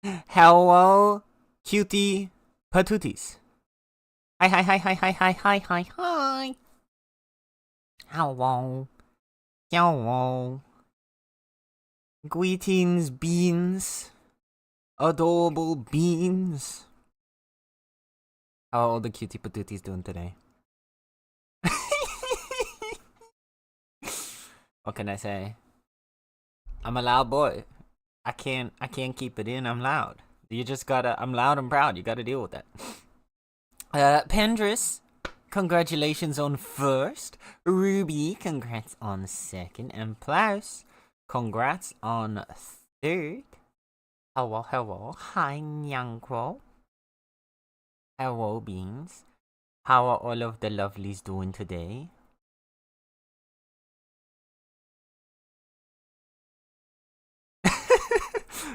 Hello, cutie patooties. Hi, hi, hi, hi, hi, hi, hi, hi, hi. Hello. Hello. Greetings, beans. Adorable beans. How are all the cutie patooties doing today? What can I say? I'm a loud boy. I can't keep it in. I'm loud. You just gotta. I'm loud and proud. You gotta deal with that. Pendris, congratulations on first. Ruby, congrats on second. And Plaus, congrats on third. Hello, hello. Hi, Nyankwo. Hello, Beans. How are all of the lovelies doing today?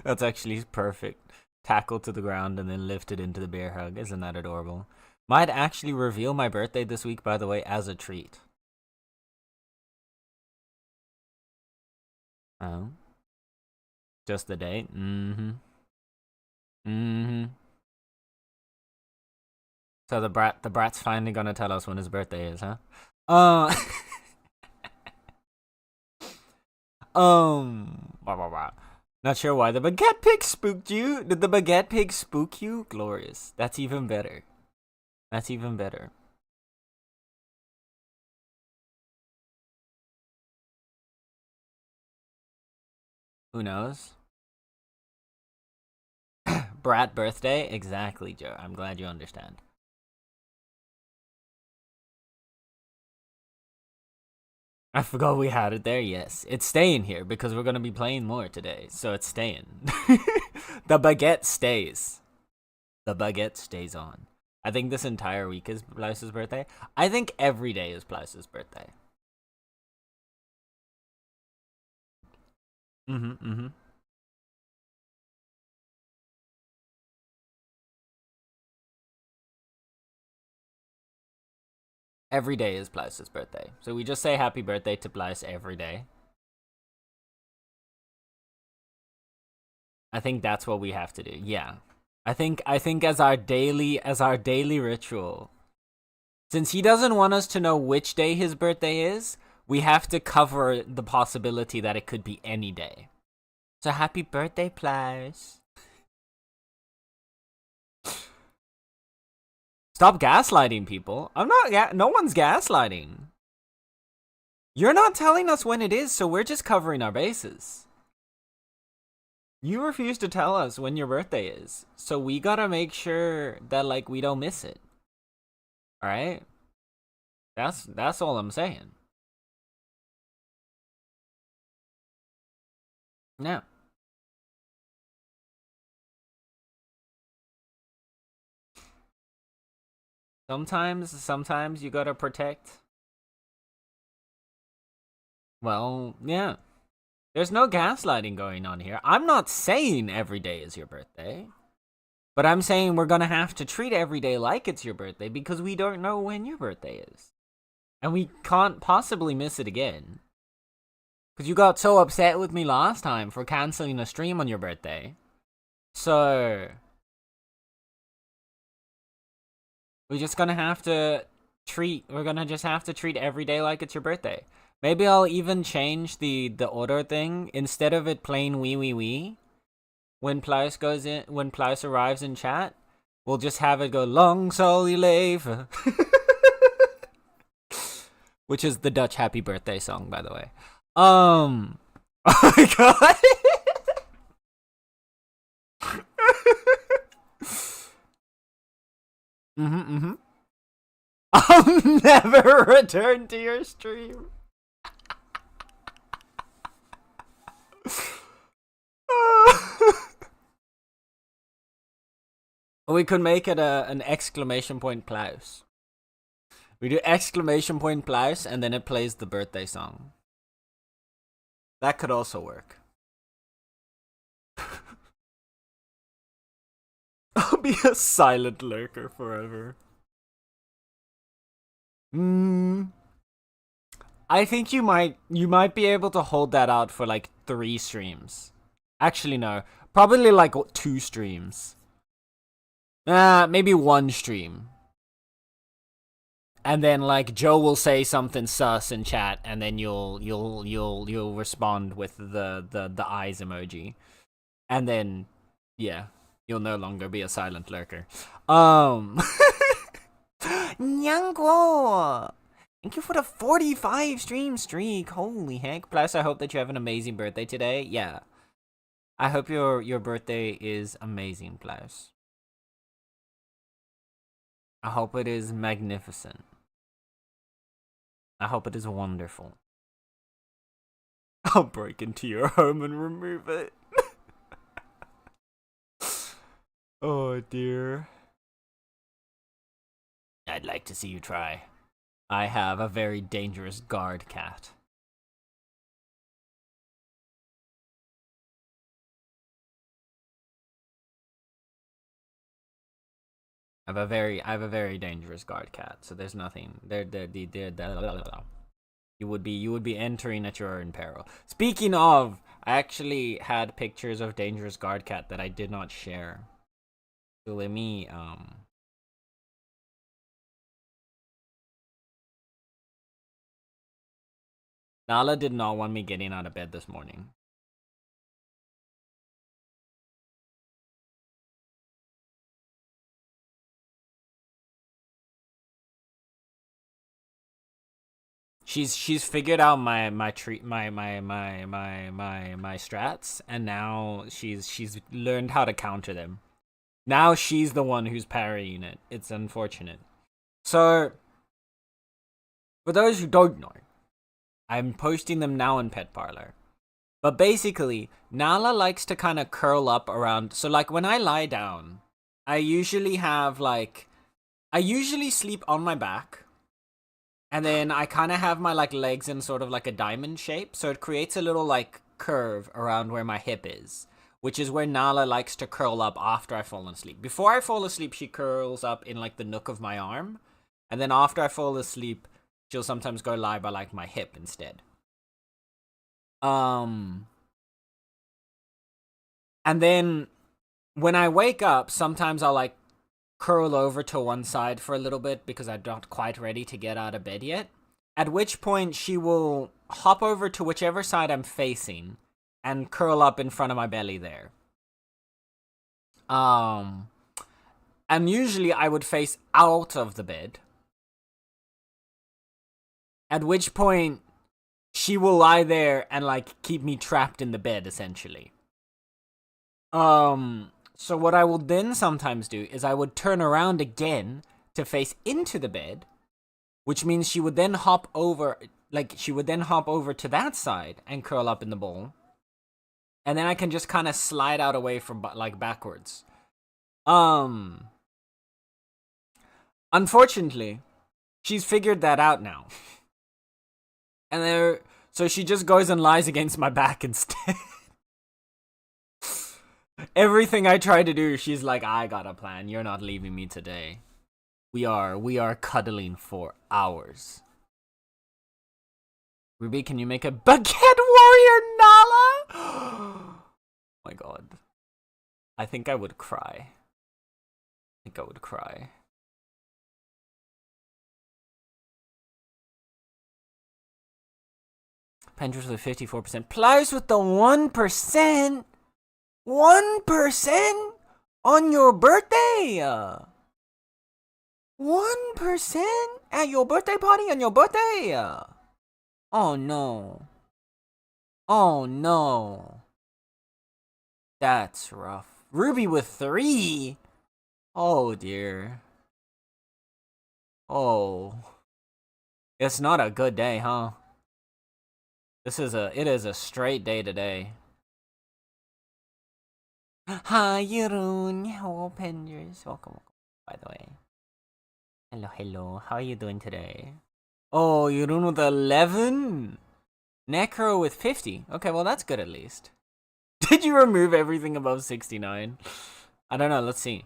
That's actually perfect. Tackle to the ground and then lifted into the bear hug. Isn't that adorable? Might actually reveal my birthday this week, by the way, as a treat. Oh. Just the date? Mm-hmm. Mm-hmm. So the brat's finally gonna tell us when his birthday is, huh? Uh blah, blah, blah. Not sure why the baguette pig spooked you. Did the baguette pig spook you? Glorious. That's even better. That's even better. Who knows? Brat birthday? Exactly, Joe. I'm glad you understand. I forgot we had it there. Yes, it's staying here because we're gonna be playing more today, so it's staying. The baguette stays. The baguette stays on. I think this entire week is Blouse's birthday. I think every day is Blouse's birthday. Mm-hmm. Every day is Blouse's birthday. So we just say happy birthday to Blouse every day. I think that's what we have to do. Yeah. I think as our daily ritual. Since he doesn't want us to know which day his birthday is, we have to cover the possibility that it could be any day. So happy birthday, Blouse. Stop gaslighting people. I'm not no one's gaslighting. You're not telling us when it is, so we're just covering our bases. You refuse to tell us when your birthday is, so we gotta make sure that like we don't miss it. All right? That's all I'm saying. Yeah. Sometimes you gotta protect. Well, yeah. There's no gaslighting going on here. I'm not saying every day is your birthday, but I'm saying we're gonna have to treat every day like it's your birthday because we don't know when your birthday is, and we can't possibly miss it again. Because you got so upset with me last time for canceling a stream on your birthday. So, we're just gonna have to we're gonna just have to treat every day like it's your birthday. Maybe I'll even change the order thing. Instead of it playing wee wee wee, when Plaus arrives in chat, we'll just have it go long sol you leven. Which is the Dutch happy birthday song, by the way. Oh my god. Mm-hmm. I'll never return to your stream. We could make it an exclamation point Plaus. We do exclamation point Plaus and then it plays the birthday song. That could also work. I'll be a silent lurker forever. I think you might be able to hold that out for like 3 streams. Actually, no. Probably like 2 streams. Maybe 1 stream. And then like Joe will say something sus in chat, and then you'll respond with the eyes emoji, and then yeah, you'll no longer be a silent lurker. Nyangguo, thank you for the 45 stream streak. Holy heck! Plus, I hope that you have an amazing birthday today. Yeah, I hope your birthday is amazing, Plus. I hope it is magnificent. I hope it is wonderful. I'll break into your home and remove it. Oh dear. I'd like to see you try. I have a very dangerous guard cat. I have a very dangerous guard cat. So there's nothing. You would be entering at your own peril. Speaking of, I actually had pictures of dangerous guard cat that I did not share. So let me Nala did not want me getting out of bed this morning. She's figured out my strats, and now she's learned how to counter them. Now she's the one who's parrying it. It's unfortunate. So, for those who don't know, I'm posting them now in Pet Parlor. But basically, Nala likes to kind of curl up around. So like when I lie down, I usually sleep on my back. And then I kind of have my like legs in sort of like a diamond shape. So it creates a little like curve around where my hip is, which is where Nala likes to curl up after I fall asleep. Before I fall asleep, she curls up in like the nook of my arm. And then after I fall asleep, she'll sometimes go lie by like my hip instead. And then when I wake up, sometimes I'll like curl over to one side for a little bit because I'm not quite ready to get out of bed yet. At which point she will hop over to whichever side I'm facing and curl up in front of my belly there. And usually I would face out of the bed. At which point she will lie there and like keep me trapped in the bed essentially. So what I will then sometimes do is I would turn around again to face into the bed, which means she would then hop over to that side and curl up in the bowl. And then I can just kind of slide out away from like backwards. Unfortunately, she's figured that out now. And so she just goes and lies against my back instead. Everything I try to do, she's like, I got a plan. You're not leaving me today. We are cuddling for hours. Ruby, can you make a baguette warrior, Nala? Oh my god. I think I would cry. Pendress with 54%. Pliers with the 1%. 1% on your birthday. 1% at your birthday party on your birthday. Oh no. Oh no. That's rough. Ruby with 3. Oh dear. Oh. It's not a good day, huh? It is a straight day today. Hi, Jeroen. Hello, Penders. Welcome, by the way. Hello. How are you doing today? Oh, Jeroen with 11? Necro with 50. Okay, well, that's good at least. Did you remove everything above 69? I don't know. Let's see.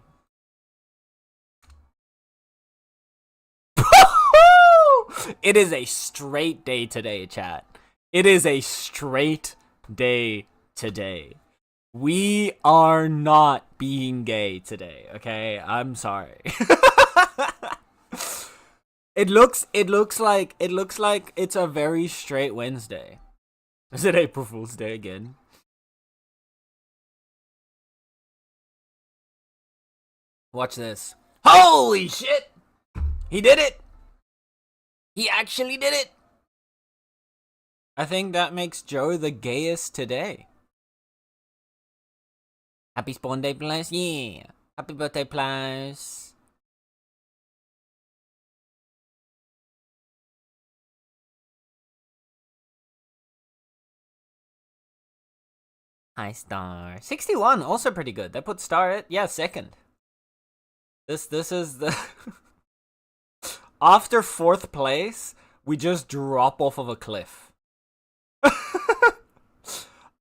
It is a straight day today, chat. It is a straight day today. We are not being gay today, okay? I'm sorry. it looks like it's a very straight Wednesday. Is it April Fool's Day again? Watch this. Holy shit! He did it! He actually did it! I think that makes Joe the gayest today. Happy Spawn Day, Plus. Yeah. Happy birthday, Plus. Hi, Star. 61, also pretty good. That puts Star at, yeah, second. This is the... After 4th place, we just drop off of a cliff.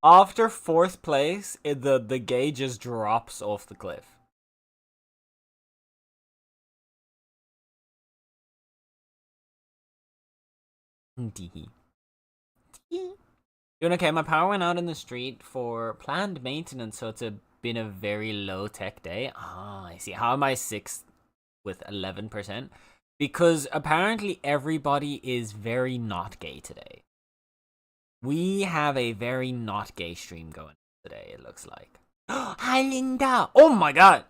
After 4th place, the gay just drops off the cliff. Doing okay. My power went out in the street for planned maintenance, so it's been a very low tech day. Ah, I see. How am I 6th with 11%? Because apparently everybody is very not gay today. We have a very not gay stream going today, it looks like. Hi, Linda! Oh my god!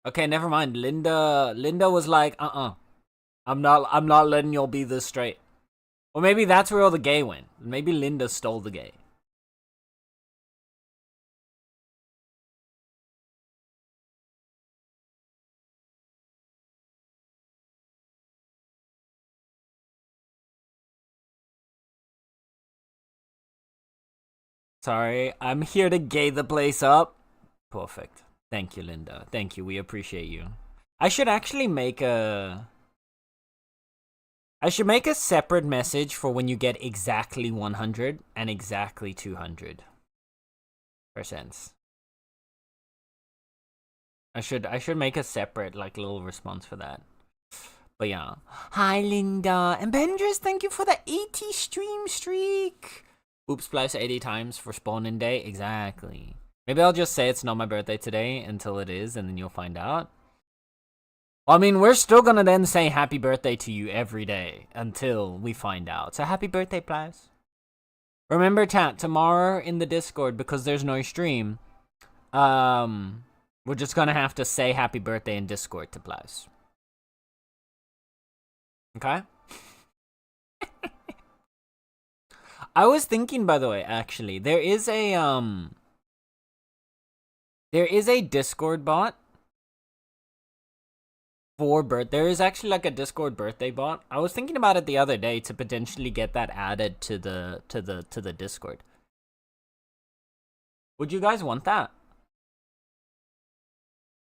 Okay, never mind. Linda was like, I'm not letting y'all be this straight. Or maybe that's where all the gay went. Maybe Linda stole the gay. Sorry, I'm here to gay the place up. Perfect. Thank you, Linda. Thank you. We appreciate you. I should actually make a... I should make a separate message for when you get exactly 100 and exactly 200%. I should make a separate like little response for that. But yeah. Hi, Linda. And Bendris, thank you for the 80 stream streak. Oops, plus 80 times for spawning day. Exactly. Maybe I'll just say it's not my birthday today until it is, and then you'll find out. Well, I mean, we're still gonna then say happy birthday to you every day until we find out. So happy birthday, Plus. Remember, chat, tomorrow in the Discord, because there's no stream, we're just gonna have to say happy birthday in Discord to Plus. Okay? I was thinking, by the way, actually, there is a Discord bot for there is actually like a Discord birthday bot. I was thinking about it the other day to potentially get that added to the Discord. Would you guys want that?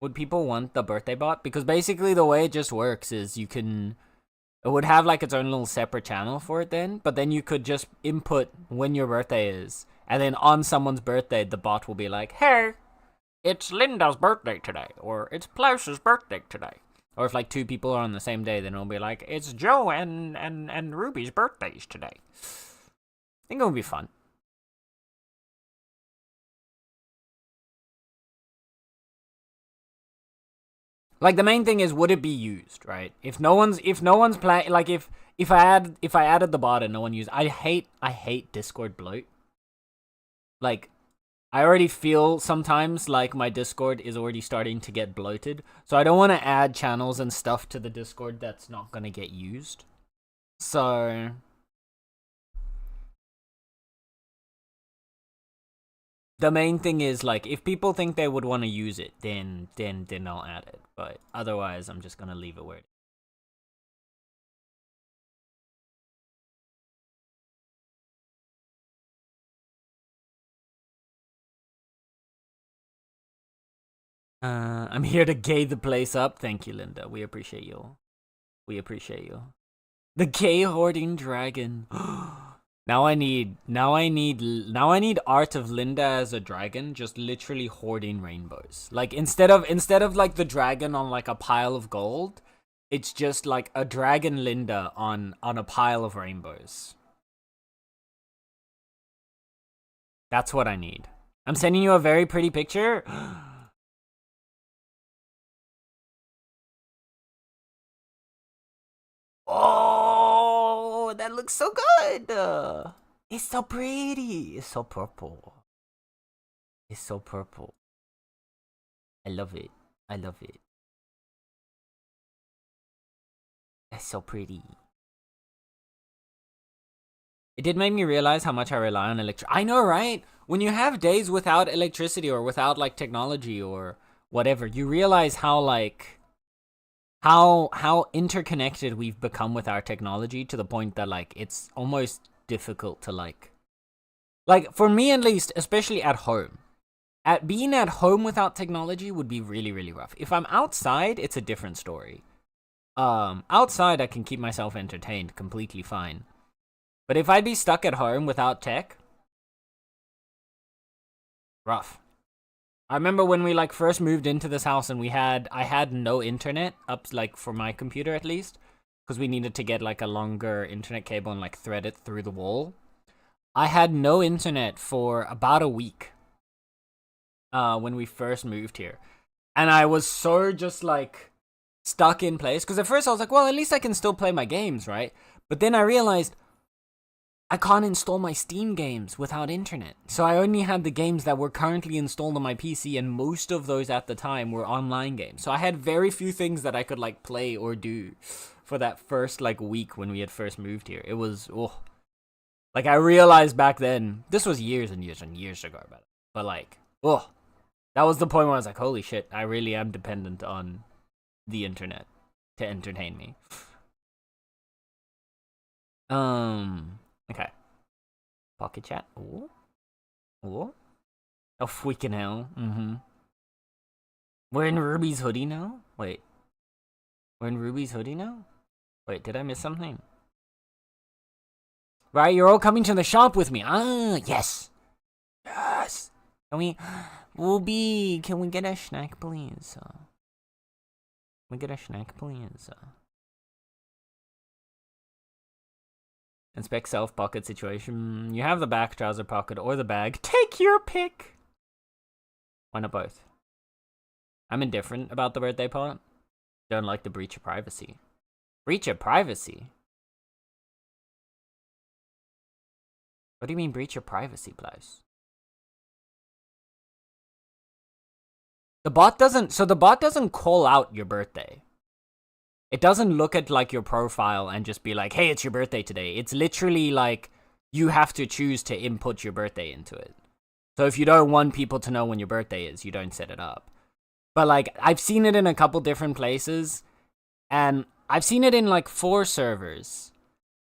Would people want the birthday bot? Because basically the way it just works is it would have like its own little separate channel for it then, but then you could just input when your birthday is, and then on someone's birthday, the bot will be like, hey, it's Linda's birthday today, or it's Plaus's birthday today. Or if like 2 people are on the same day, then it'll be like, it's Joe and Ruby's birthdays today. I think it would be fun. Like the main thing is, would it be used, right? If no one's playing, like if I added the bot and no one used, I hate Discord bloat. Like, I already feel sometimes like my Discord is already starting to get bloated, so I don't want to add channels and stuff to the Discord that's not gonna get used. So the main thing is, like, if people think they would want to use it, then I'll add it. But otherwise, I'm just gonna leave it where it is. I'm here to gay the place up. Thank you, Linda. We appreciate you. We appreciate you. The gay hoarding dragon. Now I need Art of Linda as a dragon, just literally hoarding rainbows. Like instead of like the dragon on like a pile of gold, it's just like a dragon Linda on a pile of rainbows. That's what I need. I'm sending you a very pretty picture. Oh, that looks so good. It's so pretty. It's so purple. It's so purple. I love it. I love it. That's so pretty. It did make me realize how much I rely on electricity. I know, right? When you have days without electricity or without like technology or whatever, you realize how like how interconnected we've become with our technology to the point that like it's almost difficult to like for me at least, especially at home. Being at home without technology would be really, really rough. If I'm outside, it's a different story. Outside I can keep myself entertained completely fine. But if I'd be stuck at home without tech, rough. I remember when we like first moved into this house and I had no internet up like for my computer at least, because we needed to get like a longer internet cable and like thread it through the wall. I had no internet for about a week when we first moved here. And I was so just like stuck in place, because at first I was like, well, at least I can still play my games, right? But then I realized I can't install my Steam games without internet. So I only had the games that were currently installed on my PC, and most of those at the time were online games. So I had very few things that I could like play or do for that first like week when we had first moved here. It was, oh. Like I realized back then, this was years and years and years ago, but like, oh. That was the point where I was like, holy shit, I really am dependent on the internet to entertain me. Okay. Pocket chat. Ooh. Ooh. Oh, freaking hell. We're in Ruby's hoodie now? Wait. We're in Ruby's hoodie now? Wait, did I miss something? Right, you're all coming to the shop with me. Ah, yes. Yes. Can we... Ruby, can we get a snack, please? Can we get a snack, please? Inspect self pocket situation. You have the back trouser pocket or the bag. Take your pick. Why not both? I'm indifferent about the birthday part. Don't like the breach of privacy. Breach of privacy? What do you mean breach of privacy, Blaze? The bot doesn't call out your birthday. It doesn't look at like your profile and just be like, hey, it's your birthday today. It's literally like you have to choose to input your birthday into it. So if you don't want people to know when your birthday is, you don't set it up. But like I've seen it in a couple different places, and I've seen it in like 4 servers.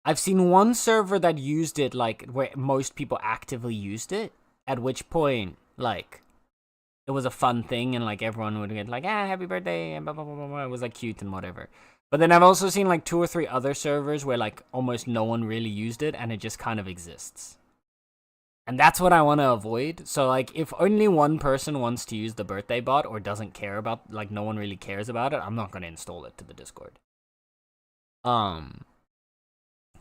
I've seen one server that used it like where most people actively used it, at which point like it was a fun thing and like everyone would get like, happy birthday and blah blah blah blah blah. It was like cute and whatever. But then I've also seen like 2 or 3 other servers where like almost no one really used it and it just kind of exists. And that's what I want to avoid. So like if only one person wants to use the birthday bot or doesn't care about, like no one really cares about it, I'm not going to install it to the Discord.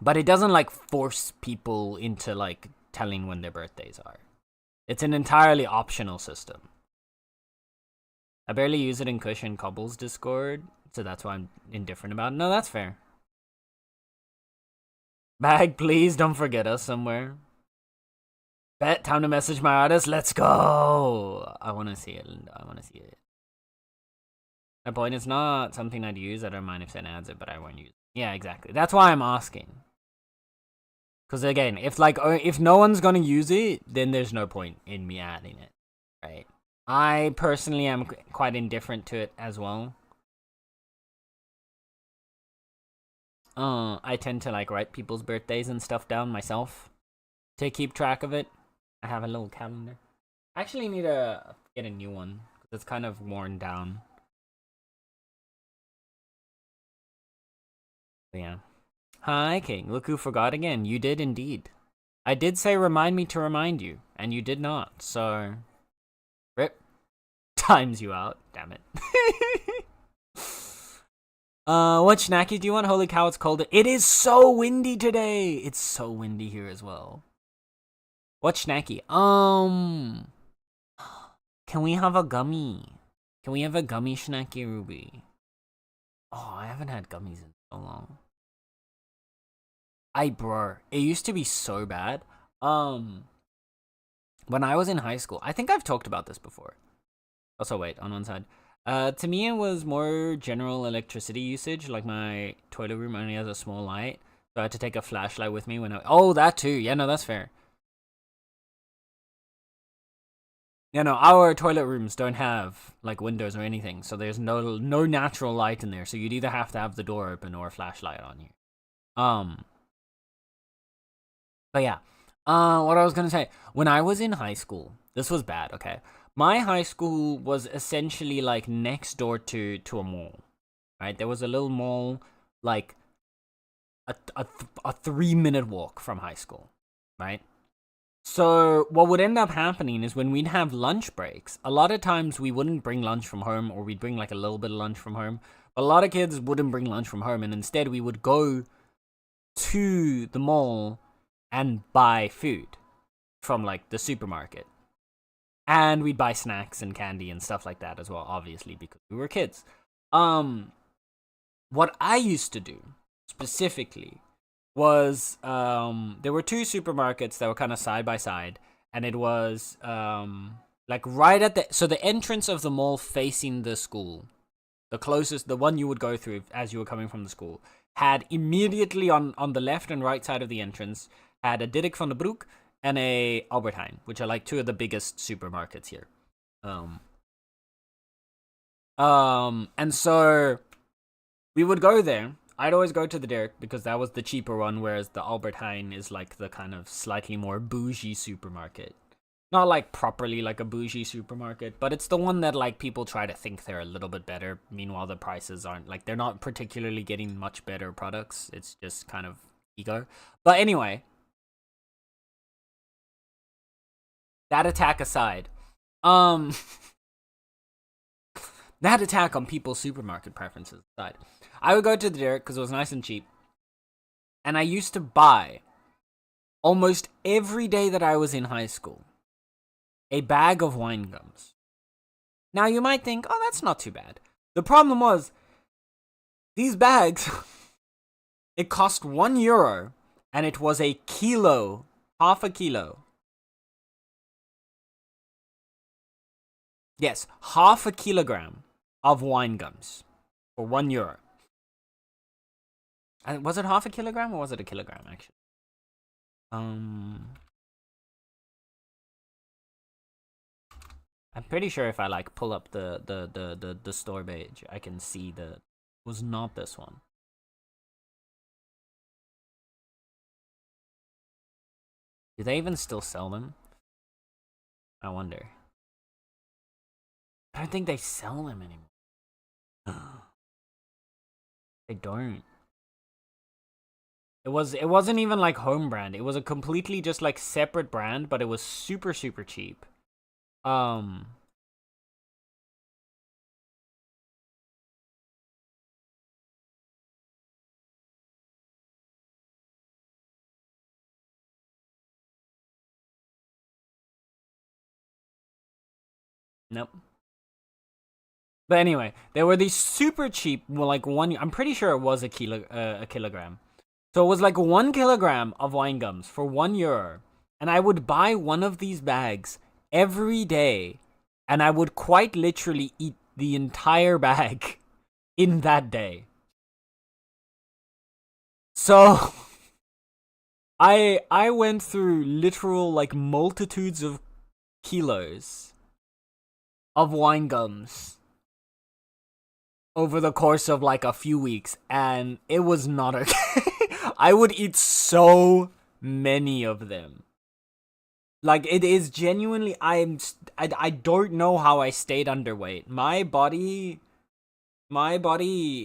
But it doesn't like force people into like telling when their birthdays are. It's an entirely optional system. I barely use it in Kush and Cobble's Discord, so that's why I'm indifferent about it. No, that's fair. Bag, please don't forget us somewhere. Bet, time to message my artist. Let's go. I want to see it. I want to see it. My point is not something I'd use. I don't mind if Sen adds it, but I won't use it. Yeah, exactly. That's why I'm asking. Because again, if no one's gonna use it, then there's no point in me adding it, right? I personally am quite indifferent to it as well. I tend to like write people's birthdays and stuff down myself to keep track of it. I have a little calendar. I actually need to get a new one because it's kind of worn down. But yeah. Hi, King. Look who forgot again. You did indeed. I did say remind me to remind you, and you did not, so... Rip. Times you out. Damn it. What snacky do you want? Holy cow, it's cold. It is so windy today. It's so windy here as well. What snacky? Can we have a gummy? Can we have a gummy snacky, Ruby? Oh, I haven't had gummies in so long. Bro, it used to be so bad. When I was in high school, I think I've talked about this before. Also, wait, on one side. To me, it was more general electricity usage. Like, my toilet room only has a small light, so I had to take a flashlight with me when I... Oh, that too. Yeah, no, that's fair. Yeah, no, our toilet rooms don't have, like, windows or anything, so there's no natural light in there, so you'd either have to have the door open or a flashlight on you. But yeah. What I was gonna say, when I was in high school, this was bad, okay? My high school was essentially, like, next door to a mall, right? There was a little mall, like, a 3-minute walk from high school, right? So what would end up happening is when we'd have lunch breaks, a lot of times we wouldn't bring lunch from home, or we'd bring like a little bit of lunch from home. But a lot of kids wouldn't bring lunch from home, and instead we would go to the mall and buy food from like the supermarket. And we'd buy snacks and candy and stuff like that as well, obviously, because we were kids. What I used to do specifically was there were two supermarkets that were kind of side by side, and it was like right at the entrance of the mall facing the school, the one you would go through as you were coming from the school, had immediately on the left and right side of the entrance had a Dirk van den Broek and a Albert Heijn, which are like two of the biggest supermarkets here. And so we would go there. I'd always go to the Dirk because that was the cheaper one, whereas the Albert Heijn is like the kind of slightly more bougie supermarket. Not like properly like a bougie supermarket, but it's the one that like people try to think they're a little bit better. Meanwhile, the prices aren't, like, they're not particularly getting much better products. It's just kind of ego. But anyway, that attack aside, that attack on people's supermarket preferences aside, I would go to the Dirk because it was nice and cheap. And I used to buy, almost every day that I was in high school, a bag of wine gums. Now you might think, oh, that's not too bad. The problem was, these bags, it cost €1, and it was a kilo, half a kilo. Yes, half a kilogram of wine gums for €1. Was it half a kilogram or was it a kilogram, actually? I'm pretty sure if I like pull up the store page, I can see that it was not this one. Do they even still sell them? I wonder. I don't think they sell them anymore. They don't. It wasn't even like home brand. It was a completely just like separate brand, but it was super cheap. Nope. But anyway, there were these super cheap, well, like I'm pretty sure it was a kilogram. So it was like 1 kilogram of wine gums for €1. And I would buy one of these bags every day. And I would quite literally eat the entire bag in that day. So I went through literal like multitudes of kilos of wine gums over the course of like a few weeks, and it was not okay. I would eat so many of them. Like, it is genuinely, I don't know how I stayed underweight. My body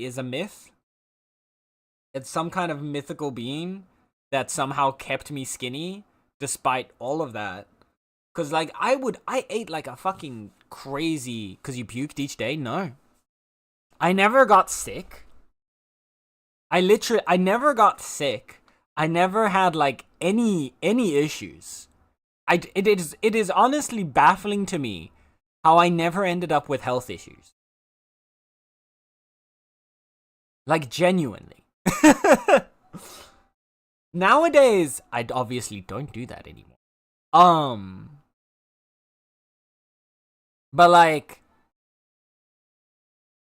is a myth. It's some kind of mythical being that somehow kept me skinny despite all of that. Cause like I ate like a fucking crazy, cause you puked each day? No. I never got sick. I never got sick. I never had like any issues. It is honestly baffling to me how I never ended up with health issues. Like, genuinely. Nowadays, I obviously don't do that anymore. But like,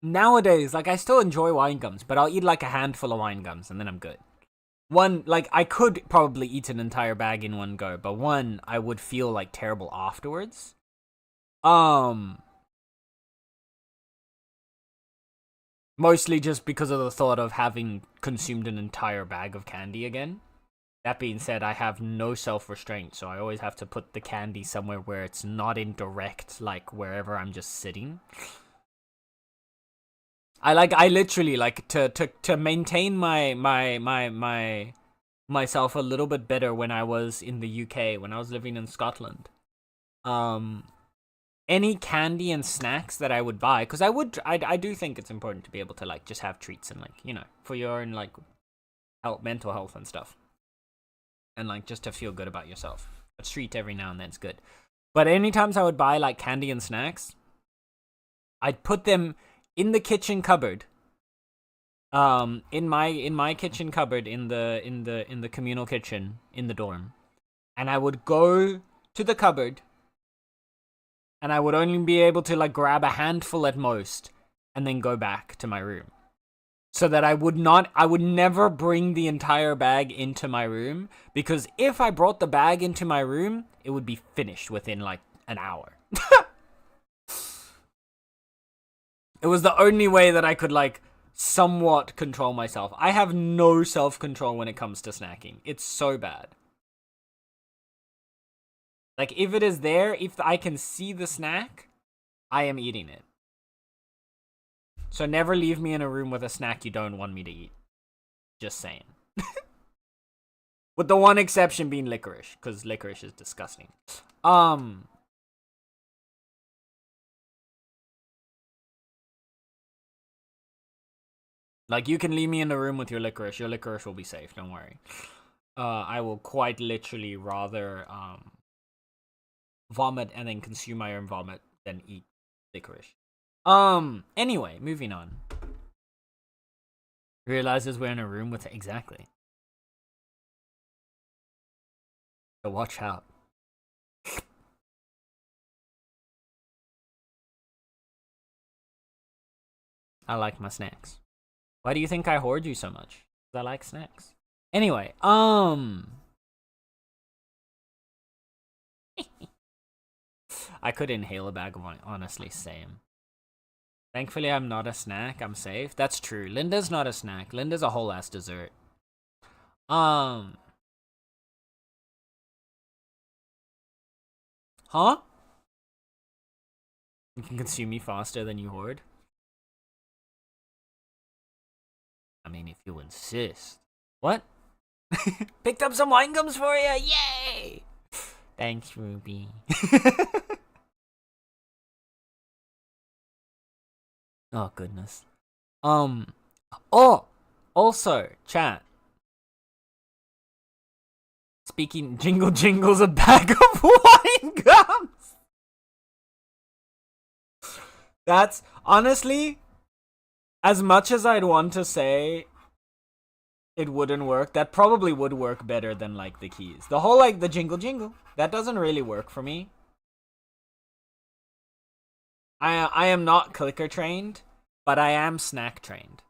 nowadays, like, I still enjoy wine gums, but I'll eat like a handful of wine gums and then I'm good. One, like, I could probably eat an entire bag in one go, but one, I would feel like terrible afterwards. Mostly just because of the thought of having consumed an entire bag of candy again. That being said, I have no self-restraint, so I always have to put the candy somewhere where it's not in direct, like, wherever I'm just sitting. I literally, like, to maintain myself a little bit better when I was in the UK, when I was living in Scotland. Any candy and snacks that I would buy, because I do think it's important to be able to, like, just have treats and, like, you know, for your own, like, mental health and stuff. And, like, just to feel good about yourself. A treat every now and then is good. But any times I would buy, like, candy and snacks, I'd put them in the kitchen cupboard. In my kitchen cupboard in the communal kitchen in the dorm. And I would go to the cupboard, and I would only be able to, like, grab a handful at most and then go back to my room. So that I would never bring the entire bag into my room, because if I brought the bag into my room, it would be finished within, like, an hour. It was the only way that I could, like, somewhat control myself. I have no self-control when it comes to snacking. It's so bad. Like, if it is there, if I can see the snack, I am eating it. So never leave me in a room with a snack you don't want me to eat. Just saying. With the one exception being licorice, because licorice is disgusting. Like, you can leave me in the room with your licorice. Your licorice will be safe, don't worry. I will quite literally rather vomit and then consume my own vomit than eat licorice. Anyway, moving on. Realizes we're in a room with exactly. So watch out. I like my snacks. Why do you think I hoard you so much? Because I like snacks. Anyway, I could inhale a bag of wine, honestly, same. Thankfully, I'm not a snack. I'm safe. That's true. Linda's not a snack. Linda's a whole ass dessert. Huh? You can consume me faster than you hoard? I mean, if you insist. What? Picked up some wine gums for you. Yay! Thanks, Ruby. Oh, goodness. Oh! Also, chat. Speaking jingle jingles, a bag of wine gums! That's, honestly, as much as I'd want to say it wouldn't work, that probably would work better than, like, the keys. The whole, like, the jingle jingle, that doesn't really work for me. I am not clicker trained, but I am snack trained.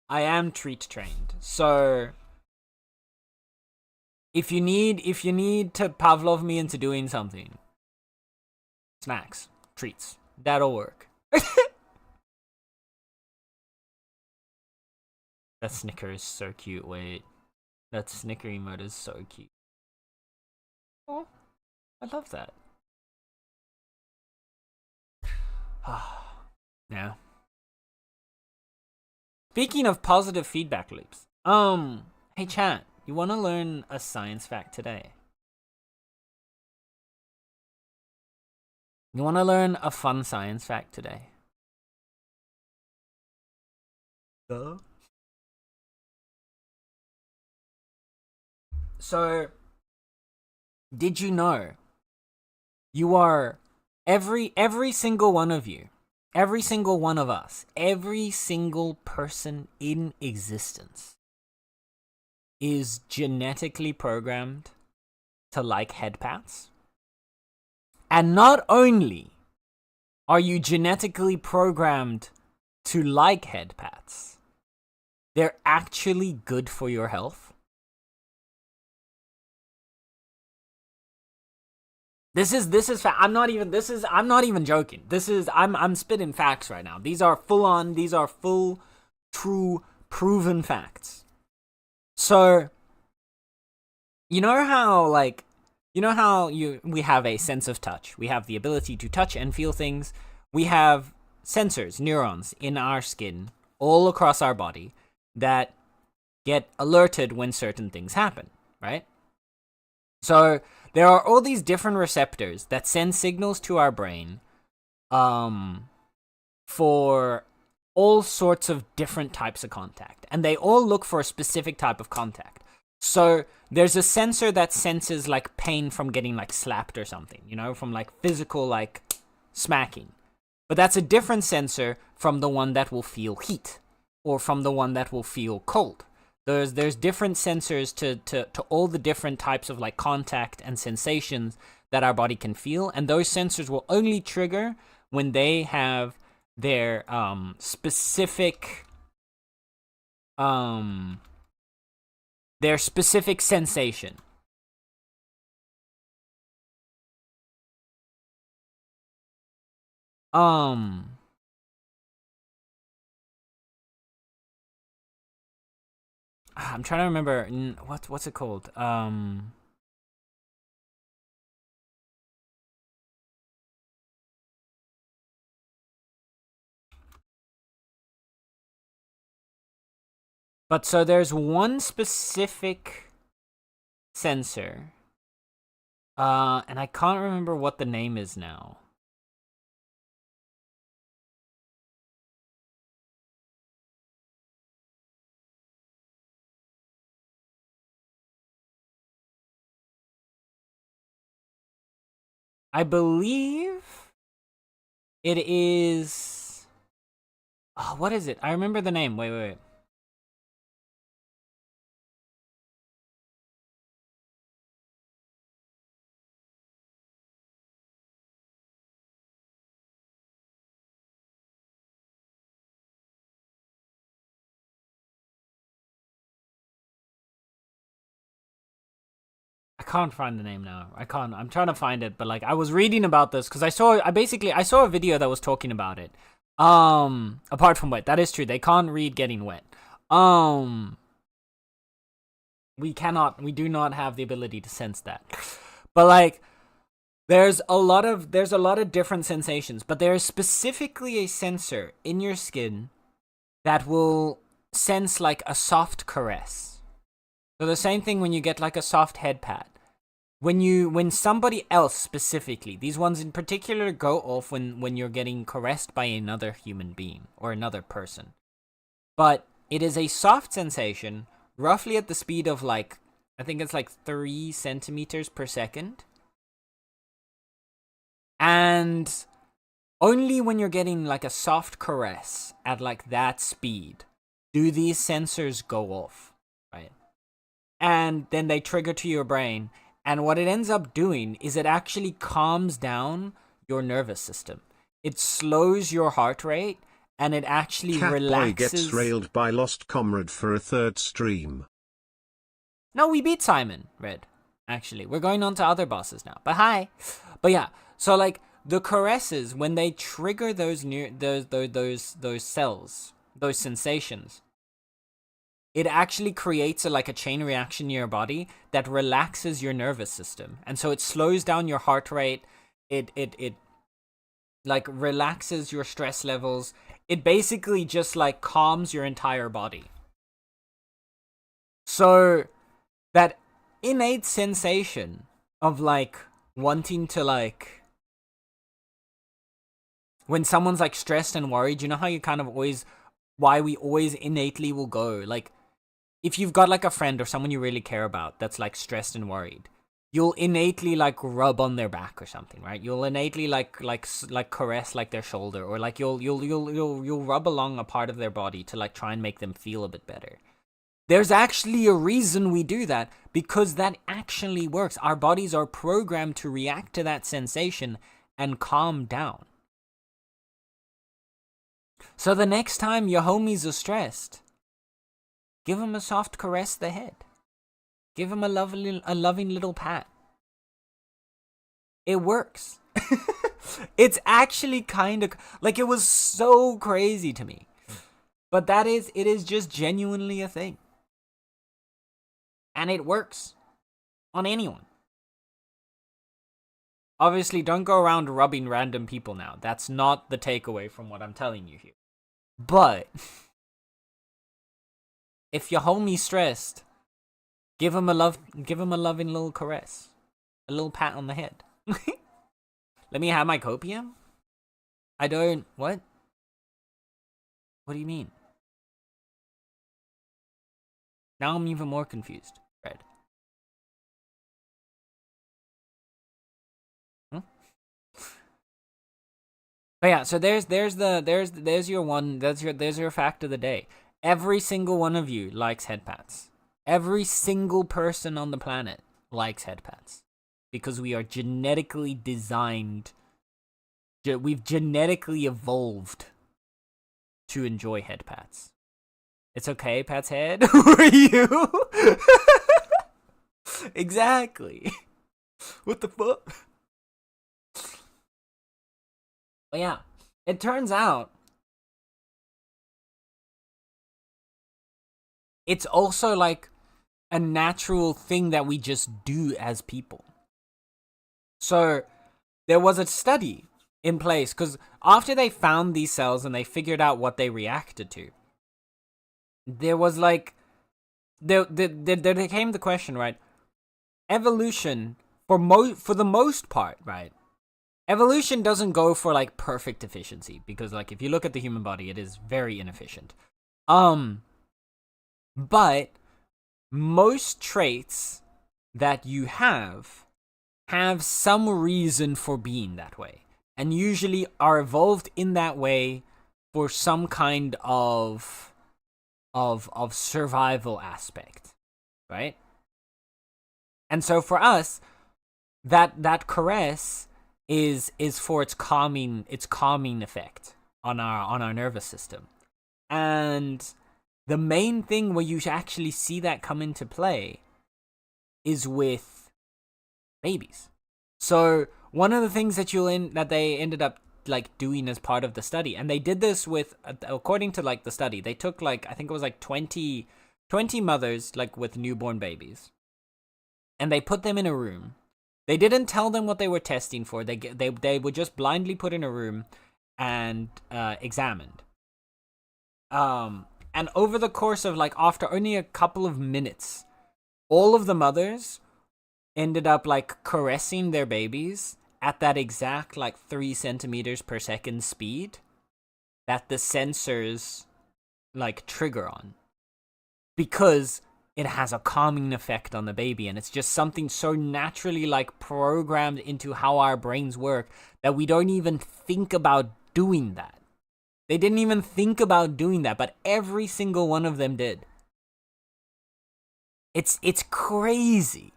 I am treat trained. So if you need to Pavlov me into doing something, snacks, treats, that'll work. That Snicker is so cute. Wait, that Snicker emote is so cute. Oh, I love that. Yeah. Speaking of positive feedback loops, hey chat, you want to learn a science fact today? You want to learn a fun science fact today? So, did you know You are every single one of you, every single one of us, every single person in existence is genetically programmed to like head pats. And not only are you genetically programmed to like head pats, they're actually good for your health. This is I'm not even joking. I'm spitting facts right now. These are full true proven facts. So you know how we have a sense of touch. We have the ability to touch and feel things. We have sensors, neurons in our skin all across our body that get alerted when certain things happen, right? So there are all these different receptors that send signals to our brain for all sorts of different types of contact. And they all look for a specific type of contact. So there's a sensor that senses like pain from getting like slapped or something, from like physical like smacking. But that's a different sensor from the one that will feel heat or from the one that will feel cold. There's different sensors to all the different types of like contact and sensations that our body can feel, and those sensors will only trigger when they have their specific sensation. I'm trying to remember what's it called. But so there's one specific sensor, and I can't remember what the name is now. I believe it is. Oh, what is it? I remember the name. Wait. I can't find the name now. I'm trying to find it, but like I was reading about this because I saw a video that was talking about it. Apart from wet, that is true. They can't read getting wet. We do not have the ability to sense that. But like there's a lot of different sensations, but there is specifically a sensor in your skin that will sense like a soft caress. So the same thing when you get like a soft head pat. When somebody else specifically, these ones in particular go off when you're getting caressed by another human being or another person. But it is a soft sensation, roughly at the speed of like, I think it's like 3 centimeters per second. And only when you're getting like a soft caress at like that speed do these sensors go off, right? And then they trigger to your brain. And what it ends up doing is it actually calms down your nervous system. It slows your heart rate, and it actually relaxes. Catboy gets railed by Lost Comrade for a 3rd stream. No, we beat Simon, Red. Actually, we're going on to other bosses now. But hi. But yeah, so like the caresses, when they trigger those cells, those sensations, it actually creates a chain reaction in your body that relaxes your nervous system. And so it slows down your heart rate. It like relaxes your stress levels. It basically just like calms your entire body. So that innate sensation of like wanting to like, when someone's like stressed and worried, you know how you kind of always, why we always innately will go like, if you've got like a friend or someone you really care about that's like stressed and worried, you'll innately like rub on their back or something, right? You'll innately like caress like their shoulder, or like you'll rub along a part of their body to like try and make them feel a bit better. There's actually a reason we do that, because that actually works. Our bodies are programmed to react to that sensation and calm down. So the next time your homies are stressed, give them a soft caress to the head. Give them a loving little pat. It works. It's actually kind of like, it was so crazy to me. But it is just genuinely a thing. And it works on anyone. Obviously, don't go around rubbing random people now. That's not the takeaway from what I'm telling you here. But if your homie's stressed, give him a loving little caress, a little pat on the head. Let me have my copium? I don't. What? What do you mean? Now I'm even more confused. Red. But yeah, so there's your fact of the day. Every single one of you likes head pats. Every single person on the planet likes head pats, because we are genetically designed. We've genetically evolved to enjoy head pats. It's okay, Pat's head. Who are you? Exactly. What the fuck? But yeah, it turns out it's also like a natural thing that we just do as people. So there was a study in place, because after they found these cells and they figured out what they reacted to, there was like, there came the question, right? Evolution, for the most part, right? Evolution doesn't go for like perfect efficiency, because like if you look at the human body, it is very inefficient. But most traits that you have some reason for being that way, and usually are evolved in that way for some kind of survival aspect, right? And so for us, that caress is for its calming effect on our nervous system. And the main thing where you actually see that come into play is with babies. So one of the things that they ended up like doing as part of the study, and they did this with, according to like the study, they took like, I think it was like 20 mothers like with newborn babies, and they put them in a room. They didn't tell them what they were testing for. They were just blindly put in a room and examined. And over the course of like, after only a couple of minutes, all of the mothers ended up like caressing their babies at that exact like 3 centimeters per second speed that the sensors like trigger on, because it has a calming effect on the baby. And it's just something so naturally like programmed into how our brains work that we don't even think about doing that. They didn't even think about doing that, but every single one of them did. It's crazy.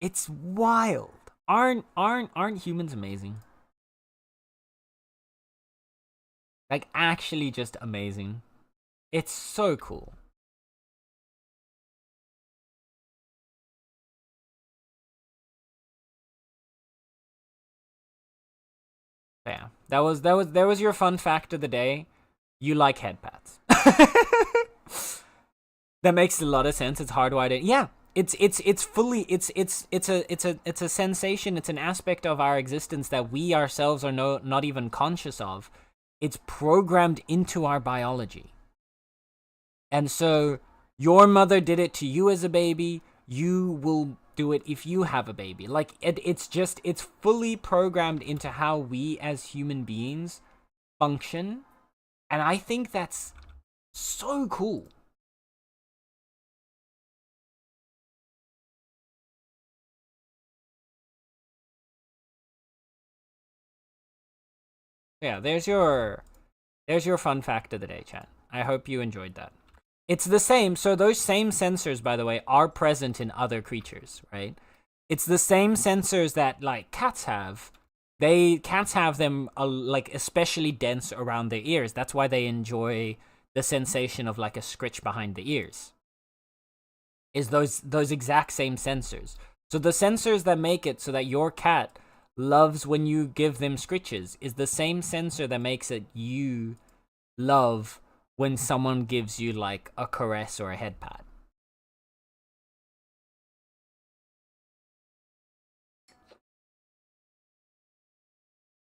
It's wild. Aren't humans amazing? Like, actually just amazing. It's so cool. Yeah, that was your fun fact of the day. You like head pats. That makes a lot of sense. It's hardwired. Yeah, it's a sensation. It's an aspect of our existence that we ourselves are not even conscious of. It's programmed into our biology. And so your mother did it to you as a baby. You will do it if you have a baby. Like, it's fully programmed into how we as human beings function. And I think that's so cool. Yeah, there's your fun fact of the day, chat. I hope you enjoyed that. It's the same. So those same sensors, by the way, are present in other creatures, right? It's the same sensors that like cats have. Cats have them like especially dense around their ears. That's why they enjoy the sensation of like a scritch behind the ears. Is those exact same sensors. So the sensors that make it so that your cat loves when you give them scritches is the same sensor that makes it you love when someone gives you like a caress or a head pat.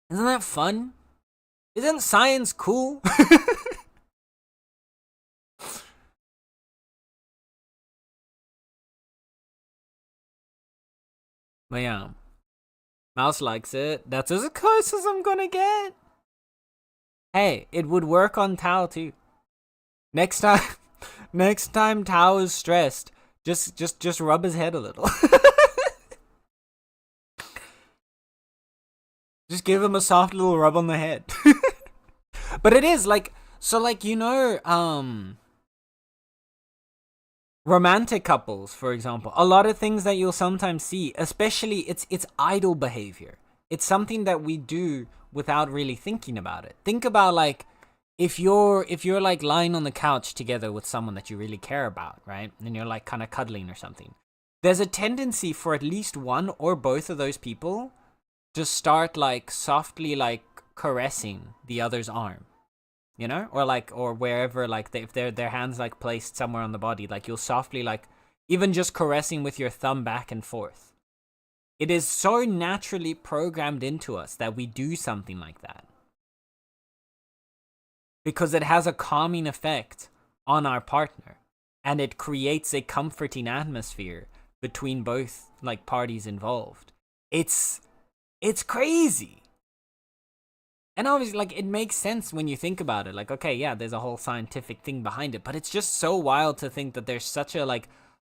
Isn't that fun? Isn't science cool? But yeah, Mouse likes it. That's as close as I'm gonna get. Hey, it would work on Tao too. Next time, next time Tao is stressed, just rub his head a little. Just give him a soft little rub on the head. But it is like, so like, romantic couples, for example, a lot of things that you'll sometimes see, especially it's idle behavior. It's something that we do without really thinking about it. Think about like if you're like lying on the couch together with someone that you really care about, right? And you're like kind of cuddling or something. There's a tendency for at least one or both of those people to start like softly like caressing the other's arm, or like, or wherever, like if their hands like placed somewhere on the body, like you'll softly like even just caressing with your thumb back and forth. It is so naturally programmed into us that we do something like that because it has a calming effect on our partner and it creates a comforting atmosphere between both like parties involved. It's crazy. And obviously, like, it makes sense when you think about it. Like, okay, yeah, there's a whole scientific thing behind it, but it's just so wild to think that there's such a, like,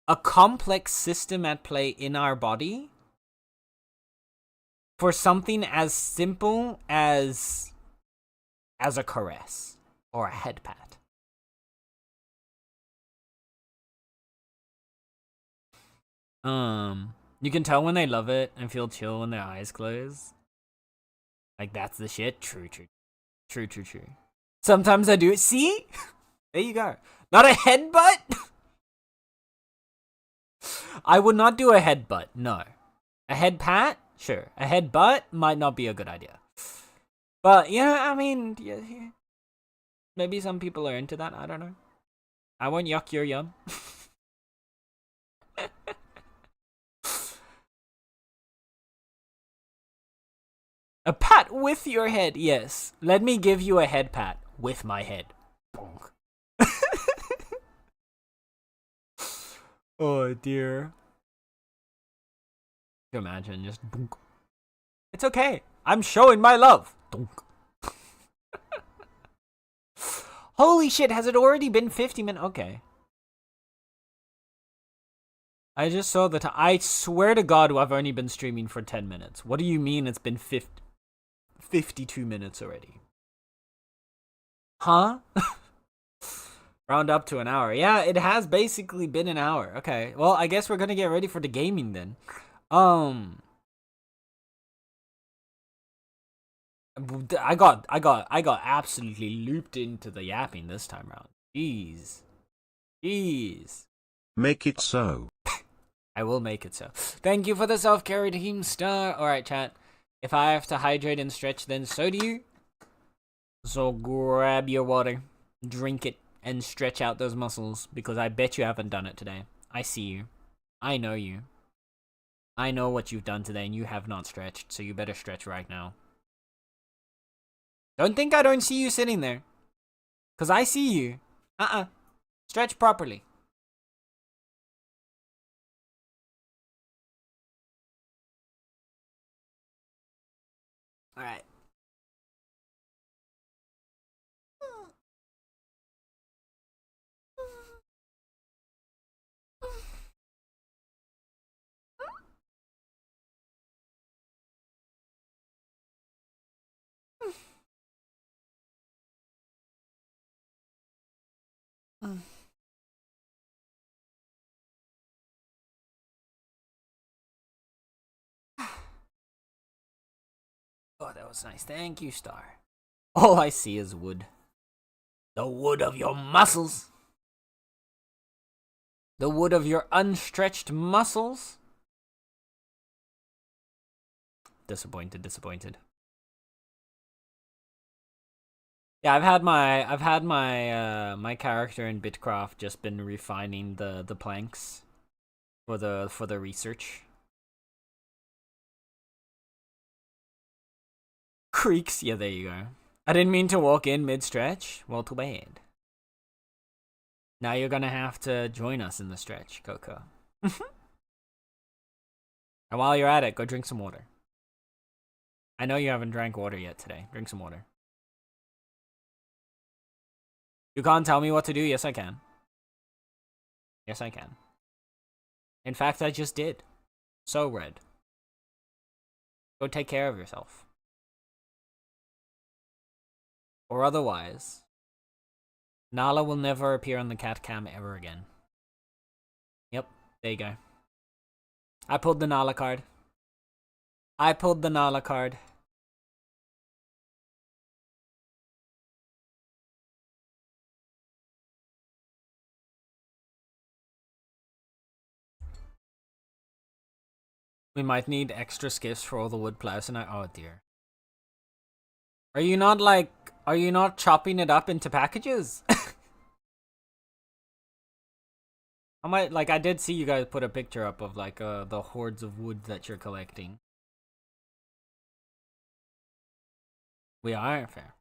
a complex system at play in our body for something as simple as a caress or a head pat. You can tell when they love it and feel chill when their eyes close. Like, that's the shit. True. Sometimes I do it. See? There you go. Not a headbutt? I would not do a headbutt, no. A head pat? Sure. A headbutt might not be a good idea. But, yeah, I mean, yeah. Maybe some people are into that. I don't know. I won't yuck your yum. A pat with your head, yes. Let me give you a head pat with my head. Bonk. Oh dear. Can you imagine just bonk. It's okay. I'm showing my love. Donk. Holy shit, has it already been 50 minutes? Okay. I just saw that. I swear to God, I've only been streaming for 10 minutes. What do you mean it's been 52 minutes already? Huh? Round up to an hour. Yeah, it has basically been an hour. Okay. Well, I guess we're gonna get ready for the gaming then. I got absolutely looped into the yapping this time around. Jeez. Make it so. I will make it so. Thank you for the self-care team star. Alright, chat. If I have to hydrate and stretch, then so do you. So grab your water, drink it, and stretch out those muscles, because I bet you haven't done it today. I see you. I know you. I know what you've done today, and you have not stretched, so you better stretch right now. Don't think I don't see you sitting there. Because I see you. Stretch properly. Alright. Oh, that was nice. Thank you, Star. All I see is wood. The wood of your muscles. The wood of your unstretched muscles. Disappointed, disappointed. Yeah, I've had my my character in Bitcraft just been refining the planks for the research. Creaks, yeah, there you go. I didn't mean to walk in mid-stretch. Well, too bad. Now you're gonna have to join us in the stretch, Coco. And while you're at it, go drink some water. I know you haven't drank water yet today. Drink some water. You can't tell me what to do? Yes, I can. Yes, I can. In fact, I just did. So, Red. Go take care of yourself. Or otherwise, Nala will never appear on the cat cam ever again. Yep, there you go. I pulled the Nala card. I pulled the Nala card. We might need extra skiffs for all the wood plows tonight. Oh dear. Are you not chopping it up into packages? I did see you guys put a picture up of the hordes of wood that you're collecting. We are fair.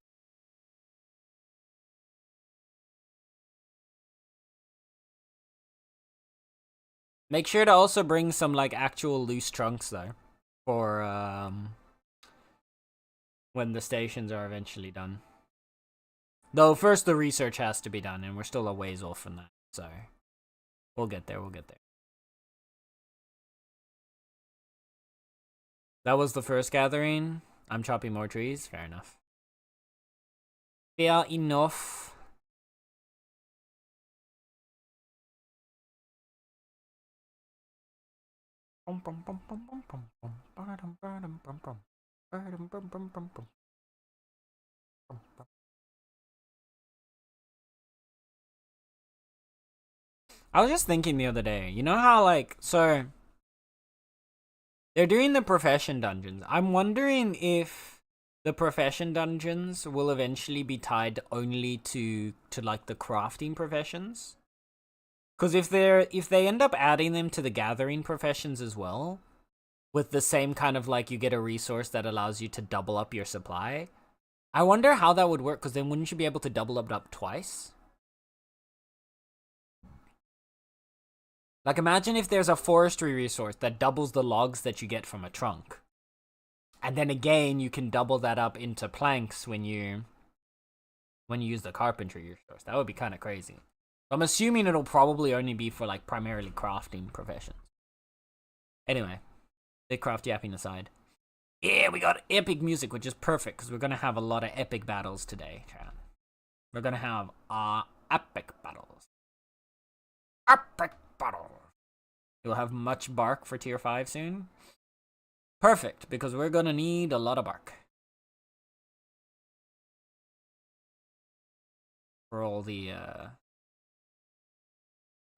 Make sure to also bring some actual loose trunks though, for when the stations are eventually done. Though first the research has to be done, and we're still a ways off from that, so we'll get there. We'll get there. That was the first gathering. I'm chopping more trees. Fair enough. Fair enough. I was just thinking the other day, you know how so they're doing the profession dungeons. I'm wondering if the profession dungeons will eventually be tied only to the crafting professions. Because if they end up adding them to the gathering professions as well, with the same kind of you get a resource that allows you to double up your supply, I wonder how that would work, because then wouldn't you be able to double up twice? Imagine if there's a forestry resource that doubles the logs that you get from a trunk. And then again, you can double that up into planks when you use the carpentry resource. That would be kind of crazy. I'm assuming it'll probably only be for primarily crafting professions. Anyway, big craft yapping aside. Yeah, we got epic music, which is perfect because we're gonna have a lot of epic battles today, chat. We're gonna have epic battles. Epic battles. You'll have much bark for tier 5 soon. Perfect, because we're gonna need a lot of bark. For all the,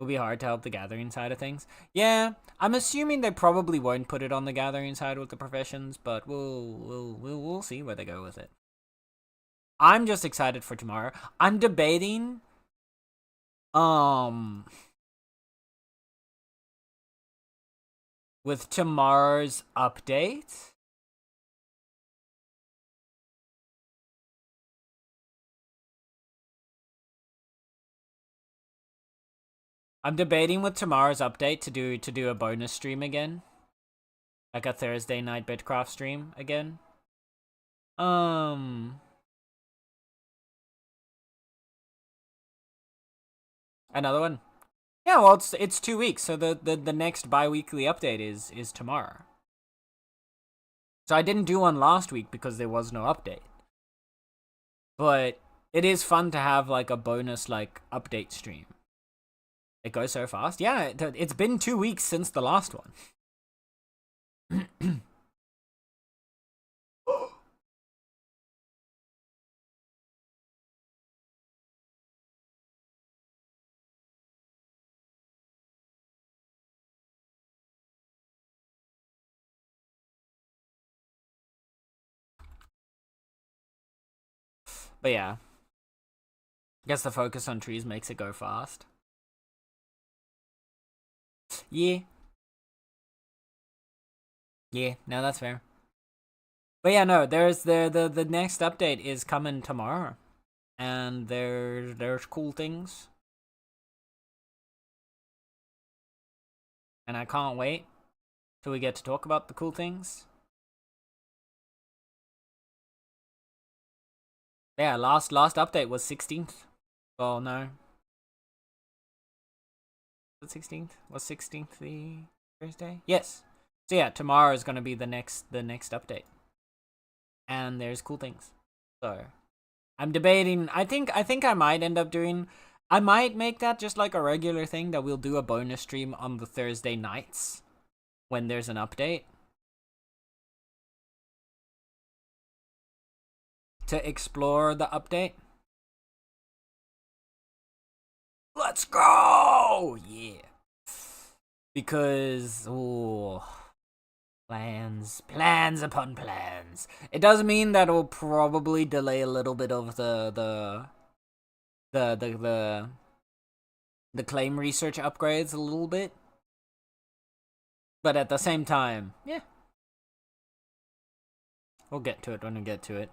It'll be hard to help the gathering side of things. Yeah, I'm assuming they probably won't put it on the gathering side with the professions, but we'll see where they go with it. I'm just excited for tomorrow. I'm debating, with tomorrow's update, to do a bonus stream again, like a Thursday night Bitcraft stream again. Another one. Yeah, well, it's 2 weeks, so the next bi-weekly update is tomorrow. So I didn't do one last week because there was no update. But it is fun to have like a bonus like update stream. It goes so fast. Yeah, it's been 2 weeks since the last one. But yeah. Guess the focus on trees makes it go fast. Yeah. Yeah, no, that's fair. But yeah, no, there's the next update is coming tomorrow. And there's cool things. And I can't wait till we get to talk about the cool things. Yeah, last update was 16th. Well, no. The 16th? Was 16th the Thursday? Yes. So yeah, tomorrow is gonna be the next update. And there's cool things. So I'm debating. I think I might end up doing. I might make that just like a regular thing that we'll do a bonus stream on the Thursday nights when there's an update to explore the update. Let's go! Yeah. Because plans upon plans. It does mean that it will probably delay a little bit of the claim research upgrades a little bit. But at the same time, yeah. We'll get to it when we get to it.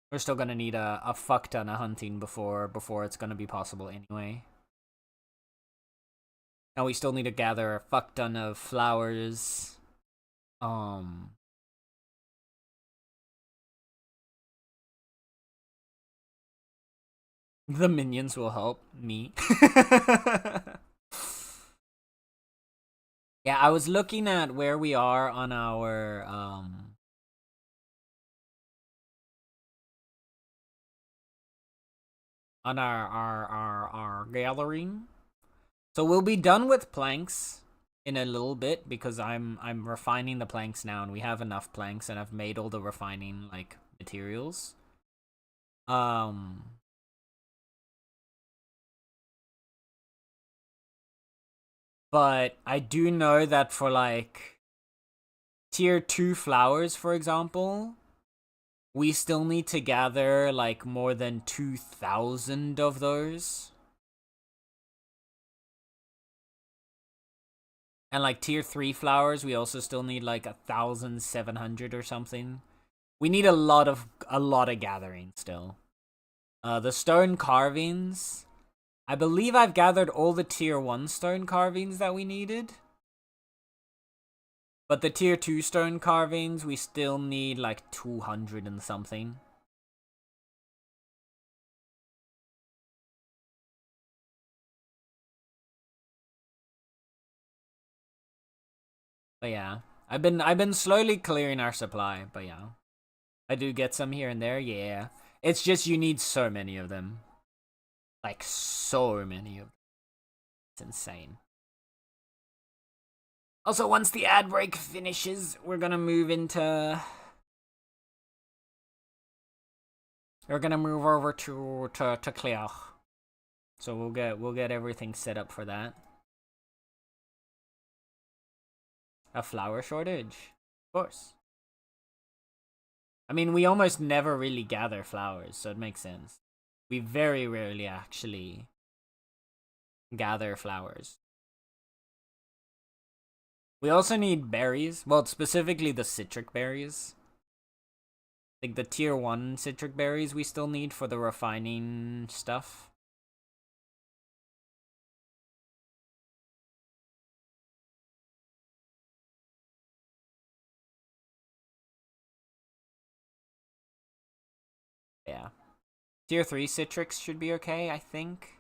We're still gonna need a fuck ton of hunting before it's gonna be possible anyway. And we still need to gather a fuck ton of flowers. The minions will help me. Yeah, I was looking at where we are on our gathering. So we'll be done with planks in a little bit because I'm refining the planks now and we have enough planks and I've made all the refining like materials. But I do know that for like tier 2 flowers, for example, we still need to gather like more than 2,000 of those. And like tier 3 flowers, we also still need like 1,700 or something. We need a lot of gathering still. The stone carvings, I believe I've gathered all the tier 1 stone carvings that we needed. But the tier 2 stone carvings, we still need like 200 and something. But yeah, I've been slowly clearing our supply, but yeah. I do get some here and there, yeah. It's just you need so many of them. Like, so many of them. It's insane. Also, once the ad break finishes, we're gonna move into... We're gonna move over to Clear. So we'll get everything set up for that. A flower shortage? Of course. I mean, we almost never really gather flowers, so it makes sense. We very rarely actually gather flowers. We also need berries. Well, specifically the citric berries. Like the tier 1 citric berries we still need for the refining stuff. Yeah. Tier 3 citrix should be okay, I think.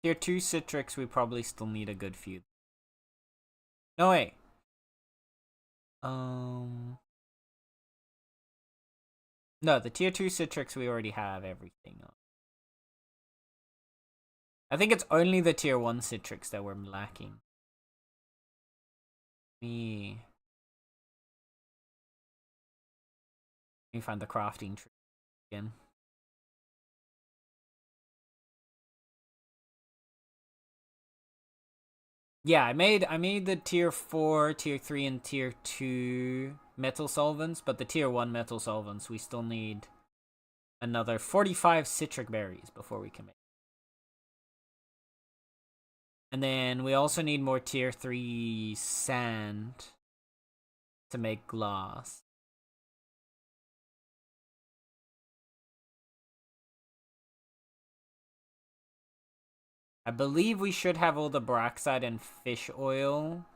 Tier 2 Citrix, we probably still need a good few. No, wait. No, the tier 2 Citrix we already have everything on. I think it's only the tier 1 Citrix that we're lacking. Let me find the crafting tree again. Yeah, I made the tier 4, tier 3, and tier 2 metal solvents, but the tier 1 metal solvents, we still need another 45 citric berries before we can make. And then we also need more tier 3 sand to make glass. I believe we should have all the braxite and fish oil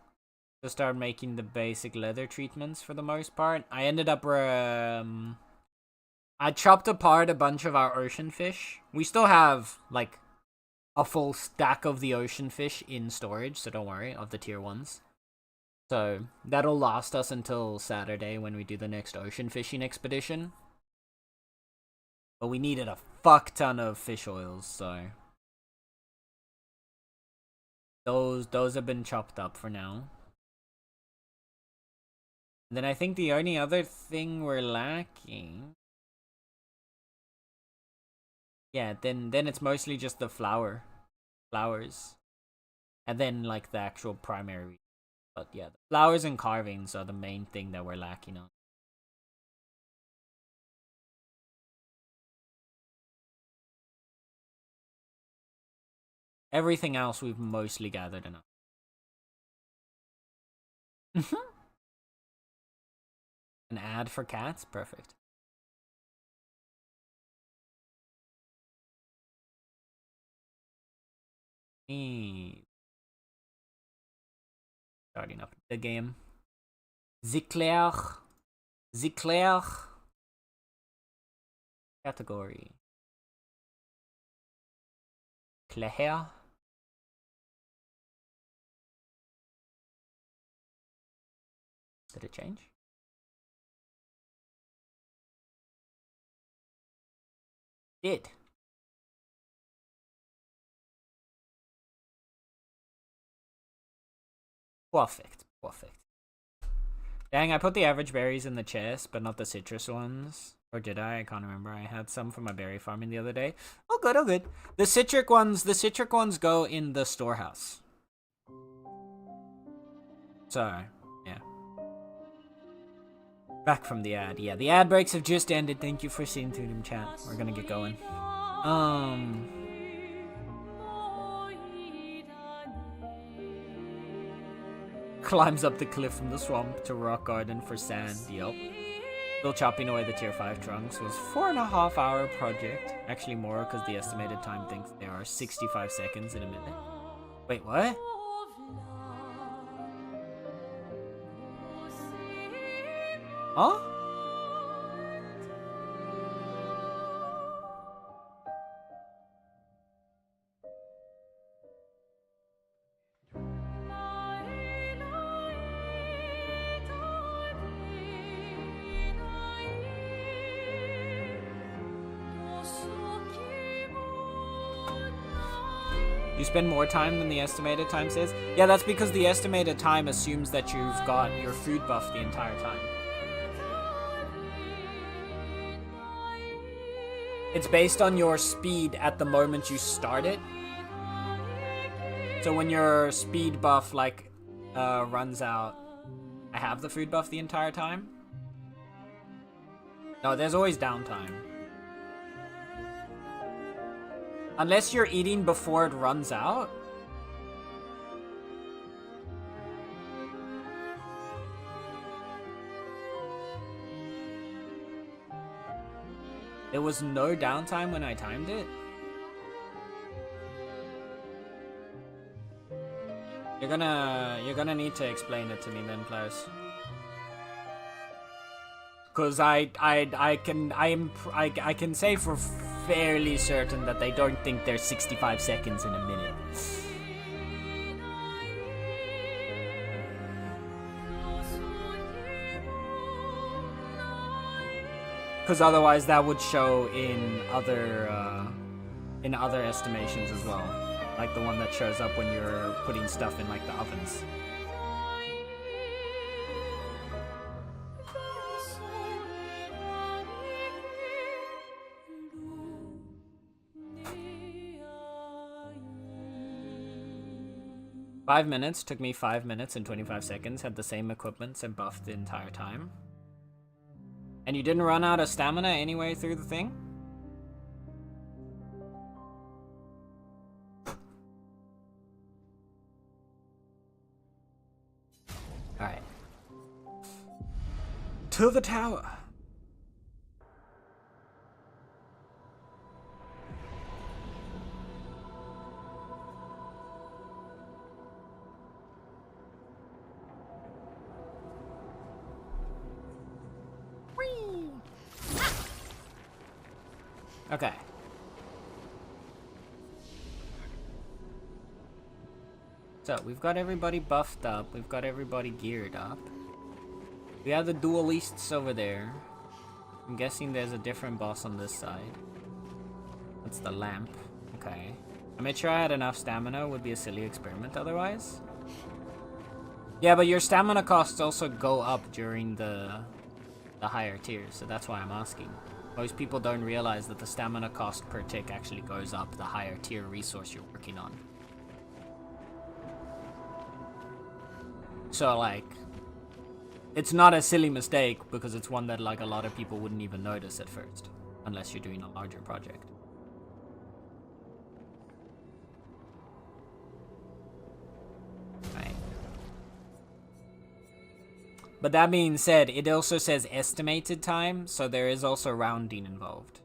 to start making the basic leather treatments for the most part. I ended up I chopped apart a bunch of our ocean fish. We still have like a full stack of the ocean fish in storage, so don't worry, of the tier 1s. So that'll last us until Saturday when we do the next ocean fishing expedition. But we needed a fuck ton of fish oils, so those have been chopped up for now. And then I think the only other thing we're lacking, yeah, then it's mostly just the flowers, and then like the actual primary. But yeah, the flowers and carvings are the main thing that we're lacking on. Everything else we've mostly gathered enough. An ad for cats? Perfect. Starting up the game. Ziclair. Category. Claire. Did it change? Did. Perfect. Dang, I put the average berries in the chest, but not the citrus ones. Or did I? I can't remember. I had some from my berry farming the other day. Oh, good, The citric ones go in the storehouse. So, yeah. Back from the ad. Yeah, the ad breaks have just ended. Thank you for seeing through them, chat. We're gonna get going. Climbs up the cliff from the swamp to rock garden for sand. Yup. Still chopping away the tier 5 trunks was 4.5 hour project. Actually more, because the estimated time thinks there are 65 seconds in a minute. Wait, what? Huh? You spend more time than the estimated time says? Yeah, that's because the estimated time assumes that you've got your food buff the entire time. It's based on your speed at the moment you start it. So when your speed buff runs out, I have the food buff the entire time. No, there's always downtime. Unless you're eating before it runs out. There was no downtime when I timed it. You're gonna need to explain it to me then, Klaus. Cause I can say for fairly certain that they don't think there's 65 seconds in a minute. Because otherwise that would show in other estimations as well. Like the one that shows up when you're putting stuff in like the ovens. Five minutes, took me 5 minutes and 25 seconds, had the same equipment and buffed the entire time. And you didn't run out of stamina anyway through the thing? Alright. To the tower. Okay. So, we've got everybody buffed up. We've got everybody geared up. We have the duelists over there. I'm guessing there's a different boss on this side. That's the lamp. Okay. I made sure I had enough stamina. Would be a silly experiment otherwise. Yeah, but your stamina costs also go up during the higher tiers, so that's why I'm asking. Most people don't realize that the stamina cost per tick actually goes up the higher tier resource you're working on. So, like, it's not a silly mistake because it's one that, like, a lot of people wouldn't even notice at first, unless you're doing a larger project. Right. But that being said, it also says estimated time, so there is also rounding involved.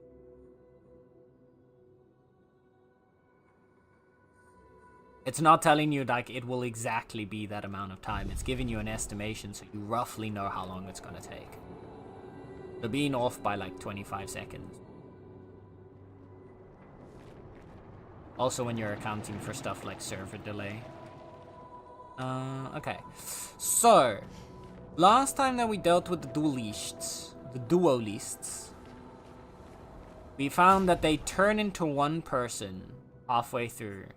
It's not telling you, like, it will exactly be that amount of time. It's giving you an estimation so you roughly know how long it's gonna take. So being off by, like, 25 seconds. Also when you're accounting for stuff like server delay. Okay. So, last time that we dealt with the duelists, we found that they turn into one person halfway through.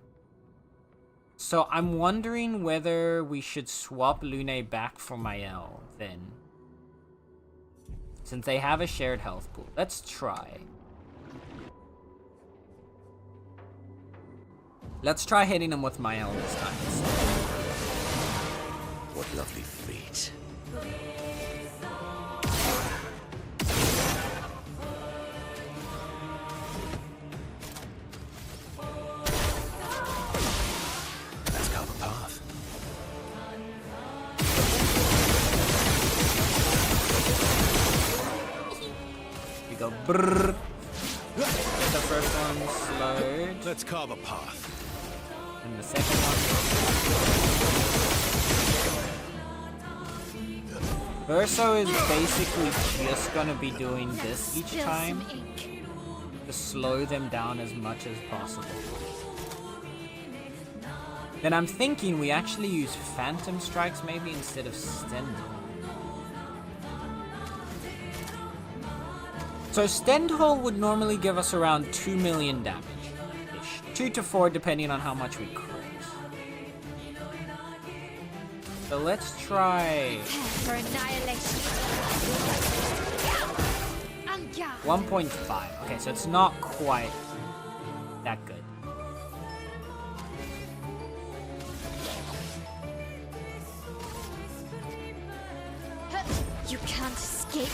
So I'm wondering whether we should swap Lune back for Mael then. Since they have a shared health pool. Let's try. Let's try hitting him with Mael this time. What lovely feet. Let's carve a path. We go brrrr. Get the first one slowed. Let's carve a path. And the second one. Verso is basically just gonna be doing this each time to slow them down as much as possible. Then I'm thinking we actually use Phantom Strikes maybe instead of Stendhal. So Stendhal would normally give us around 2 million damage. 2 to 4 depending on how much we crit. So let's try For annihilation. 1.5. Okay, so it's not quite that good. You can't escape.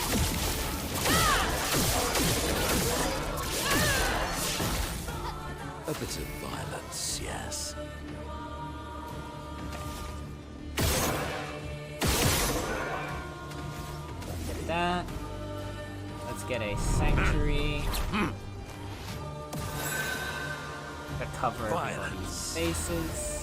A bit of violence, yes. Get that. Let's get a sanctuary. To cover everybody's faces.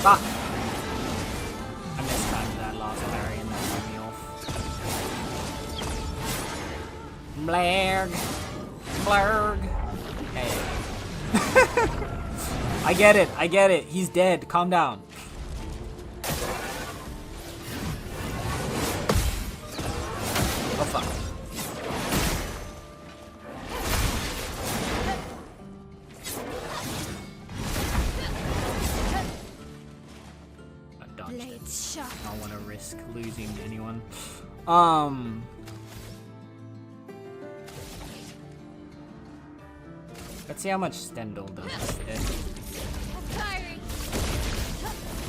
Fuck! I mistimed that last parry and that threw me off. Blarg! Blarg! Hey. I get it. He's dead. Calm down. Oh fuck. I dodged it. Blades sharp. I don't want to risk losing anyone. Let's see how much Stendhal does instead. Firing.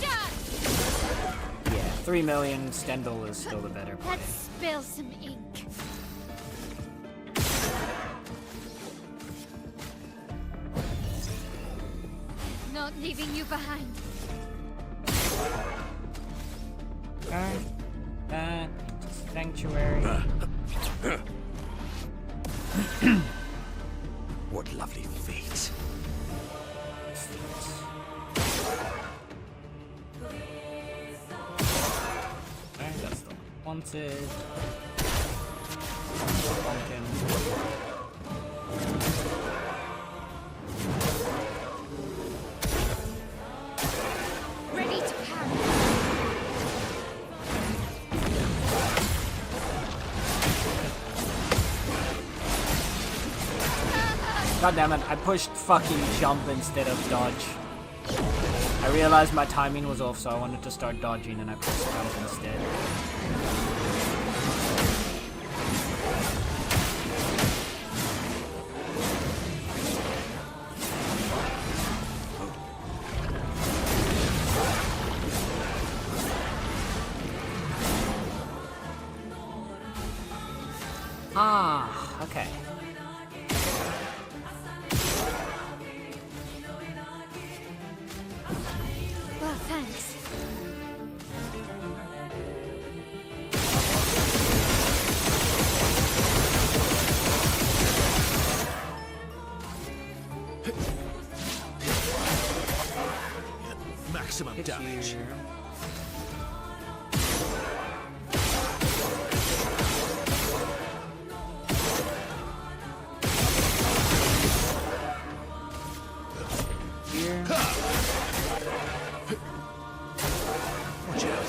Done. Yeah, 3 million. Stendhal is still the better play. Let's spill some ink. Not leaving you behind. Alright. That sanctuary. What lovely feet. Alright, that's the wanted. Pumpkin. Ready to pound. God damn it, I pushed fucking jump instead of dodge. I realized my timing was off, so I wanted to start dodging and I pushed jump instead. Ah, okay. Well, thanks. Maximum Hit damage. you. Here. Watch out.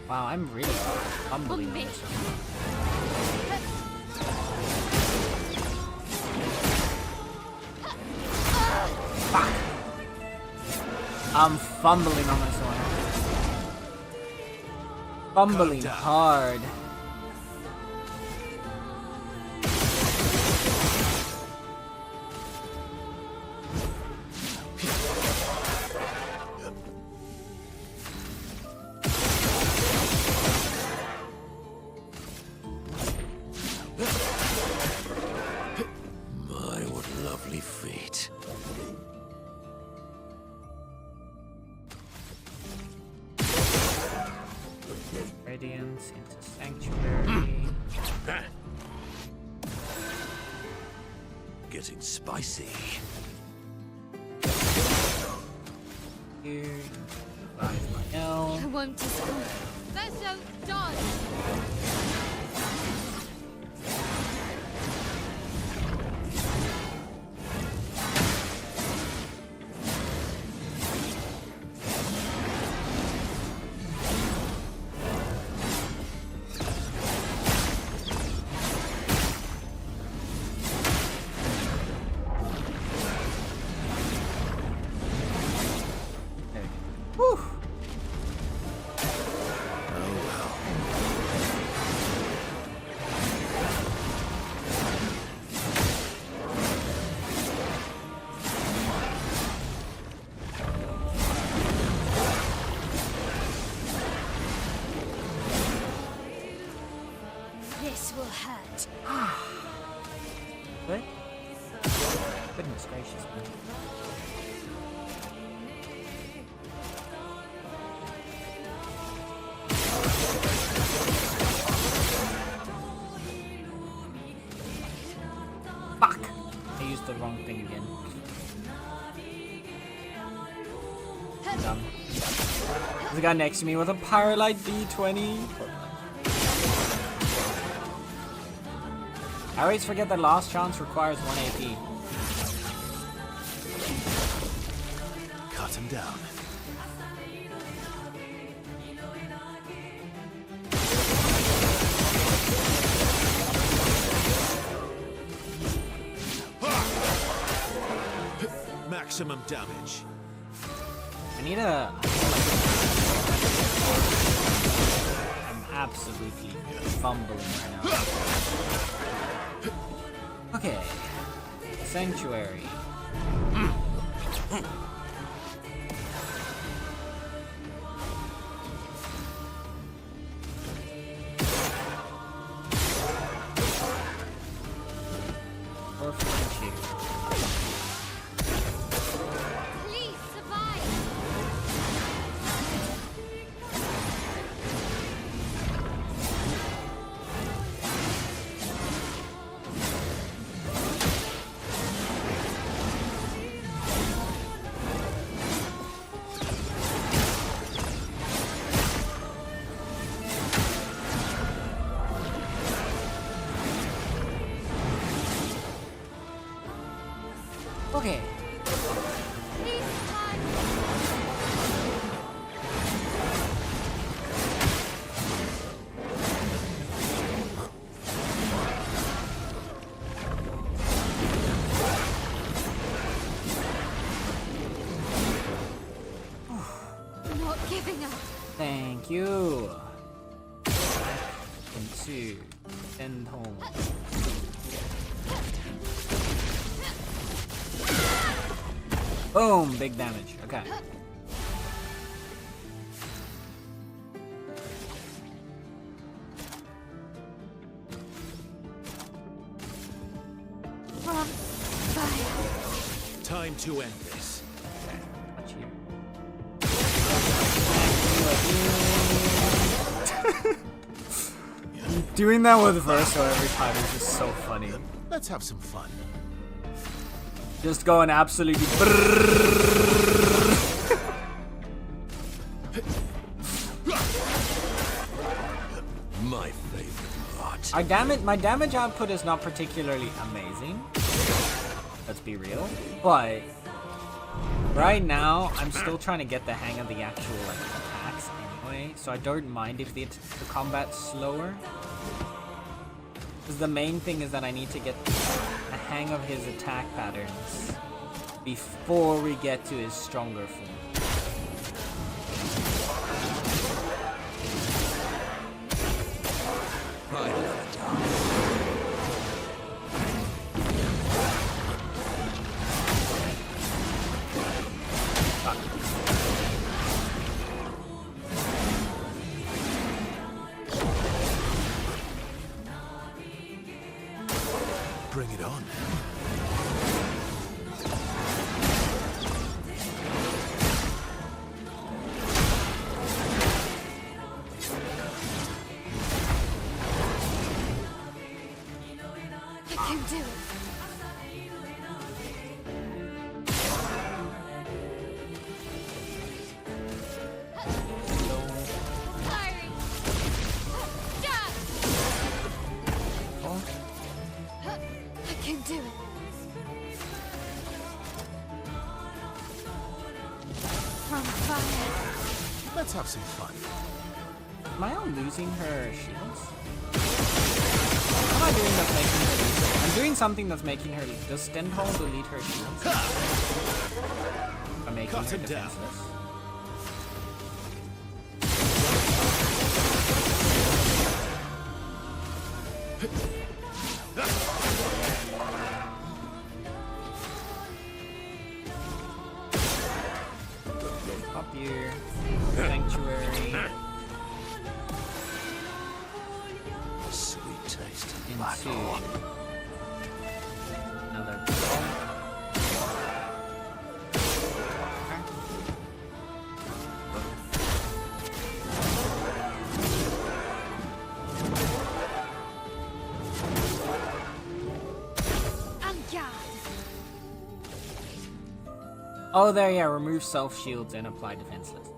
Wow, I'm really fumbling on this one. Fuck. I'm fumbling on this one. Fumbling Calm down. hard. My, what lovely feet. Radiance into Sanctuary. Getting spicy. Here. Revive my L. I won't disappoint. Vessel done. There we go. Whew. Oh well. This will hurt. Good? Goodness gracious me. Done. There's a guy next to me with a Pyrolite B20. I always forget that Lost Chance requires 1 AP. Cut him down. Maximum damage. I need a... I'm absolutely fumbling right now. Okay. Sanctuary. Or Frontier. Please survive. Okay. Please survive. Not giving up. Thank you. Into end home. Boom, big damage. Okay. From fire. Time to end this. Touch you. Doing that with Verso every time is just so funny. Let's have some fun. Just going absolutely. My favorite part. My damage output is not particularly amazing. Let's be real. But right now, I'm still trying to get the hang of the actual like attacks anyway. So I don't mind if the combat's slower. Because the main thing is that I need to get a hang of his attack patterns before we get to his stronger form. I love it. Bring it on. I can do it. Firing. Jab. Oh, I can do it. From fire. Let's have some fun. am I all losing her shields? What am I doing that's making her lose it? I'm doing something that's making her lose. Does Stenholm delete her shields? By making Cut her him down. defenseless? Up here. Sanctuary. Sweet taste. Into another. Oh, there, yeah, remove self shields and apply defenseless.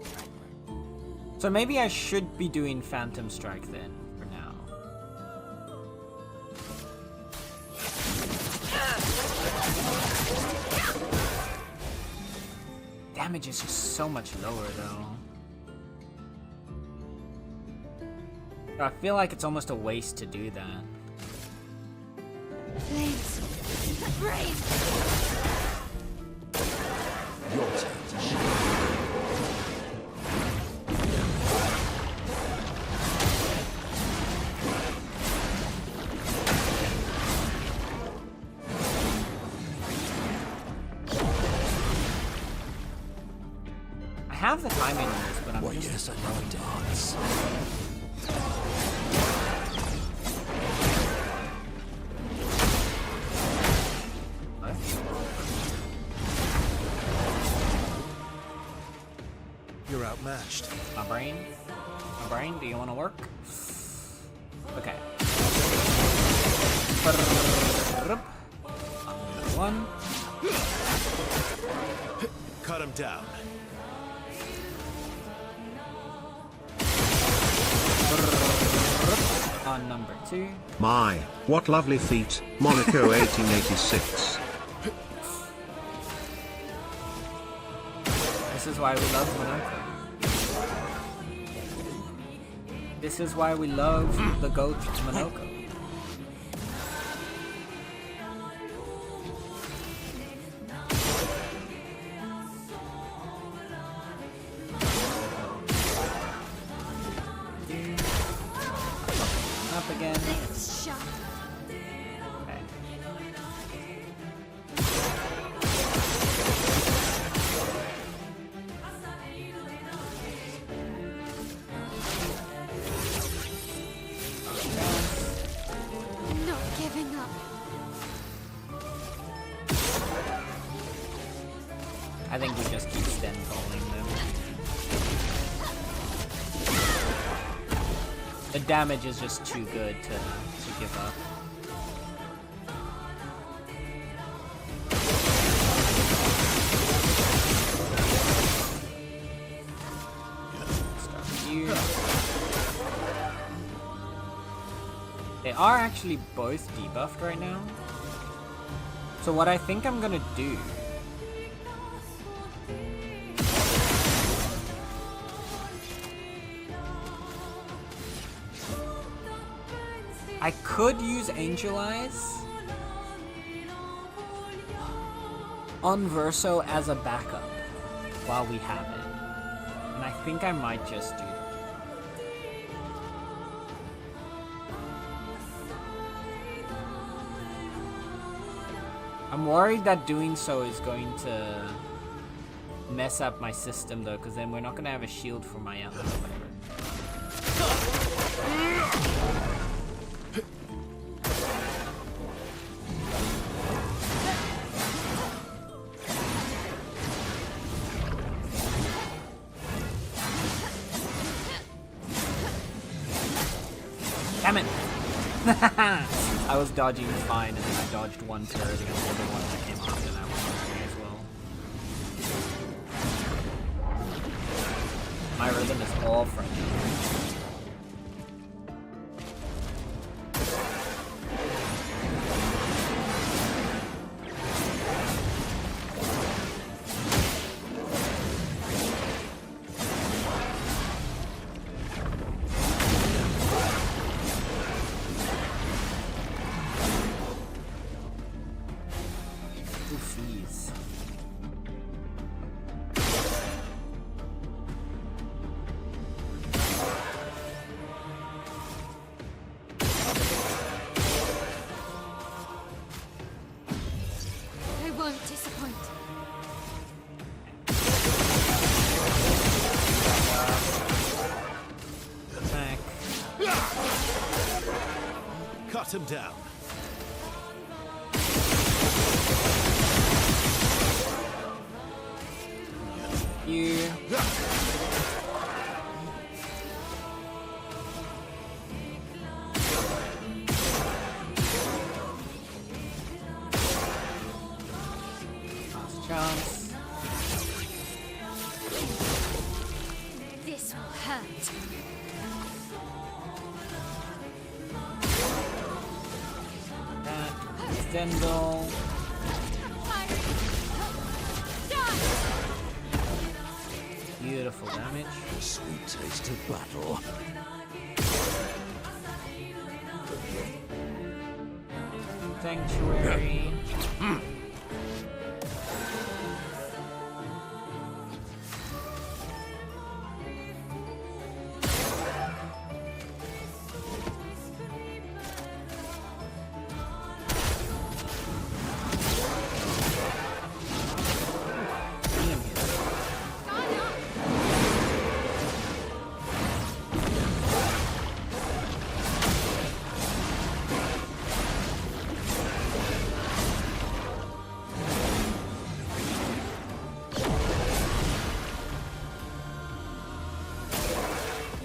So maybe I should be doing Phantom Strike then, for now. Damage is just so much lower, though. I feel like it's almost a waste to do that. Flames. Brave. Your turn to shine. I have the timing on this, but I'm Why, just... yes, I know a dance. You're outmatched. My brain? My brain, do you want to work? Okay. One. Cut him down. On number 2. My, what lovely feet, Monaco 1886. This is why we love Monaco. This is why we love the GOAT Monaco. Up again. Next shot. Okay. Not giving up. I think we just keep Sten calling them. The damage is just too good to give up. Start here. They are actually both debuffed right now. So what I think I'm gonna do I could use Angel Eyes on Verso as a backup while we have it. And I think I might just do that. I'm worried that doing so is going to mess up my system though, because then we're not going to have a shield for my or whatever. Damn it! I was dodging fine, and then I dodged one turret against the other one that came off, and I was dodging as well. My rhythm is all friendly. Oofies. I won't disappoint. Attack. Cut him down. You. Last chance. will hurt. That. Zendel. Beautiful damage. Sweet taste of battle. Sanctuary.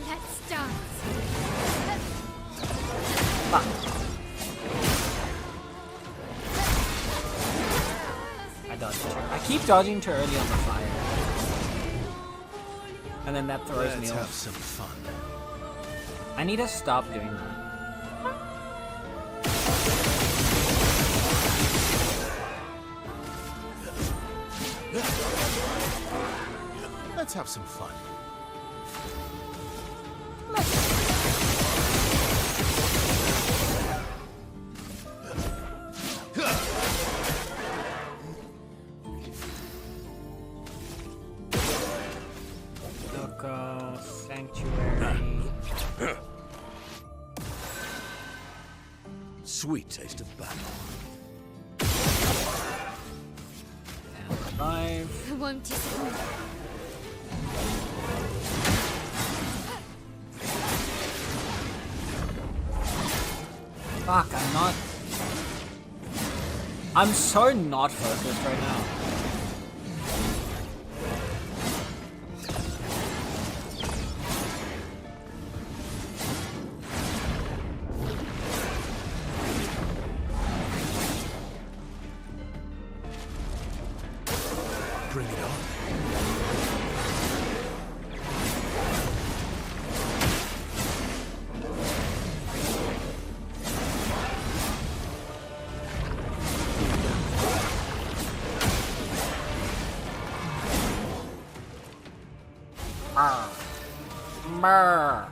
Let's dance. Fuck. I dodged her. I keep dodging too early on the fire. And then that throws me Let's have off. some fun. I need to stop doing that. Let's have some fun. Loco, Sanctuary. Sweet taste of battle. And 5. I won't disappoint. Fuck, I'm so not focused right now. Bring it on. Brr.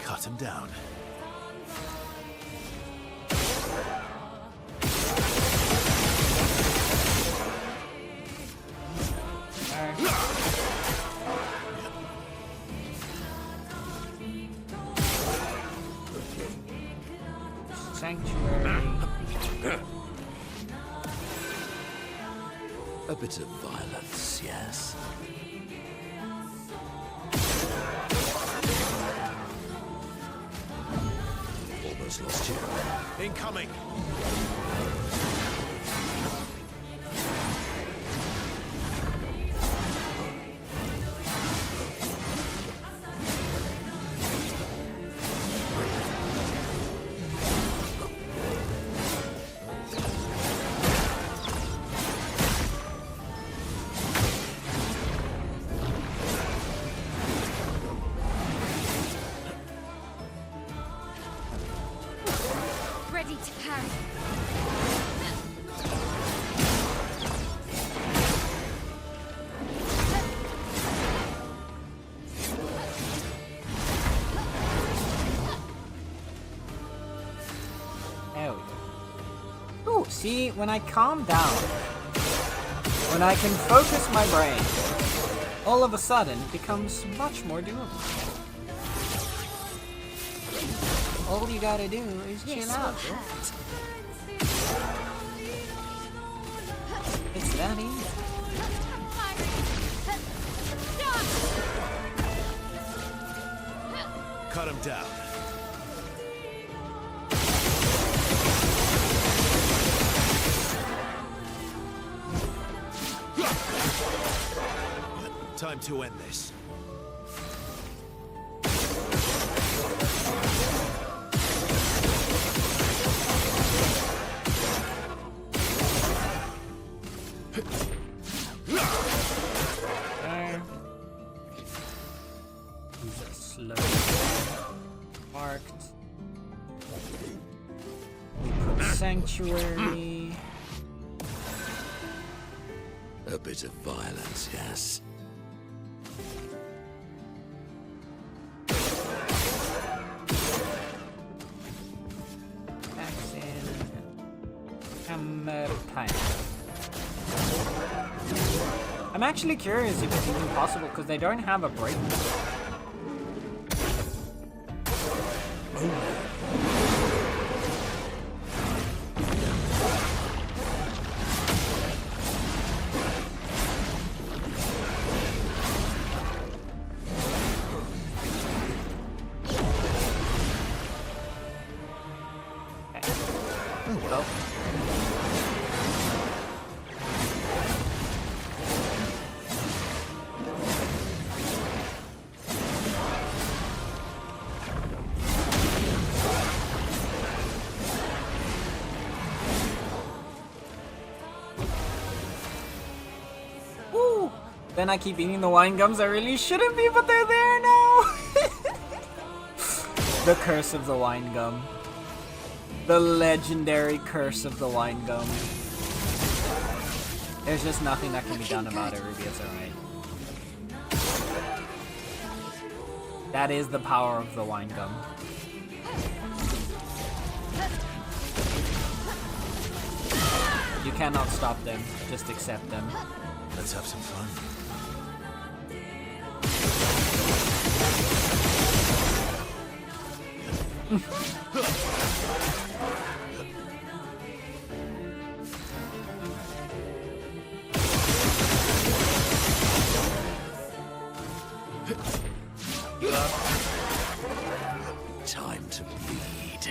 Cut him down. Sanctuary. A bit of violence, yes. Almost lost you. Incoming! Ready to parry. There we go. Ooh, see, when I calm down, when I can focus my brain, all of a sudden it becomes much more doable. All you gotta do is chill This out. will hurt. It's that easy. Cut him down. Time to end this. Sanctuary. A bit of violence, yes. I'm actually curious if it's even possible because they don't have a break. Then I keep eating the wine gums I really shouldn't be, but they're there now. The curse of the wine gum. The legendary curse of the wine gum. There's just nothing that can be done about it, Ruby. It's alright. That is the power of the wine gum. You cannot stop them, just accept them. Let's have some fun. Time to bleed.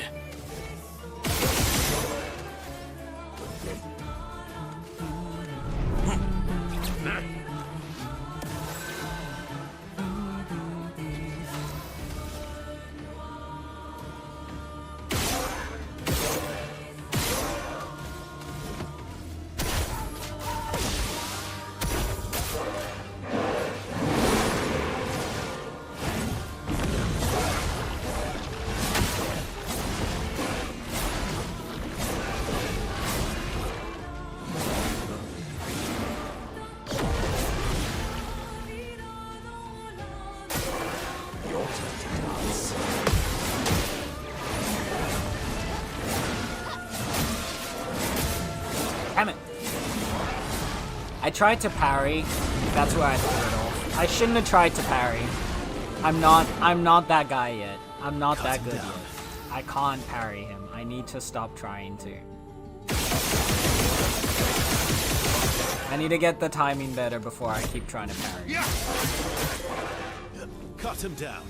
Damn it. I tried to parry. That's where I threw it off. I shouldn't have tried to parry. I'm not that guy yet. I'm not that good yet. I can't parry him. I need to stop trying to. I need to get the timing better before I keep trying to parry. Cut him down.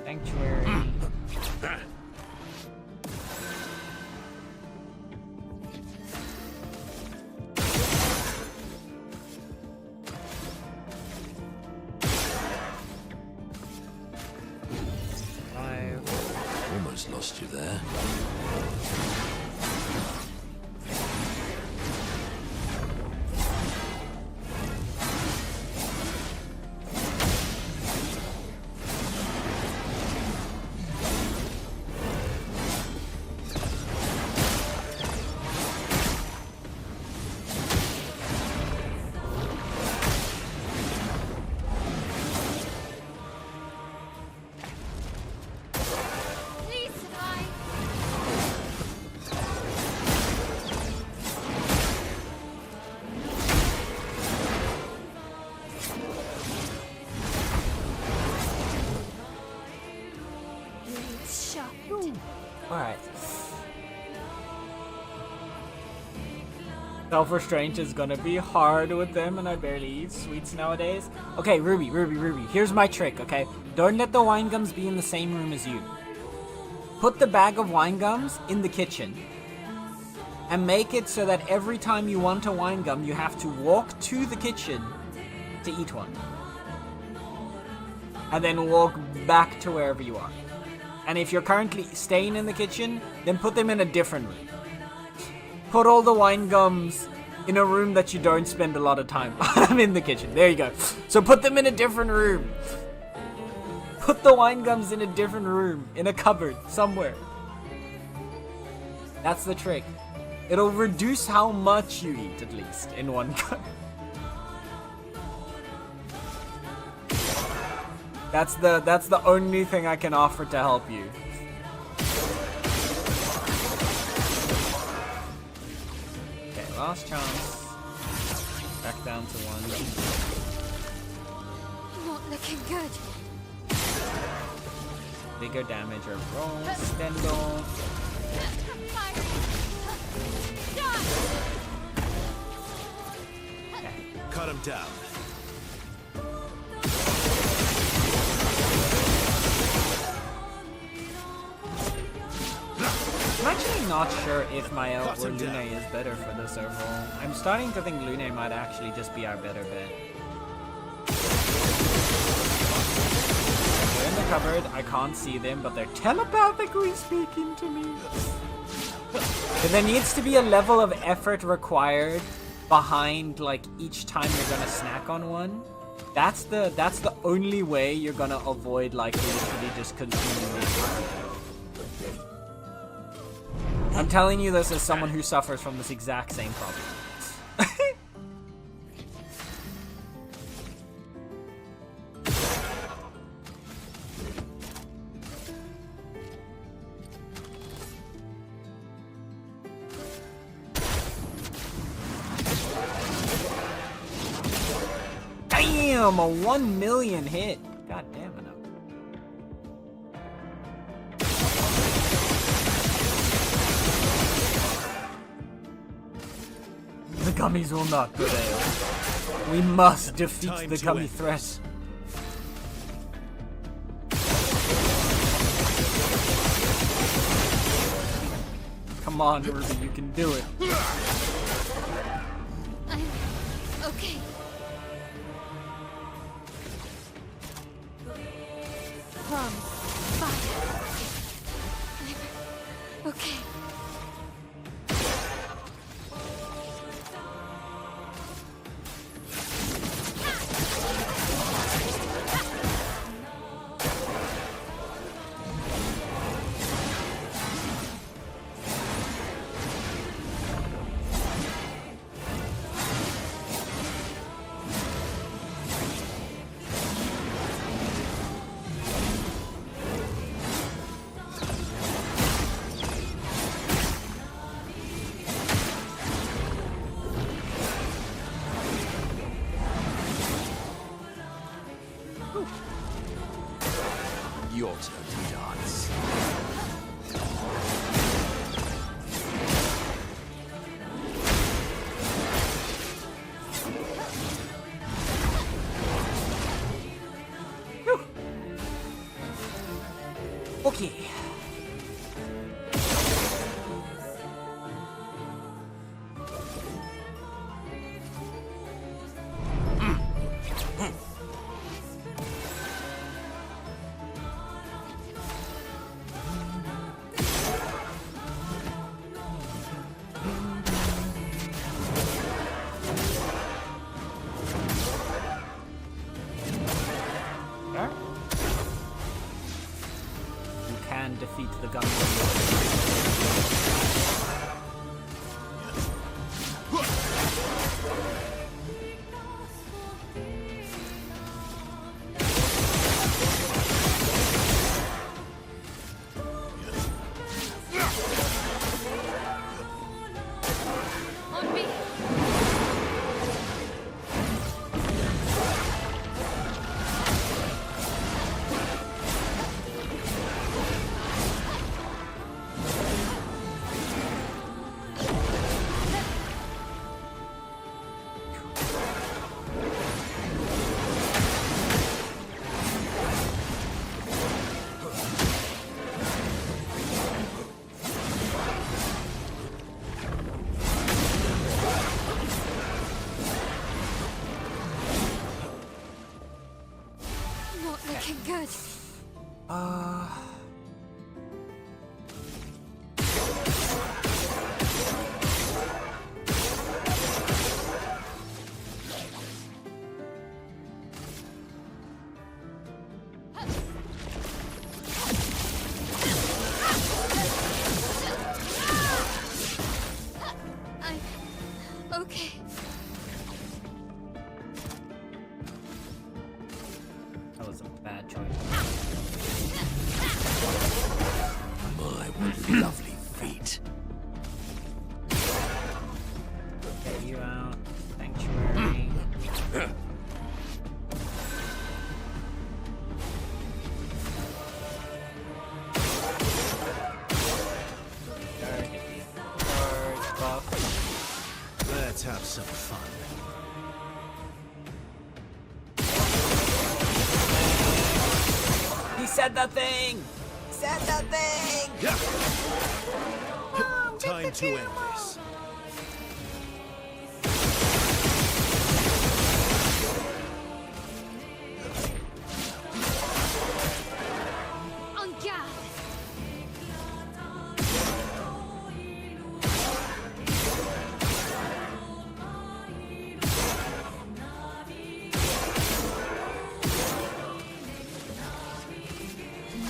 Sanctuary. Almost lost you there. Please survive. Blades sharpened. Alright. Self-restraint is gonna be hard with them, and I barely eat sweets nowadays. Okay, Ruby. Here's my trick, okay? Don't let the wine gums be in the same room as you. Put the bag of wine gums in the kitchen. And make it so that every time you want a wine gum, you have to walk to the kitchen to eat one. And then walk back to wherever you are. And if you're currently staying in the kitchen, then put them in a different room. Put all the wine gums in a room that you don't spend a lot of time. I'm in the kitchen. There you go. So put them in a different room. Put the wine gums in a different room, in a cupboard, somewhere. That's the trick. It'll reduce how much you eat, at least, in one go. That's the only thing I can offer to help you. Okay, last chance. Back down to 1. Not looking good. Bigger damage or roll. Stendal. Fire. Okay. Cut him down. I'm actually not sure if Mael or Lune is better for this overall. I'm starting to think Lune might actually just be our better bet. They're in the cupboard, I can't see them, but they're telepathically speaking to me. But there needs to be a level of effort required behind like each time you're gonna snack on one. That's the only way you're gonna avoid like literally just consuming the entire meal. I'm telling you this as someone who suffers from this exact same problem. Damn, a 1 million hit. God damn it. The gummies will not prevail. We must defeat Time the to gummy end threat. Come on, Ruby, you can do it. I'm okay. Promise. Fire. I'm okay. Your turn to dance. Okay. There. You can defeat the gun. On me. lovely feet. Get you out. Sanctuary. Charge buff. Let's have some fun. He said the thing! Said the thing! Yeah. Time to end this. En garde.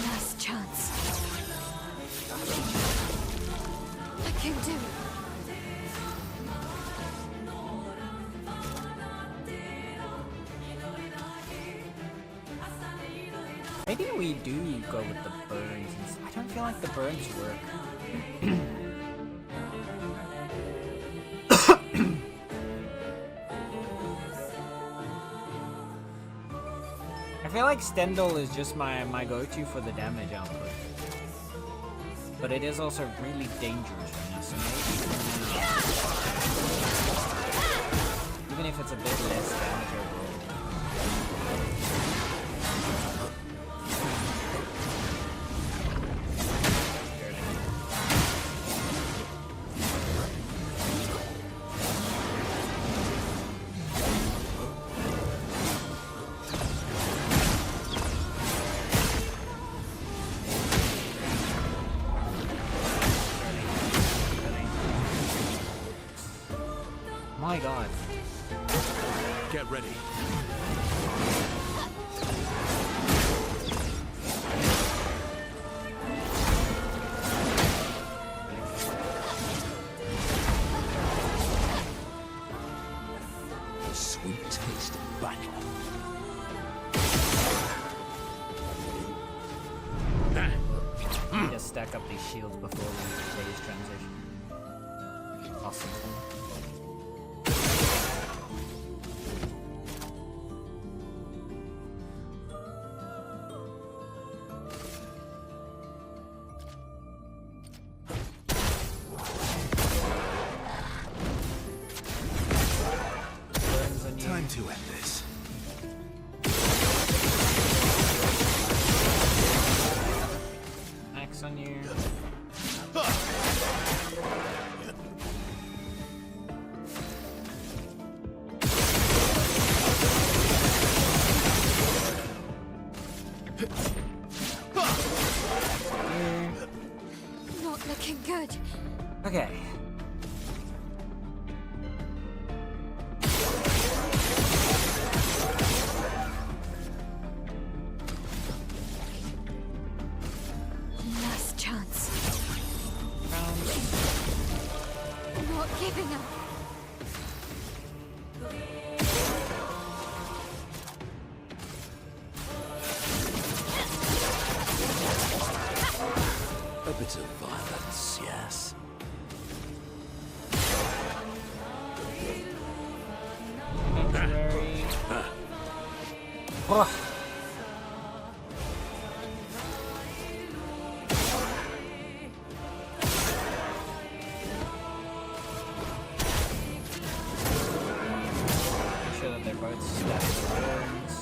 Last chance. I can do it. Maybe we do go with the burns. I don't feel like the burns work. I feel like Stendhal is just my go-to for the damage output. But it is also really dangerous right now, so maybe even if it's a bit less damage overall. My god. Get ready. The sweet taste of battle. Just stack up these shields before we phase transition. Awesome. Burns on you. Time to end this. Axe on you. Not looking good. Okay. Last chance. Round. Not giving up. A bit of violence, yes. Sanctuary. Oh. Make sure that they're both stacked with burns.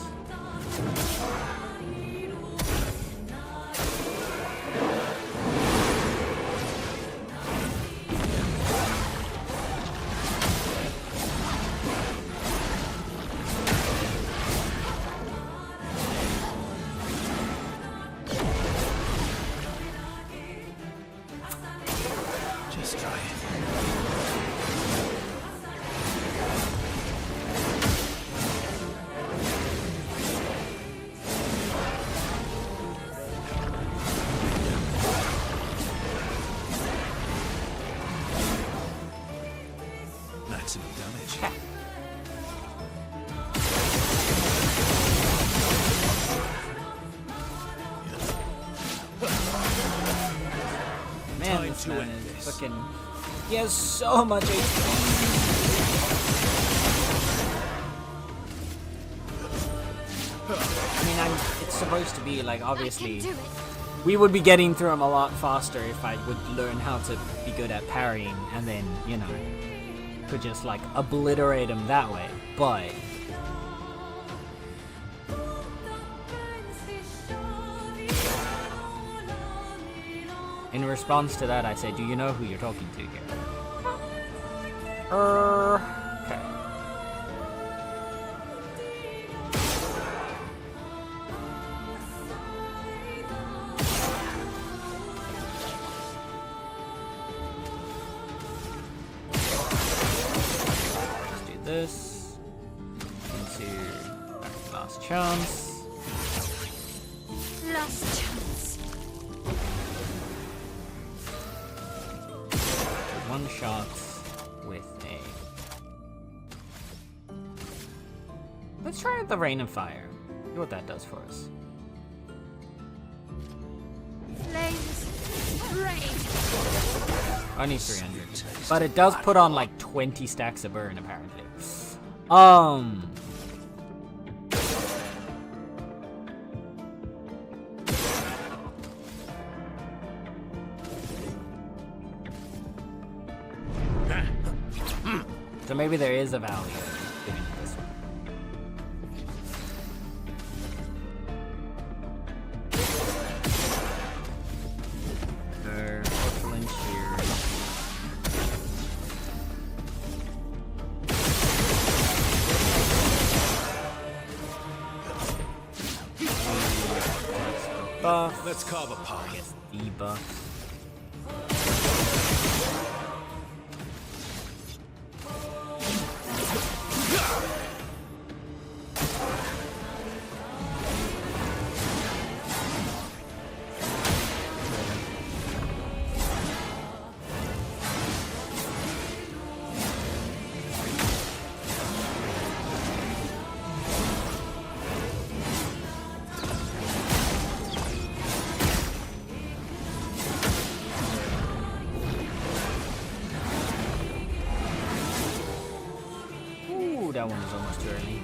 Just try it. Maximum damage. Man, Time this to man end is this. fucking. He has so much HP. I mean, it's supposed to be like, I obviously, can do it. we would be getting through him a lot faster if I would learn how to be good at parrying and then, you know, could just like obliterate him that way. But in response to that, I say, do you know who you're talking to here? Okay. Let's do this. Into last chance. Last chance. One shot with a. Let's try out the Rain of Fire. See what that does for us. Flames. Rain. Only 300. But it does put on like 20 stacks of burn apparently. So maybe there is a value in doing it this way. Porcelain shears. Buff. Let's carve a path. Debuff. Ooh, that one was almost too early.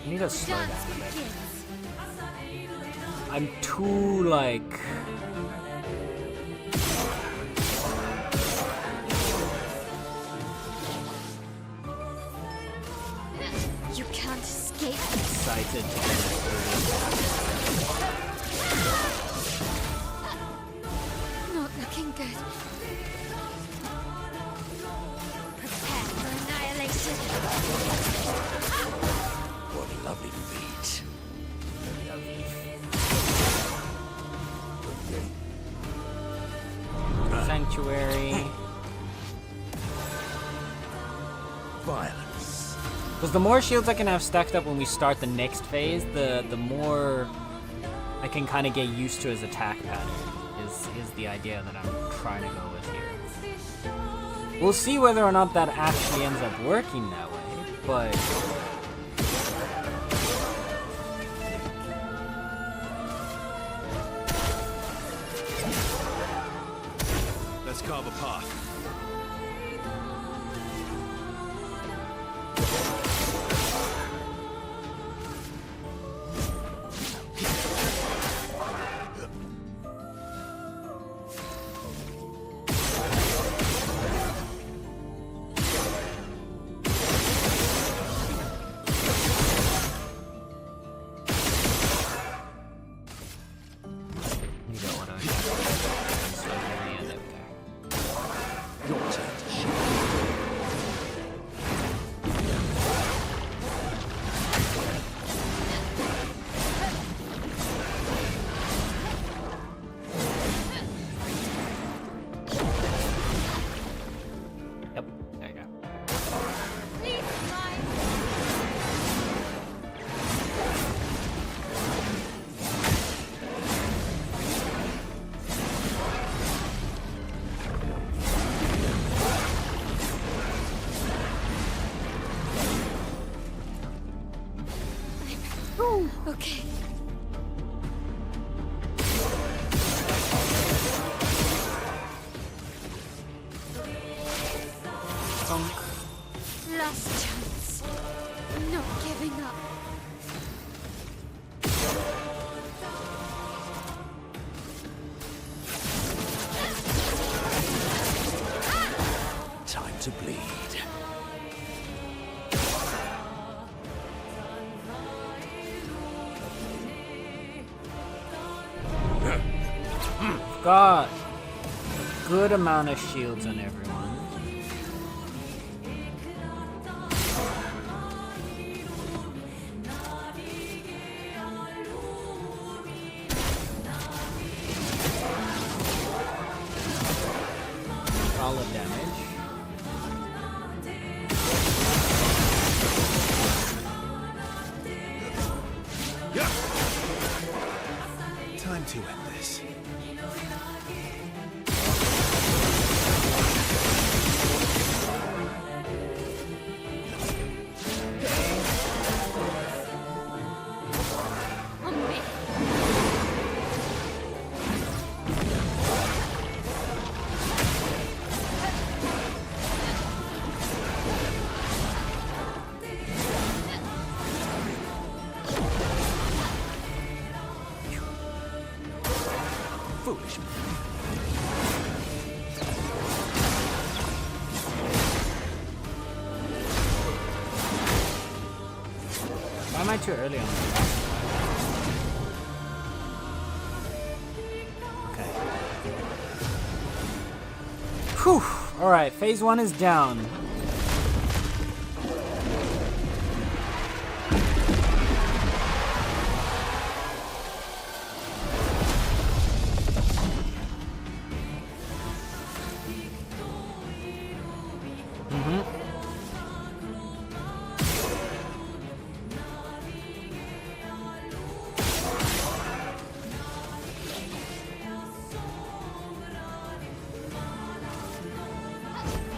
I need to slow down Dance a bit. begins. I'm too like. You can't escape. Excited to get Not looking good. Prepare for annihilation. What a lovely feat. Sanctuary. Violence. Because the more shields I can have stacked up when we start the next phase, the more I can kind of get used to his attack pattern. Is the idea that I'm trying to go with here. We'll see whether or not that actually ends up working that way, but. Let's carve a path. You know what I slow down the end of there. Your turn to shoot. Yep, there you go. Please fly. Funk. Last chance. Not giving up. Time to bleed. Got a good amount of shields on everyone. Solid damage. Time to end this. On me. Foolish. Why am I too early on this? Okay. Whew. Alright, phase 1 is down.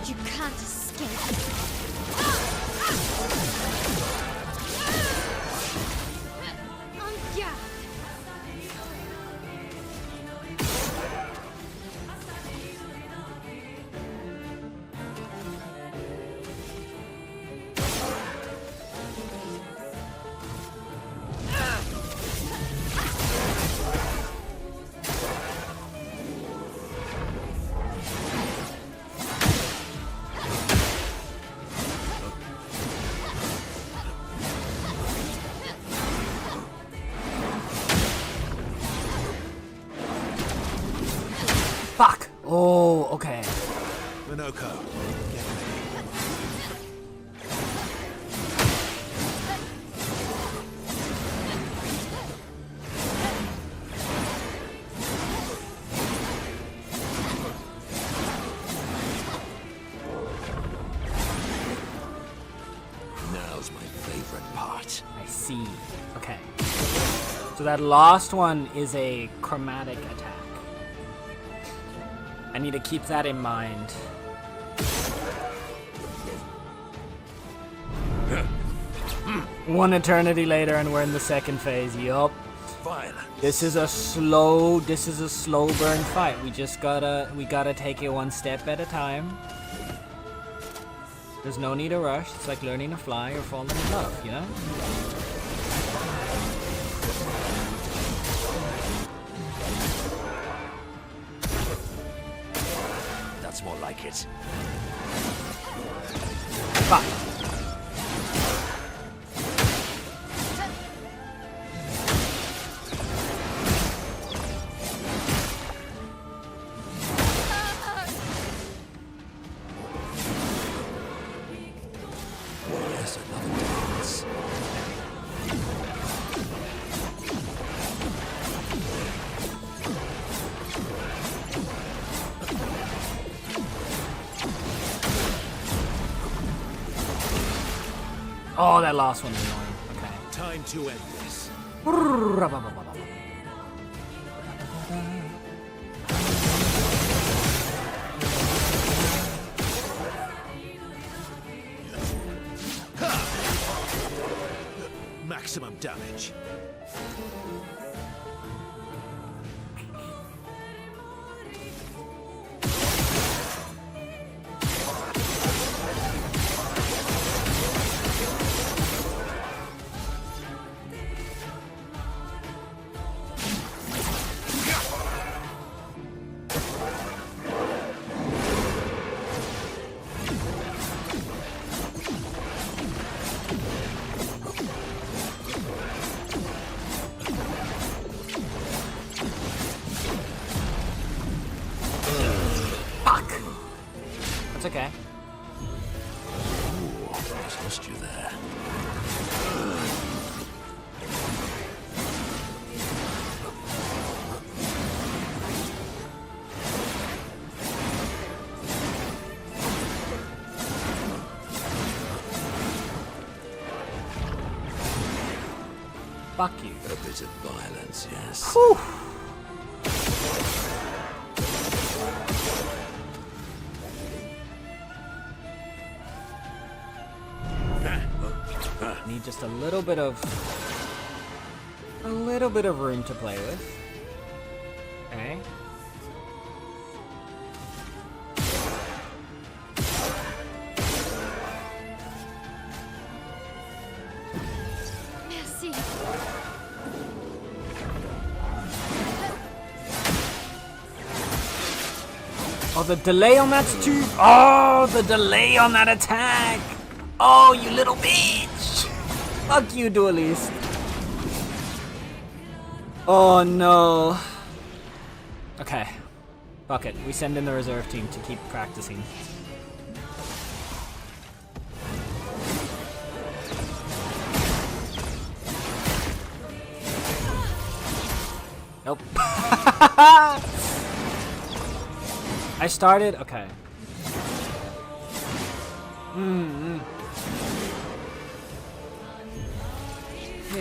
You can't escape. On guard. Fuck! Oh, okay. Minoko, get ready. Now's my favorite part. I see. Okay. So that last one is a chromatic attack. I need to keep that in mind. One eternity later and we're in the second phase. Yup. Violence. This is a slow burn fight. We gotta take it one step at a time. There's no need to rush. It's like learning to fly or falling in love, you know? That's more like it. Fuck. Yes, another dance. Oh, that last one's annoying. Okay. Time to end this. Maximum damage. That's okay. Ooh, almost lost you there. Fuck you. A bit of violence, yes. Whew. Need just a little bit of room to play with. Okay. Merci. Oh, the delay on that's too. Oh, the delay on that attack. Oh, you little bitch. Fuck you, Duelist. Oh no. Okay. Fuck it. We send in the reserve team to keep practicing. Nope. I started. Okay.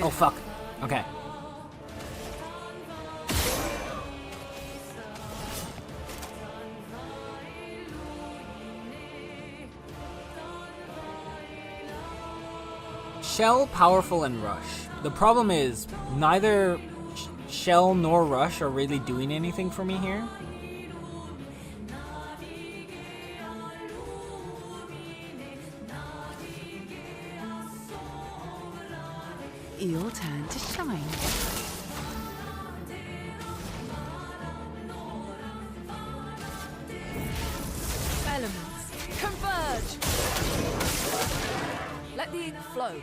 Oh fuck. Okay. Shell, powerful, and Rush. The problem is neither Shell nor Rush are really doing anything for me here. Your turn to shine. Elements, converge! Let the ink flow.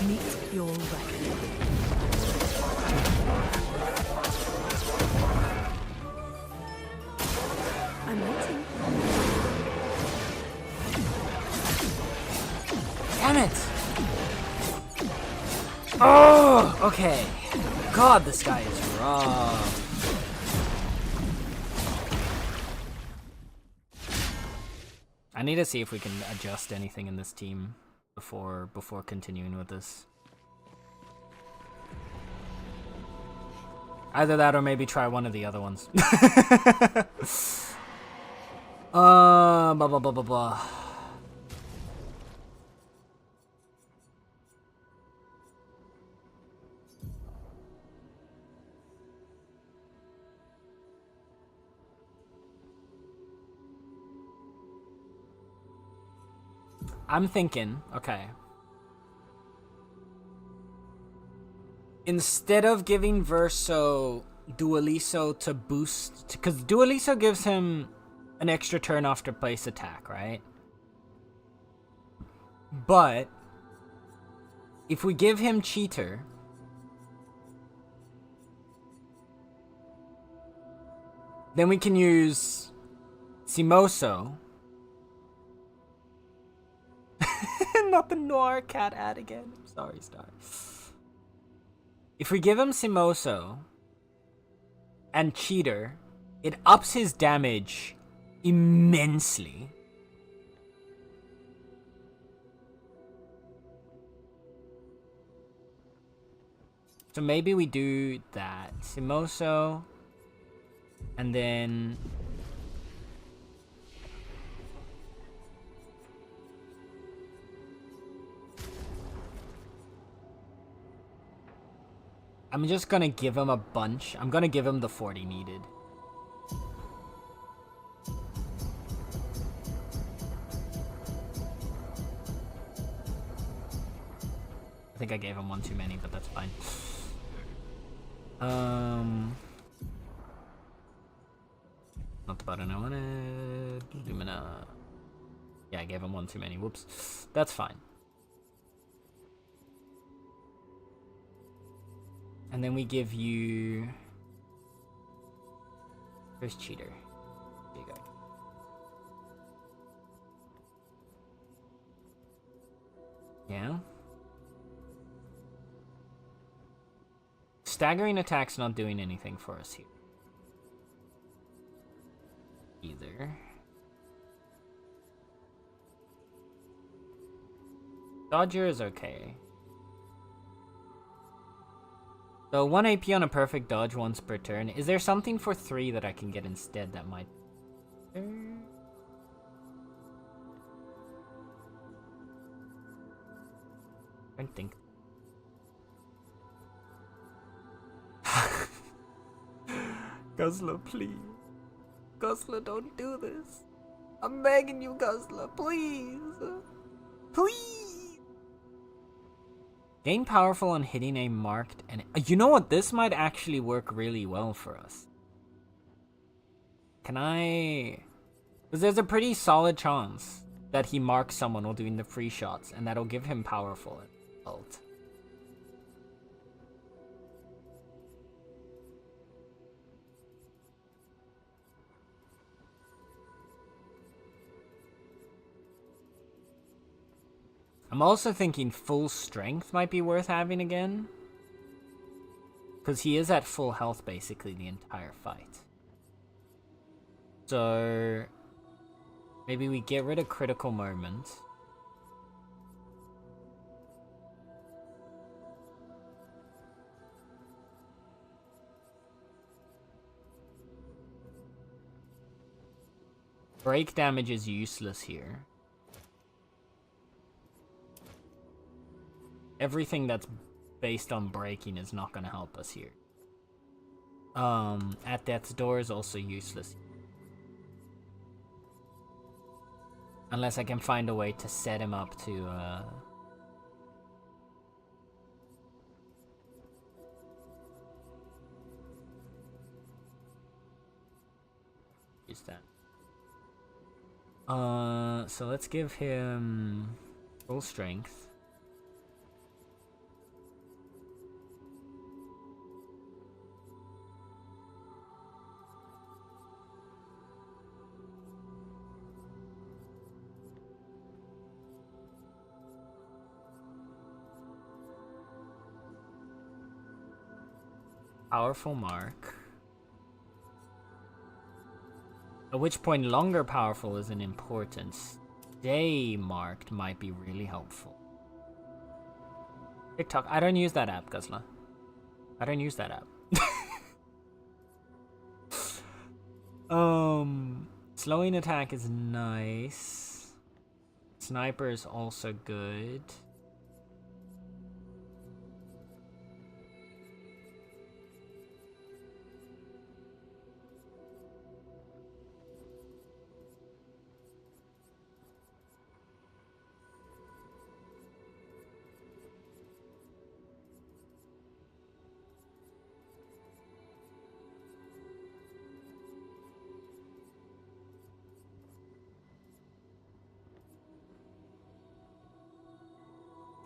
Meet your reckoning. I'm waiting. Damn it! Oh, okay. God, this guy is rough. I need to see if we can adjust anything in this team before continuing with this. Either that or maybe try one of the other ones. Blah blah blah blah blah. I'm thinking, okay. Instead of giving Verso Dueliso to boost, because Dueliso gives him an extra turn after place attack, right? But if we give him Cheater, then we can use Simoso. Not the Noir Cat ad again. I'm sorry, Star. If we give him Simoso and Cheater, it ups his damage immensely. So maybe we do that. Simoso. And then... I'm just gonna give him a bunch. I'm gonna give him the 40 needed. I think I gave him one too many, but that's fine. Not the button I wanted. Lumina. Yeah, I gave him one too many. Whoops. That's fine. And then we give you Where's Cheater? There you go. Yeah. Staggering attack's not doing anything for us here. Either. Dodger is okay. So 1 AP on a perfect dodge once per turn. Is there something for 3 that I can get instead that might... I don't think... Guzzler, please. Guzzler, don't do this. I'm begging you, Guzzler, please. Please. Gain powerful on hitting a marked and you know what? This might actually work really well for us. Can I? Because there's a pretty solid chance that he marks someone while doing the free shots, and that'll give him powerful ult. I'm also thinking full strength might be worth having again. Because he is at full health basically the entire fight. So maybe we get rid of critical moment. Break damage is useless here. Everything that's based on breaking is not going to help us here. At Death's Door is also useless. Unless I can find a way to set him up to, use that. So let's give him full strength. Powerful mark. At which point longer powerful is an importance. Day marked might be really helpful. TikTok. I don't use that app, Guzzler. I don't use that app. Slowing attack is nice. Sniper is also good.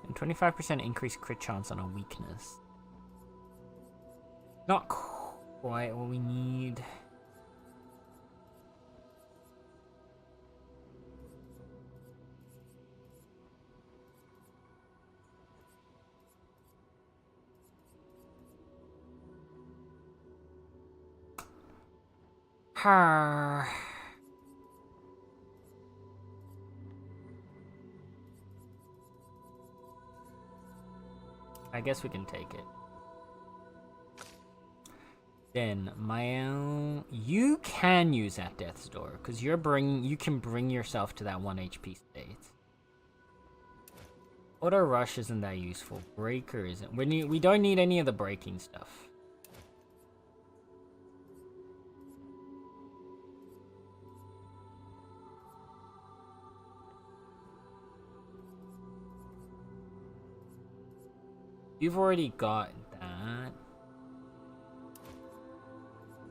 And 25% increased crit chance on a weakness. Not quite what we need. I guess we can take it. Then, Mael, you can use that Death's Door because you can bring yourself to that 1 HP state. Auto Rush isn't that useful. Breaker isn't. We don't need any of the breaking stuff. You've already got that.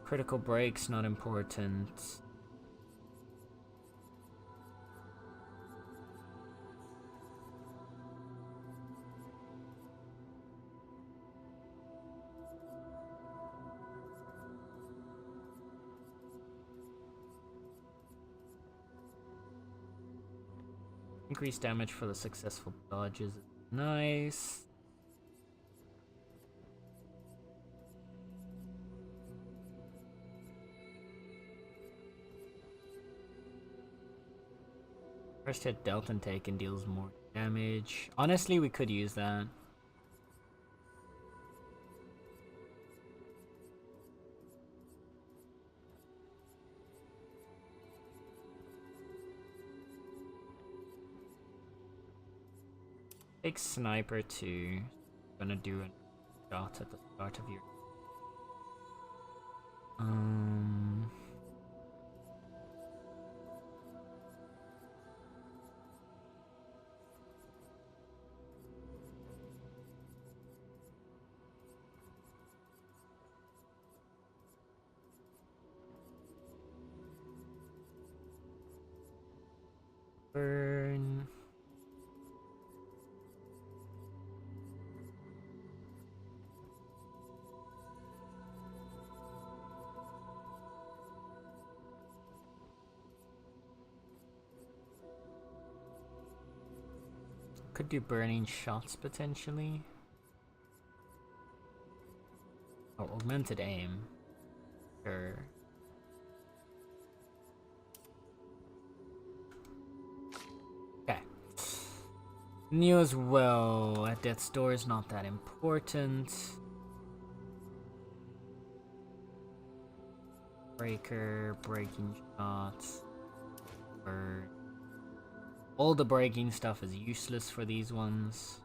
Critical break's not important. Increased damage for the successful dodges is nice. First hit dealt and taken deals more damage. Honestly, we could use that. Take sniper too. Gonna do a shot at the start of your. Burn. Could do burning shots potentially. Oh, augmented aim. Sure. Okay. New as well. At death's door is not that important. Breaker, breaking shots. Burn. All the breaking stuff is useless for these ones.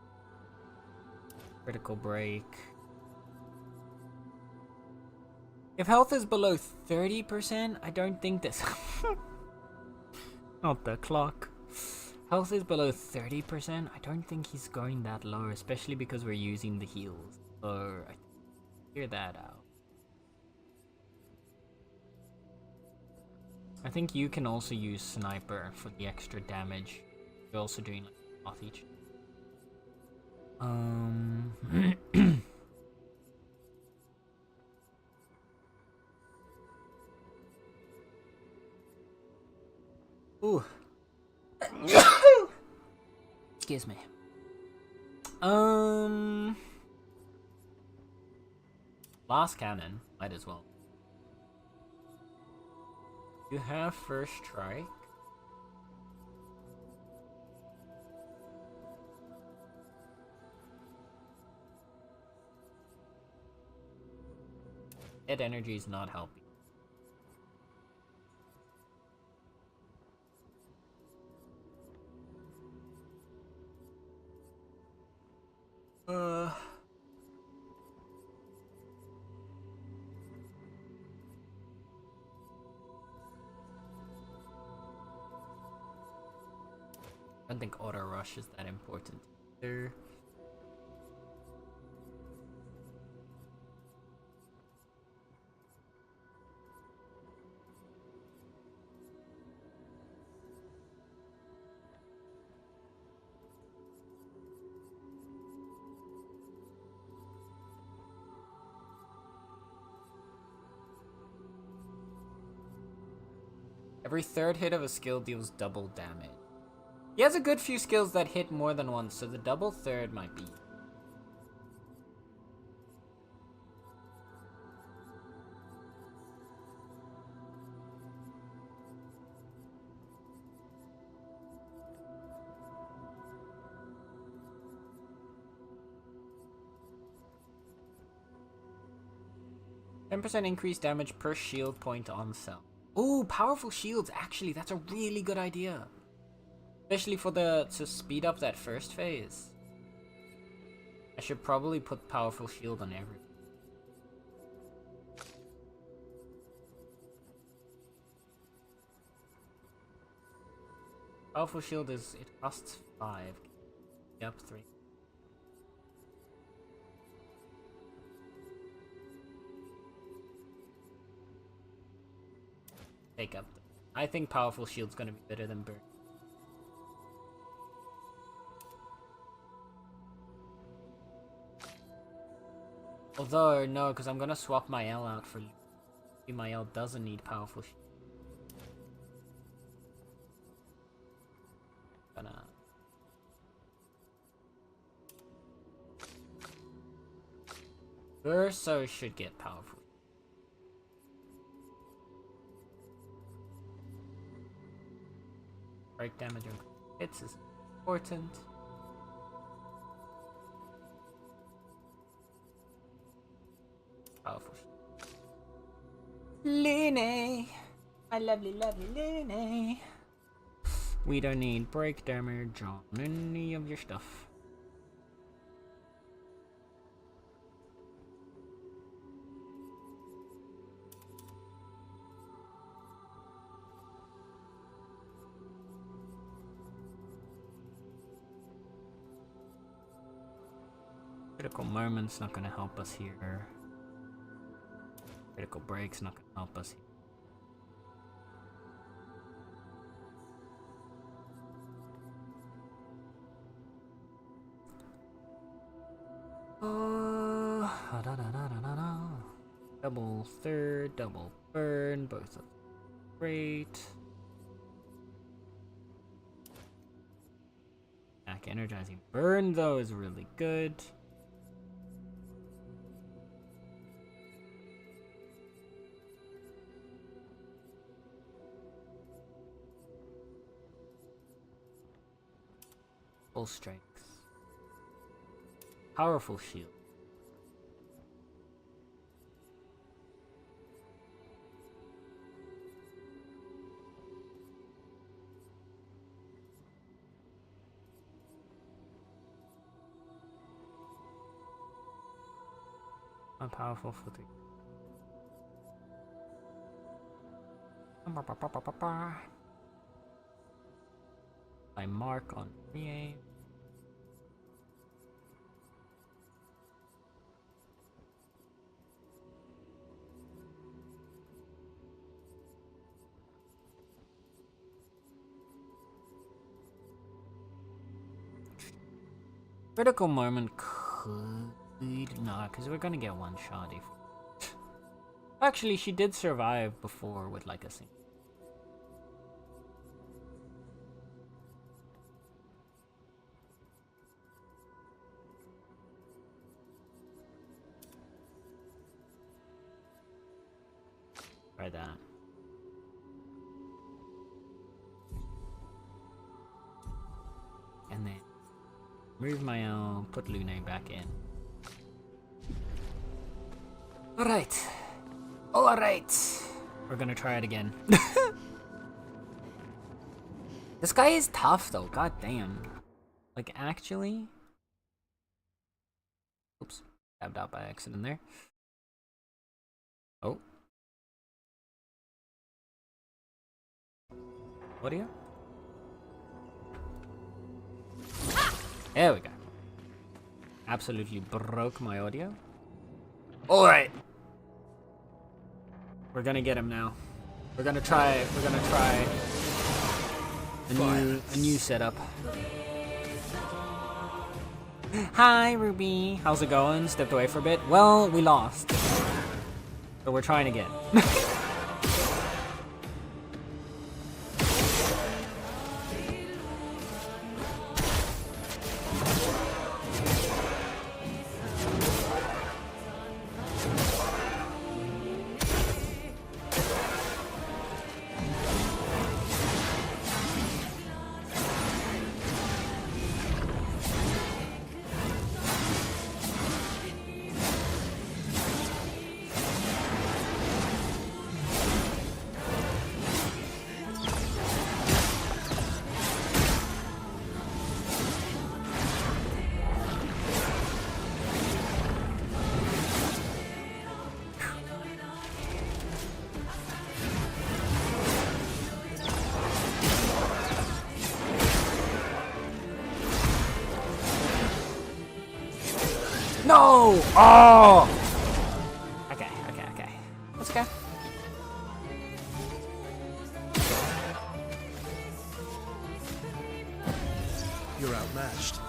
Critical break. If health is below 30%, I don't think this... Not the clock. Health is below 30%, I don't think he's going that low, especially because we're using the heals. So, I figure that out. I think you can also use sniper for the extra damage. You're also doing like off each. Ooh. Excuse me. Last cannon, might as well. You have first strike. Head energy is not helping. I don't think auto rush is that important either. Every third hit of a skill deals double damage. He has a good few skills that hit more than once, so the double third might be. 10% increased damage per shield point on cell. Ooh, powerful shields. Actually, that's a really good idea. Especially for to speed up that first phase. I should probably put powerful shield on everything. Powerful shield it costs 5. Yep, 3. Take up. I think powerful shield's gonna be better than burn. Although, no, because I'm gonna swap my L out for you. My L doesn't need powerful shield. Gonna Urso should get powerful. Break damage on hits is important. Powerful. Lune! My lovely, lovely Lune! We don't need break damage on any of your stuff. Critical moment's not gonna help us here. Critical break's not gonna help us here. Double third, double burn, both of them great. Back energizing burn though is really good. Full strength. Powerful shield. Powerful for the I mark on re-aim. Critical moment could not, because we're gonna get one shot if. Actually, she did survive before with like a single. Try that. And then move my own, put Lune back in. Alright. Alright. We're gonna try it again. This guy is tough though, god damn. Like actually. Oops. Tabbed out by accident there. Oh. Audio? There we go. Absolutely broke my audio. Alright. We're gonna get him now. We're gonna try a new setup. Hi Ruby, how's it going? Stepped away for a bit. Well, we lost. So we're trying again. No! Oh! Okay. Let's go. You're outmatched.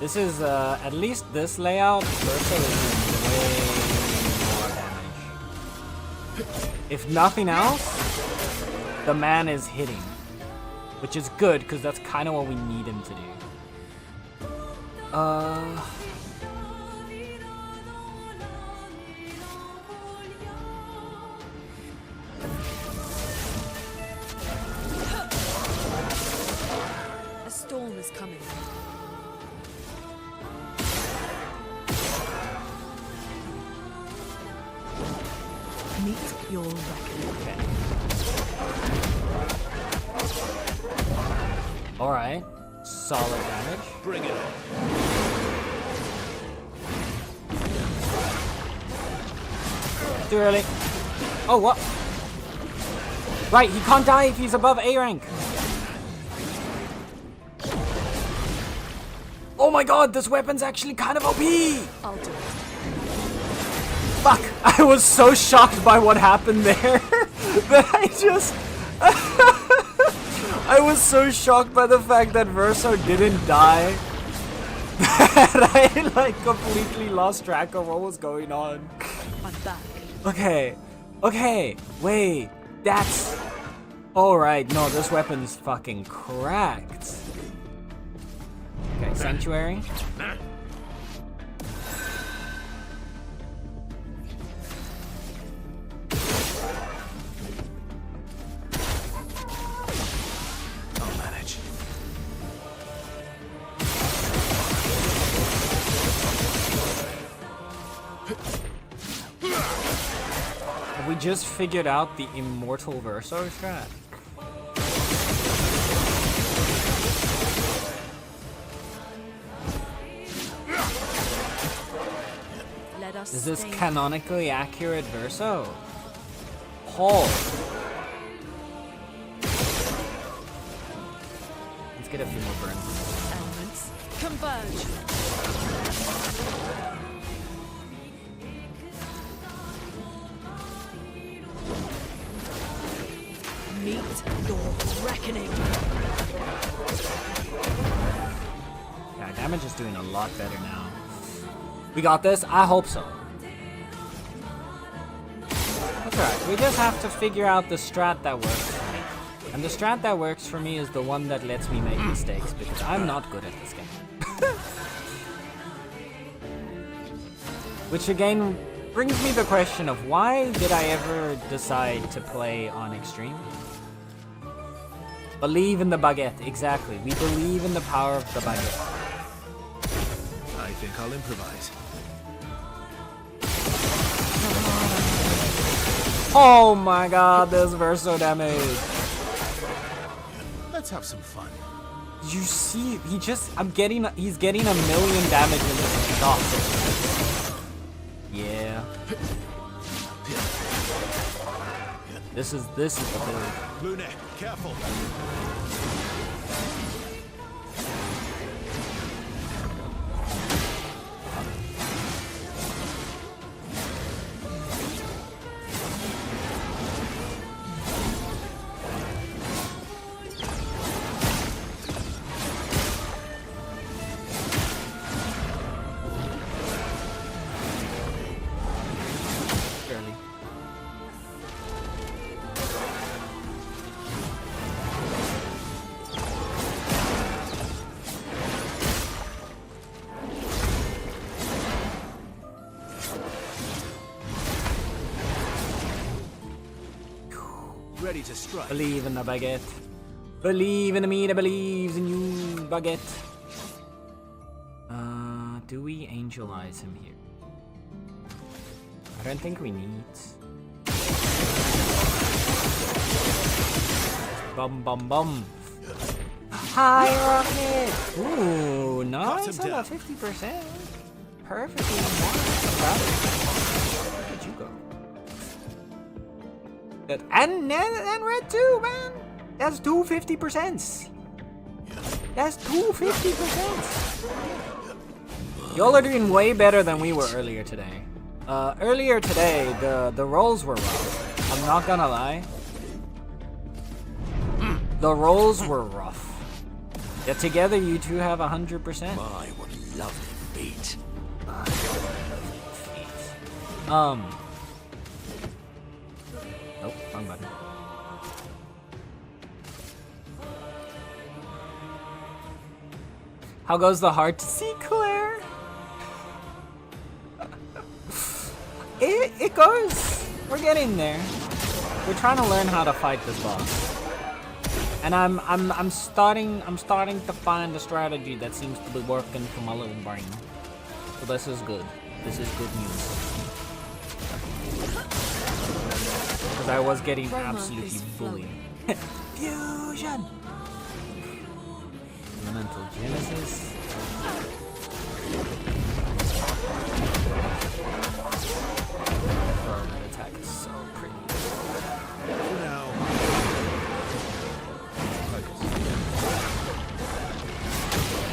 This is, at least this layout, Verso is doing way more damage. If nothing else, the man is hitting. Which is good, because that's kind of what we need him to do. A storm is coming. Meet your reckoning. Okay. Alright. Solid damage. Bring it on. Too early. Oh, what? Right, he can't die if he's above A rank. Oh my god, this weapon's actually kind of OP! I'll do it. Fuck! I was so shocked by what happened there that I just... I was so shocked by the fact that Verso didn't die that I like completely lost track of what was going on. I'm back. Okay, okay, wait, that's... Alright, no, this weapon's fucking cracked. Okay, Sanctuary. I'll manage. Have we just figured out the Immortal Verso strat? Let us Is this stay. canonically accurate Verso? Paul. Let's get a few more burns. Elements converge. Meet your reckoning. Yeah, damage is doing a lot better now. We got this? I hope so. That's alright, we just have to figure out the strat that works for me. And the strat that works for me is the one that lets me make mistakes, because I'm not good at this game. Which again brings me the question of why did I ever decide to play on Extreme? Believe in the baguette, exactly. We believe in the power of the baguette. I think I'll improvise. Oh my god, this Verso damage. Let's have some fun. Did you see? He's getting a million damage in this shot. Yeah. This is the build. Lune, careful. Barely. Ready to strike. Believe in the baguette. Believe in me that believes in you, baguette. Do we angelize him here? I don't think we need. Bum bum bum. High rocket! Ooh, nice on a 50%. Perfectly nice. Where did you go? And red too, man. That's two 50%. That's two 50%. Y'all are doing way better than we were earlier today. Earlier today, the rolls were rough. I'm not gonna lie. The rolls were rough. Yeah, together you two have 100%. My, what lovely feet. Nope, wrong button. How goes the hard to see, Claire? It goes. We're getting there. We're trying to learn how to fight this boss. And I'm starting to find a strategy that seems to be working for my little brain. So this is good. This is good news. Because I was getting absolutely bullied. Fusion! Elemental Genesis. Oh, that attack is so pretty. Now,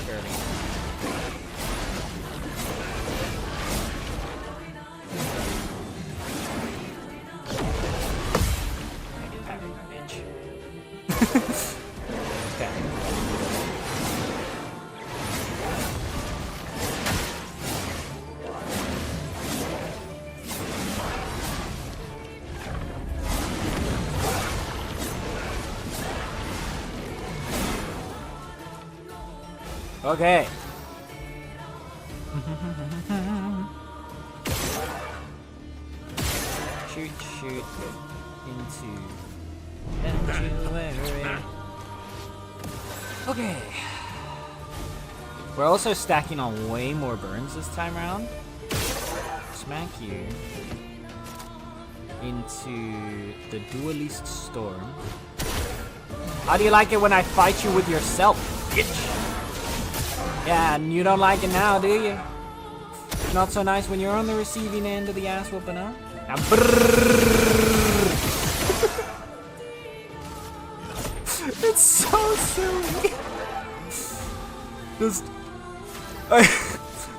Barely. I get parried, bitch. Okay. Okay. Shoot into Sanctuary. Okay. We're also stacking on way more burns this time around. Smack you into the Duelist Storm. How do you like it when I fight you with yourself, bitch? Yeah, and you don't like it now, do you? Not so nice when you're on the receiving end of the ass whooping, huh? Now, it's so silly. Just,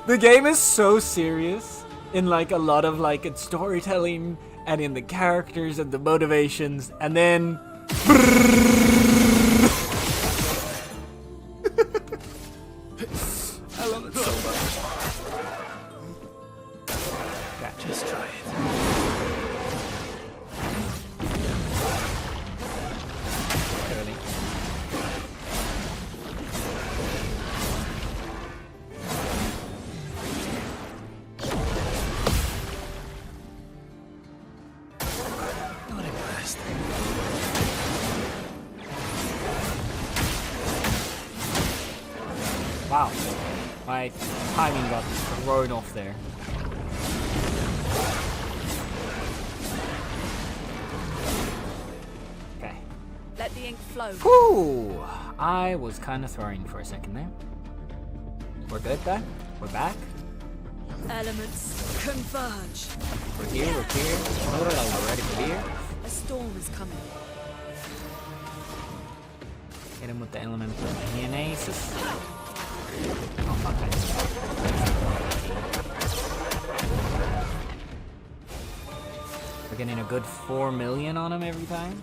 the game is so serious in like a lot of like its storytelling and in the characters and the motivations, and then. I love it so much. just try it. Curly. Not impressed. Wow. My timing got thrown off there. Okay. Let the ink flow. Whew! I was kind of throwing for a second there. We're good though. We're back. Elements converge. We're here. We're here. We're ready for beer. A storm is coming. Hit him with the elemental Genesis. Oh fuck, I didn't. We're getting a good 4 million on him every time.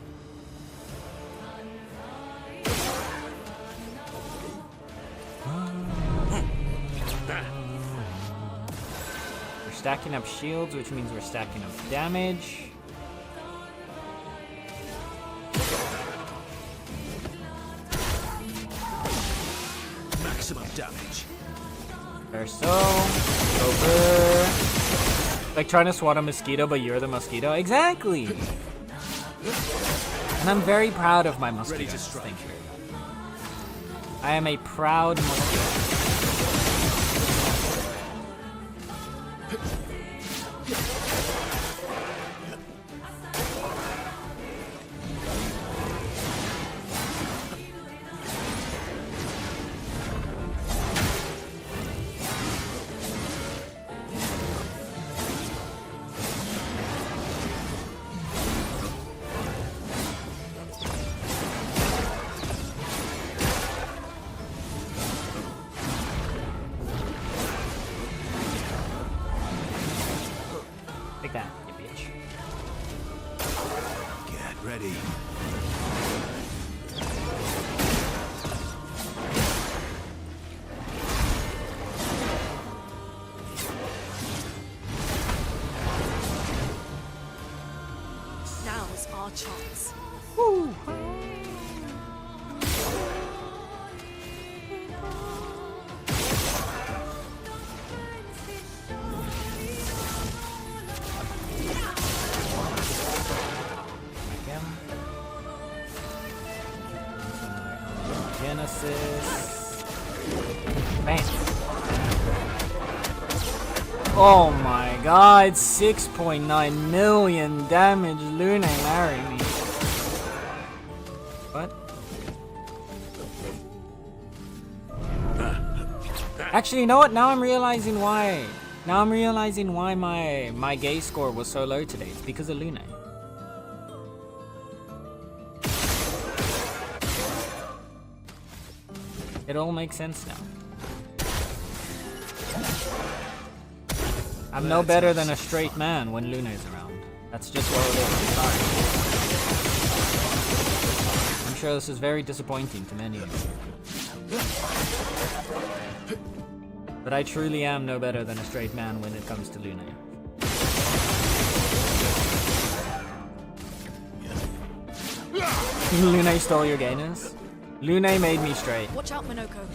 We're stacking up shields, which means we're stacking up damage. Maximum damage. Or so. Over. Like trying to swat a mosquito, but you're the mosquito. Exactly. And I'm very proud of my mosquito. Ready to strike. Thank you. I am a proud mosquito. Take that, you bitch. Get ready. our chance. Again. Genesis. Bam. Oh my god, 6.9 million damage. Lune, marry me. What? Actually, you know what? Now I'm realizing why. Now I'm realizing why my gay score was so low today. It's because of Lune. It all makes sense now. I'm no better than a straight man when Luna's around. That's just what it is. I'm sorry. I'm sure this is very disappointing to many of you. But I truly am no better than a straight man when it comes to Luna. Lune stole your gayness? Lune made me straight. Watch out, Minoko.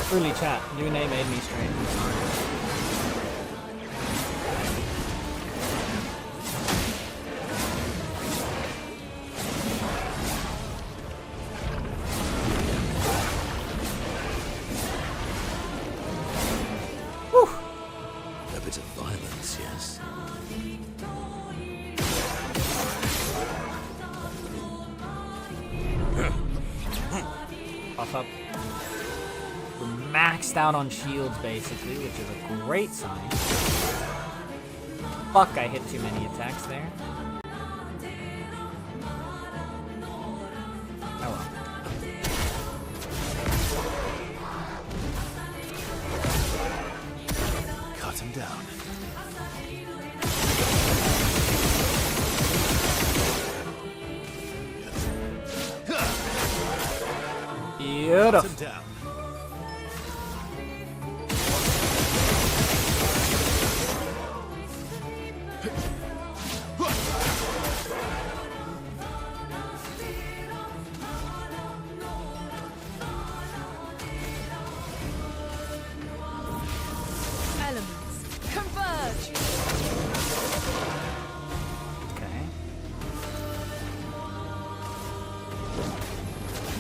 Truly chat, Lune made me straight. I'm sorry. A bit of violence, yes. Buff up. We're maxed out on shields basically, which is a great sign. Fuck, I hit too many attacks there. Oh well. Cut him down. Cut Beautiful. him down. Elements, converge! Okay.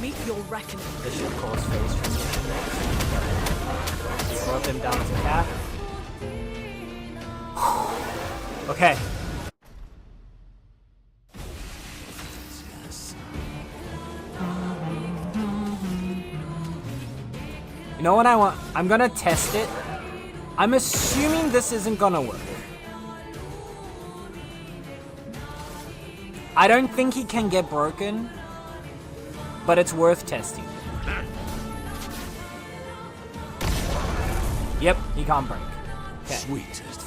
Meet your reckoning. This should cause phase transition. We brought them down to cap. Okay. Yes. You know what I want? I'm gonna test it. I'm assuming this isn't gonna work. I don't think he can get broken, but it's worth testing. Yep, he can't break. Okay. Sweetest.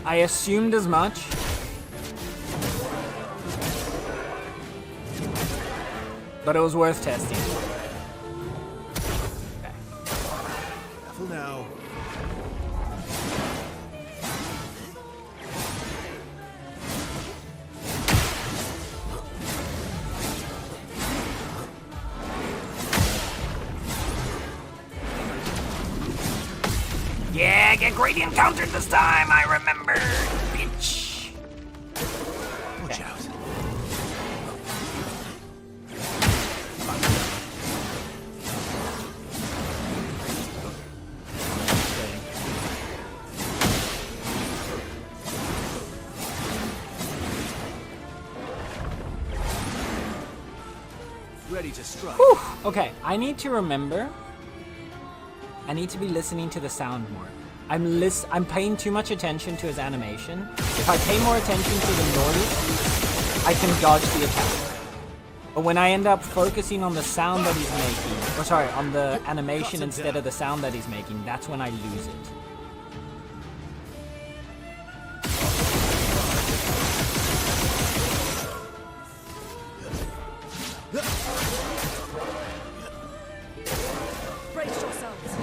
I assumed as much. But it was worth testing. Okay. Careful now. Yeah, get gradient countered this time, I remember. Bitch. Watch out. Ready to strike. Whew. Okay, I need to remember. I need to be listening to the sound more. I'm paying too much attention to his animation. If I pay more attention to the noise, I can dodge the attack. But when I end up focusing on the sound that he's making, or sorry, on the animation instead of the sound that he's making, that's when I lose it. Brace yourselves.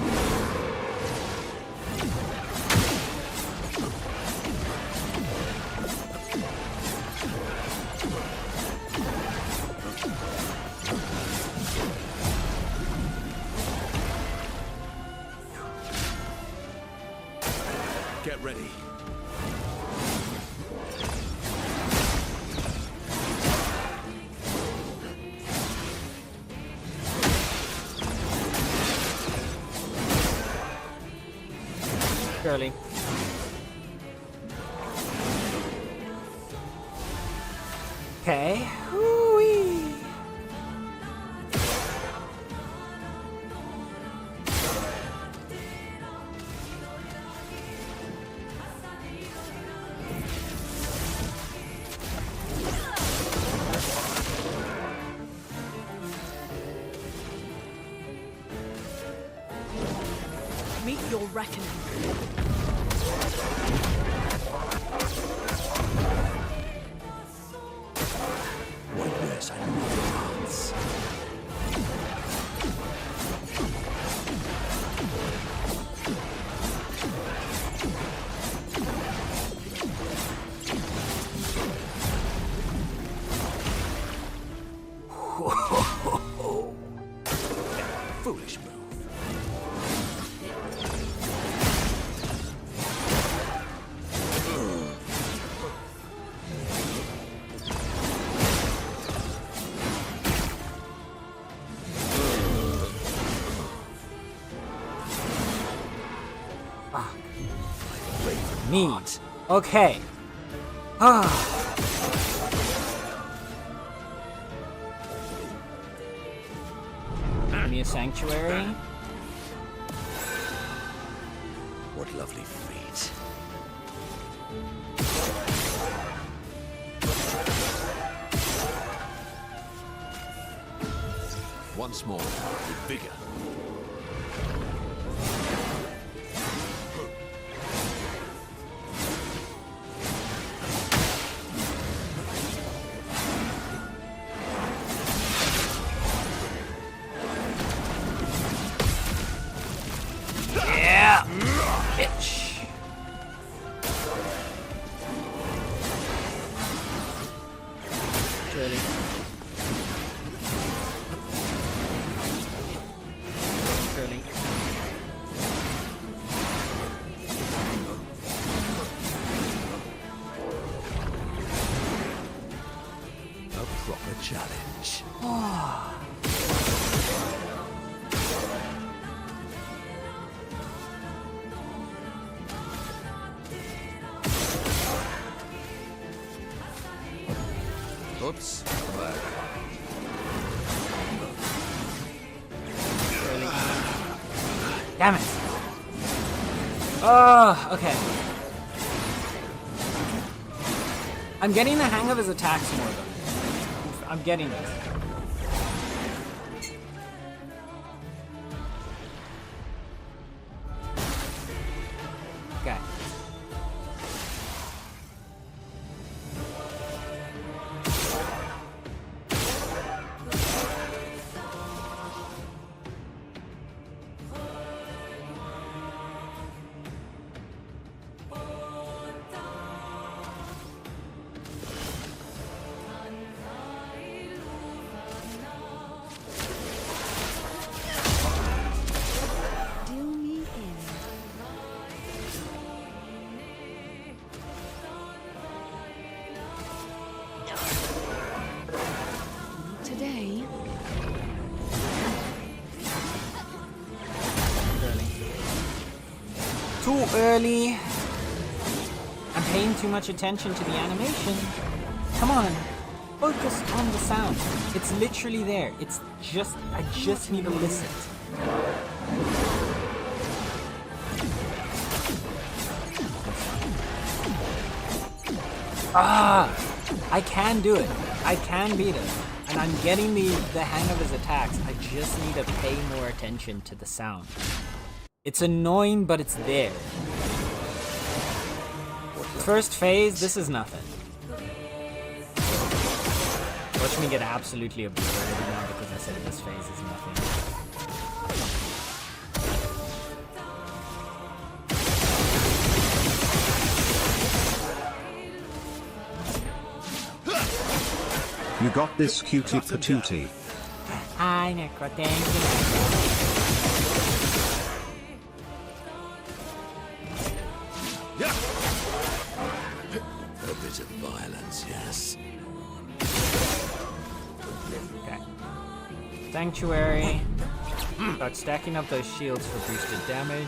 Get ready. Surely. Okay. Whoo-wee. Meet your reckoning. Why, yes, I know the dance. Foolish move. Neat. Okay. Ah. Give me a sanctuary. What lovely feet. Once more, with vigor. Yeah, bitch. Surely. Surely. A proper challenge. Oops. Back. Damn it. Oh, okay. I'm getting the hang of his attacks more though. I'm getting this. Okay. Deal me in. Today. Too early. I'm paying too much attention to the animation. Come on. Focus on the sound. It's literally there. It's just, I just need to listen. Ah! I can do it. I can beat him. And I'm getting the hang of his attacks. I just need to pay more attention to the sound. It's annoying, but it's there. First phase, this is nothing. Watch me get absolutely obliterated now because I said this phase is nothing. You got this, cutie patootie. Hi, Necro. Thank you. A bit of violence, yes. Okay. Sanctuary. Start stacking up those shields for boosted damage.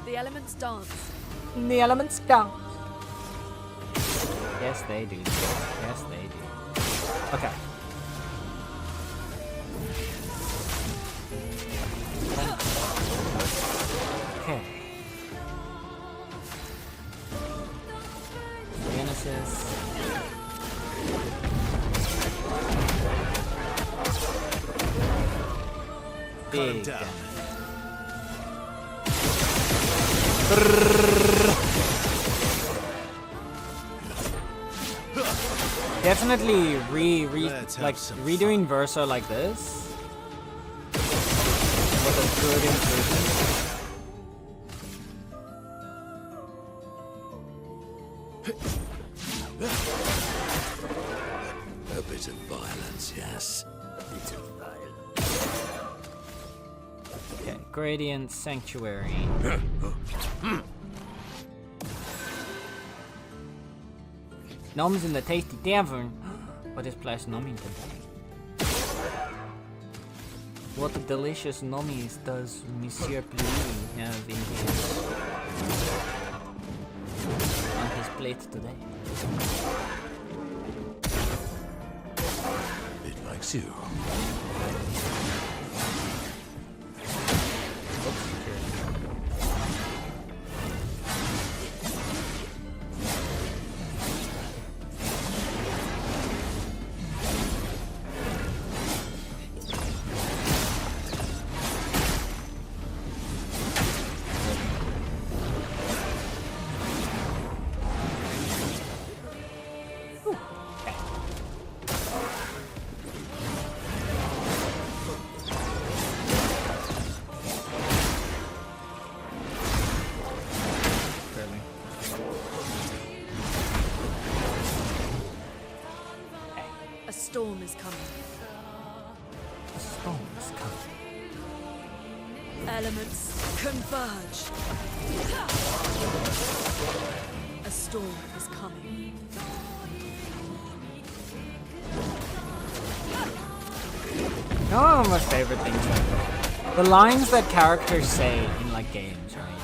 The elements dance. The elements dance. Yes, they do. Yes, they do. Okay. Okay. Genesis. Big damage. Definitely redoing Verso like this was a good improvement. A bit of violence, yes. Okay, Gradient Sanctuary. Gnomes in the Tasty Tavern. What is Place Nomington? What delicious nommies does Monsieur Pluie have in on his plate today? It likes you. A storm is coming. The storm is coming. Elements converge. A storm is coming. You know one of my favorite things ever? The lines that characters say in like games, right?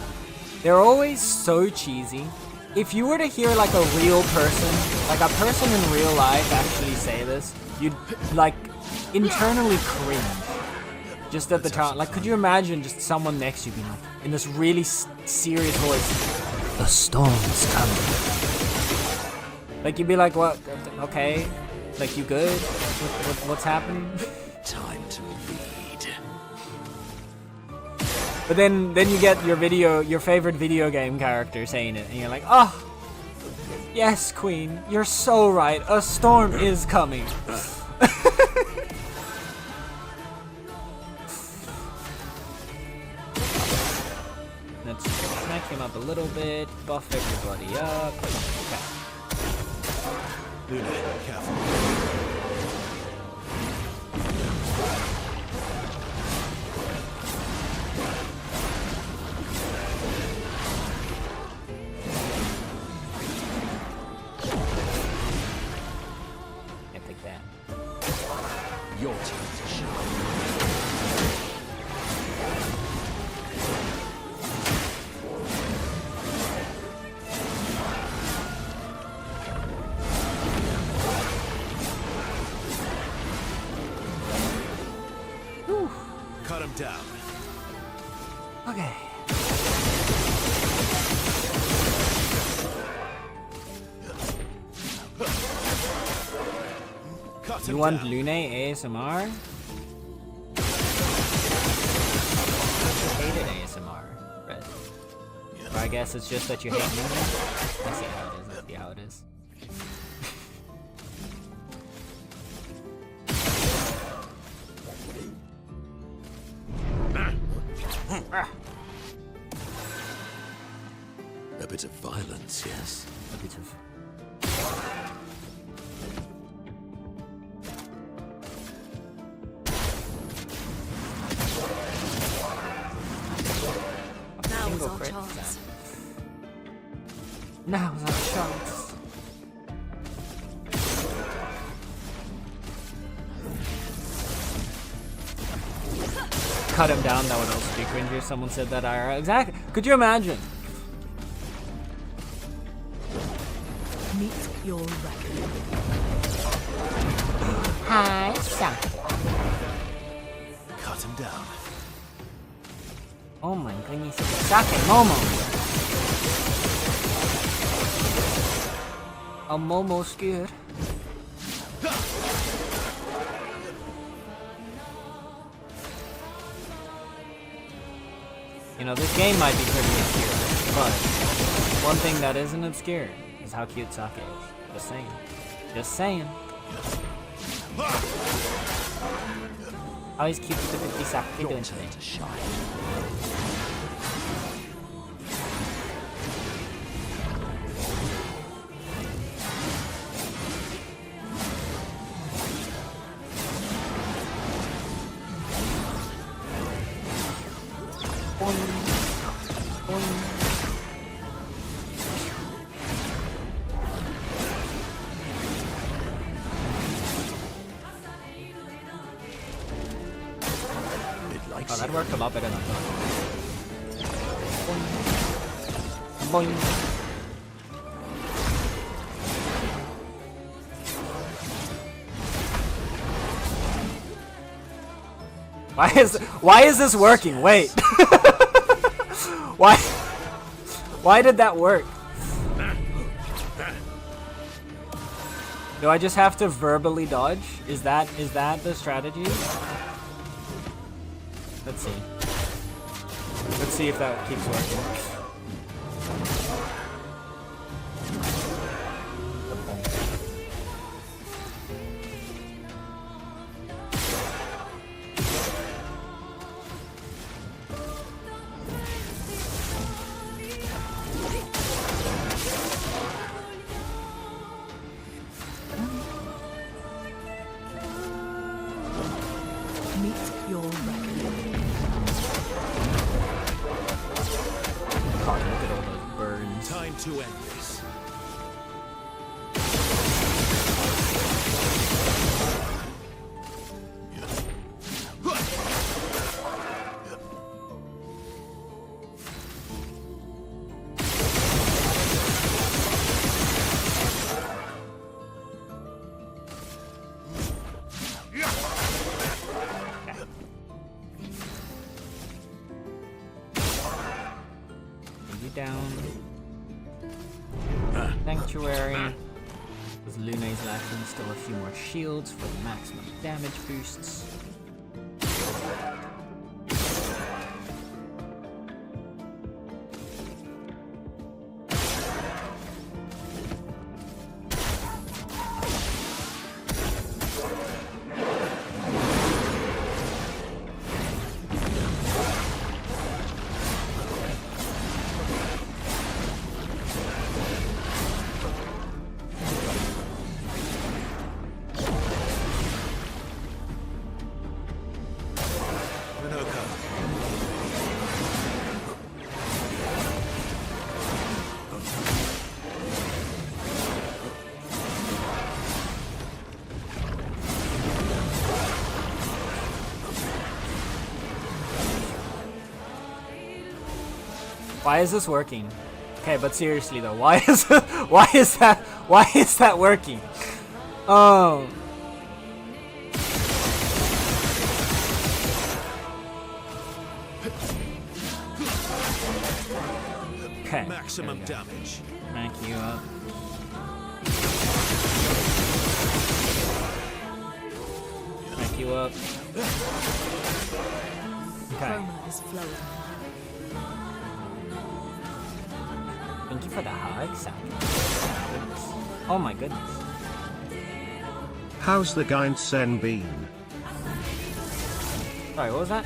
They're always so cheesy. If you were to hear like a real person, like a person in real life actually say this, you'd like internally cringe. Just at the time, like, could you imagine just someone next to you being like, in this really serious voice, "The storm is coming." Like you'd be like, "What? Okay, like you good? What's happening?" Time to read. But then you get your favorite video game character saying it, and you're like, "Oh, yes, Queen, you're so right. A storm is coming." him up a little bit, buff everybody up. Okay. Luna, careful. Yeah, take that. Your time to shine. Cut him down. Okay. Cut You him want down. Lune ASMR? You hated ASMR, Red. Or I guess it's just that you hate Lune. I see how it is. I see how it is. A bit of violence, yes. A bit of. Now is Single our crit, chance. Now's our chance. Cut him down, that would also be cringy if someone said that IRL. Exactly. Could you imagine? Meet your reckoning. Hi, Saki. Cut him down. Oh my goodness. Sake Momo. A Momo skewer. You know, this game might be pretty obscure, but one thing that isn't obscure is how cute Sake is. Just saying. Just saying. How is cute the 50 Sake Your doing turn today? to shine. It likes Oh, that you. worked a lot better than I thought. Boing. Boing. Why is this working? Wait. Why did that work? Do I just have to verbally dodge? Is that the strategy? Let's see. Let's see if that keeps working. Meet your reckoning. God, look at all those burns. Time to end this. Bring you down. Sanctuary. With Lune's lacking still a few more shields for the maximum damage boosts. Why is this working? Okay, but seriously though, why is that working? Oh. Okay. Maximum damage. Smack you up. Smack you up. Okay. Chroma is flowing. Thank you for the hug, Sam. Oh my goodness. How's the Gainsen been? Sorry, what was that?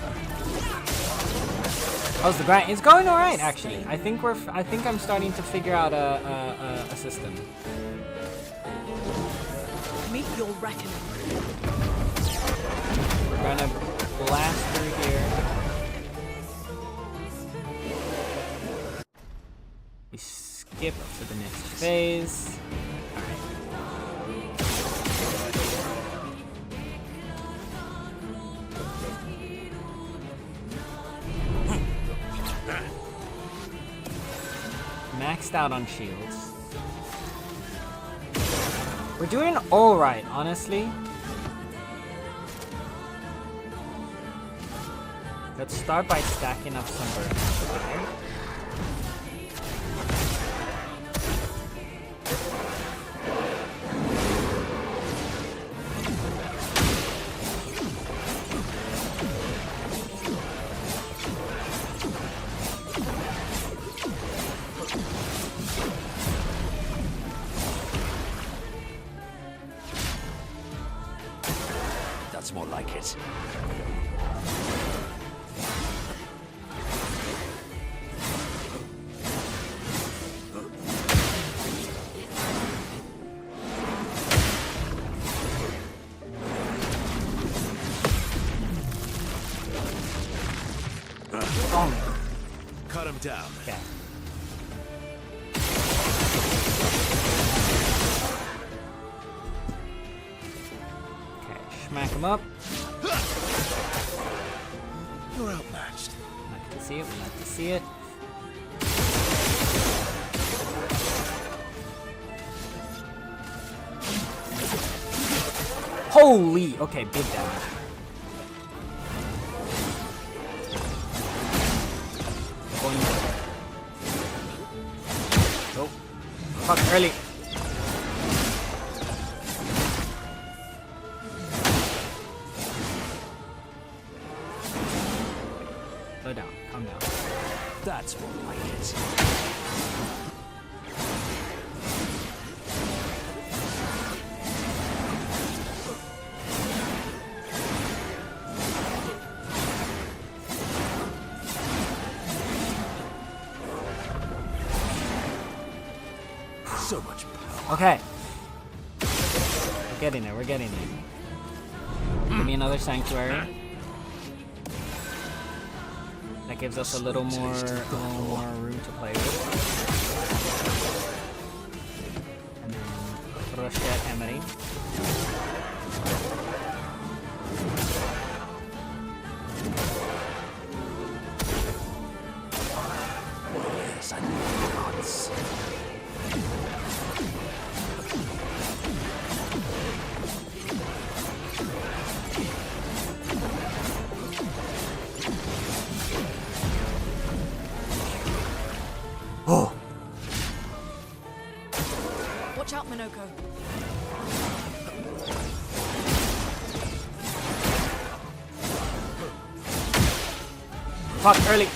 How's the grind? It's going all right, actually. I think I'm starting to figure out a system. Meet your reckoning. We're gonna blast through here. We skip to the next phase. Maxed out on shields. We're doing alright, honestly. Let's start by stacking up some burns. That's more like it. Oh, Cut him down. okay. Okay, smack him up. You're outmatched. Like to see it, we like to see it. Holy! Okay, big damage. Nope. Fuck, early. Slow down, calm down. That's more like it. So much power. Okay. We're getting there, we're getting there. Give me another sanctuary. That gives us a little more room to play with. And then rush at Emery. Yes, I know gods. Oh! Watch out, Minoko. Fuck, early!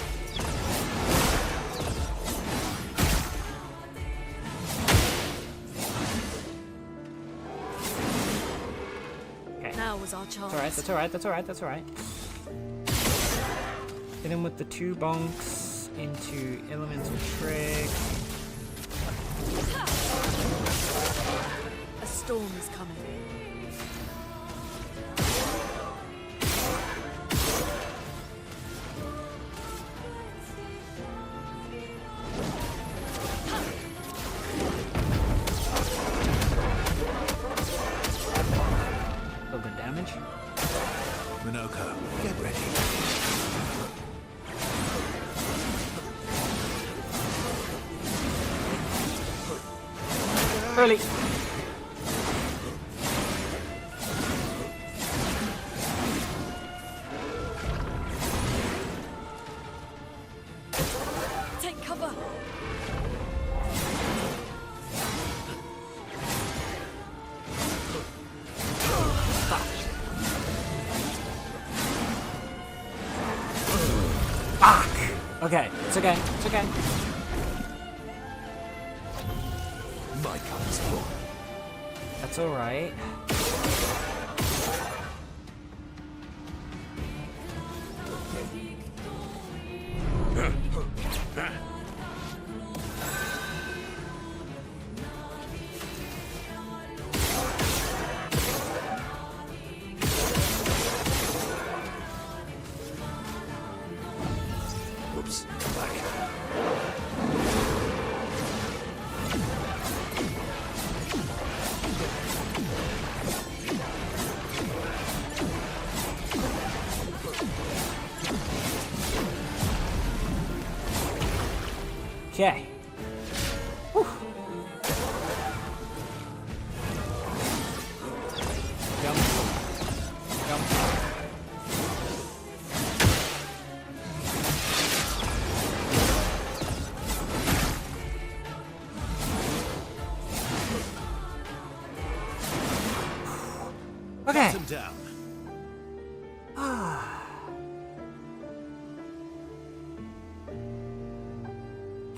Okay. Now was our chance. That's alright, that's alright, that's alright, that's alright. Hit him with the 2 bonks into Elemental Trick. A storm is coming. Still good damage. Minoko, get ready. early. Take cover. Fuck. Okay, it's okay. It's okay. My cup is full. That's alright. Oops. Back. Okay. Whew. Jump. Jump. Okay. Him down.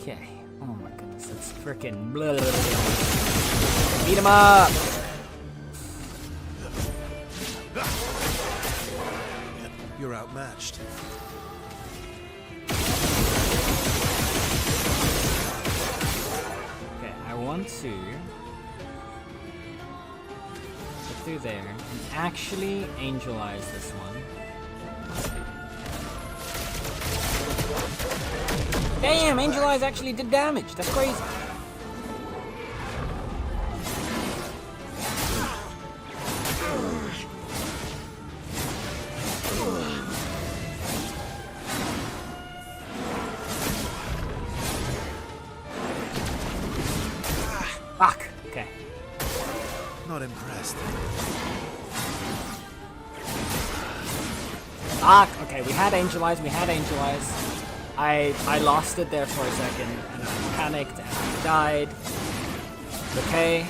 Okay. Oh my goodness, that's freaking blah. Beat him up. You're outmatched. Okay, I want to get through there and actually angelize this one. Damn, angelize actually did damage. That's crazy. Fuck. Okay. Not impressed. Fuck. Okay, we had angelize. I lost it there for a second and I panicked and I died. Okay.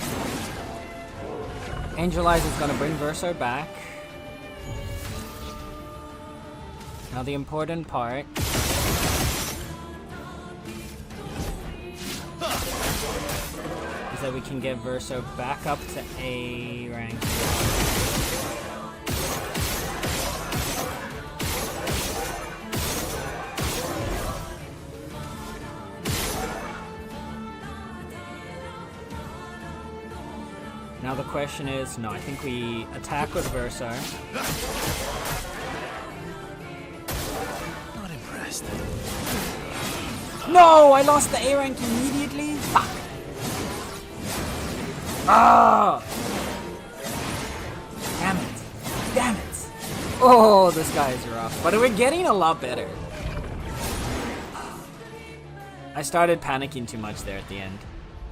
Angelize is gonna bring Verso back. Now the important part is that we can get Verso back up to A rank. Now the question is, no, I think we attack with Verso. Not impressed. No, I lost the A rank immediately. Fuck. Ah! Damn it. Damn it. Oh, this guy is rough. But we're getting a lot better. I started panicking too much there at the end.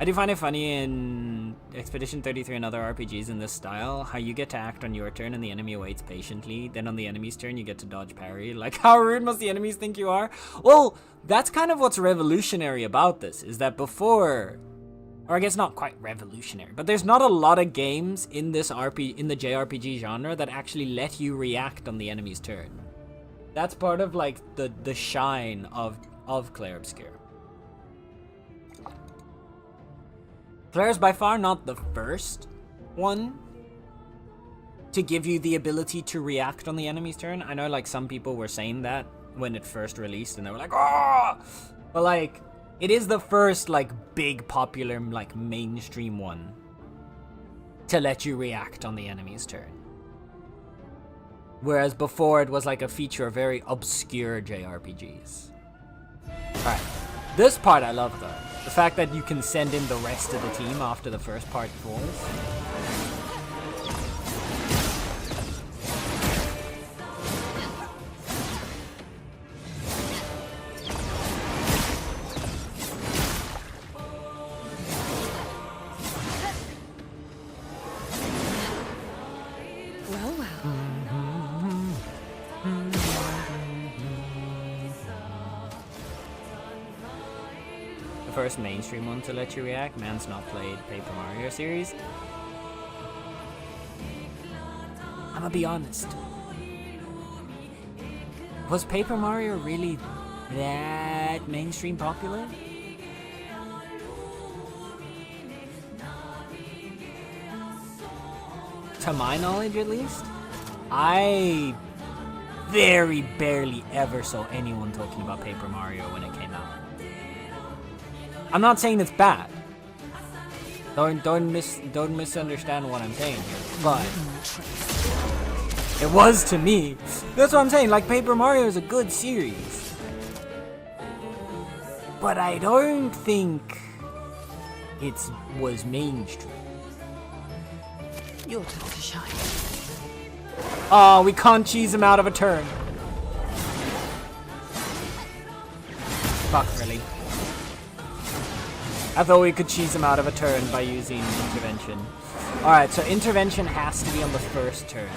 I do find it funny in Expedition 33 and other RPGs in this style, how you get to act on your turn and the enemy waits patiently, then on the enemy's turn you get to dodge parry. Like, how rude must the enemies think you are? Well, that's kind of what's revolutionary about this, is that before, or I guess not quite revolutionary, but there's not a lot of games in this in the JRPG genre that actually let you react on the enemy's turn. That's part of like the shine of Clair Obscur. Clair is by far not the first one to give you the ability to react on the enemy's turn. I know like some people were saying that when it first released and they were like, oh! But like, it is the first like big popular like mainstream one to let you react on the enemy's turn. Whereas before it was like a feature of very obscure JRPGs. Alright, this part I love though. The fact that you can send in the rest of the team after the first part falls. first mainstream one to let you react. Man's not played Paper Mario series. I'm gonna be honest. Was Paper Mario really that mainstream popular? To my knowledge, at least. I very barely ever saw anyone talking about Paper Mario when it came out. I'm not saying it's bad. Don't misunderstand what I'm saying here. But it was to me. That's what I'm saying. Like, Paper Mario is a good series, but I don't think it was mainstream. Your time to shine. Oh, we can't cheese him out of a turn. Fuck, really. I thought we could cheese him out of a turn by using intervention. Alright, so intervention has to be on the first turn.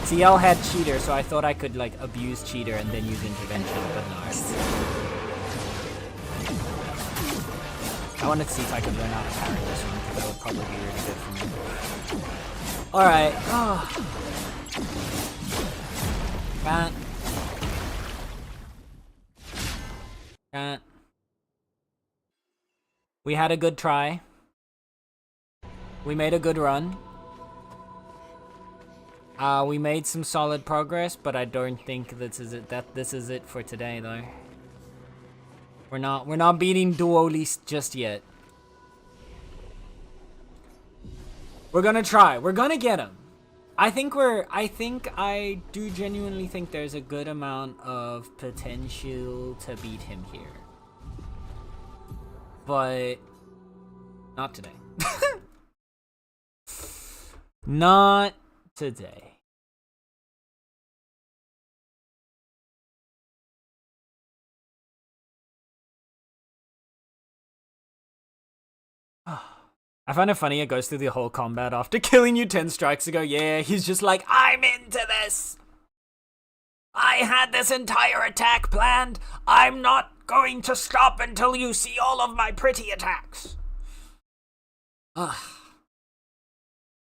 TL had cheater, so I thought I could like abuse cheater and then use intervention, but no. I wanted to see if I could learn how to parry this one, because that would probably be really good for me. Alright. Oh. Can't. We had a good try. We made a good run. We made some solid progress, but I don't think this is it for today though. We're not beating Duolis just yet. We're gonna try. We're gonna get him. I do genuinely think there's a good amount of potential to beat him here. But not today. Not today. I find it funny it goes through the whole combat after killing you 10 strikes ago. Yeah, he's just like, I'm into this. I had this entire attack planned. I'm not going to stop until you see all of my pretty attacks. Ugh.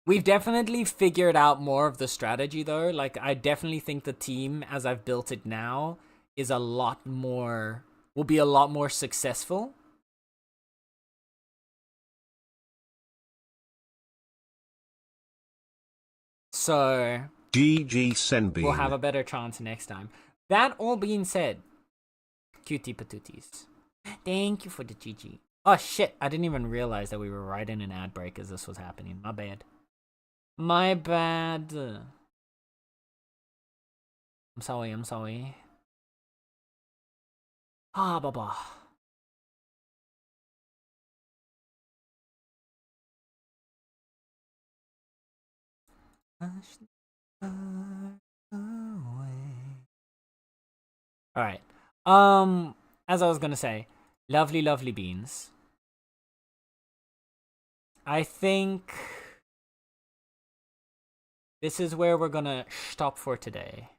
We've definitely figured out more of the strategy though. Like, I definitely think the team, as I've built it now, is will be a lot more successful. So GG Senbean. we'll have a better chance next time. That all being said, cutie patooties. Thank you for the GG. Oh shit, I didn't even realize that we were right in an ad break as this was happening. My bad. My bad. I'm sorry. Ah, baba. Alright. As I was gonna say, lovely beans. I think this is where we're gonna stop for today.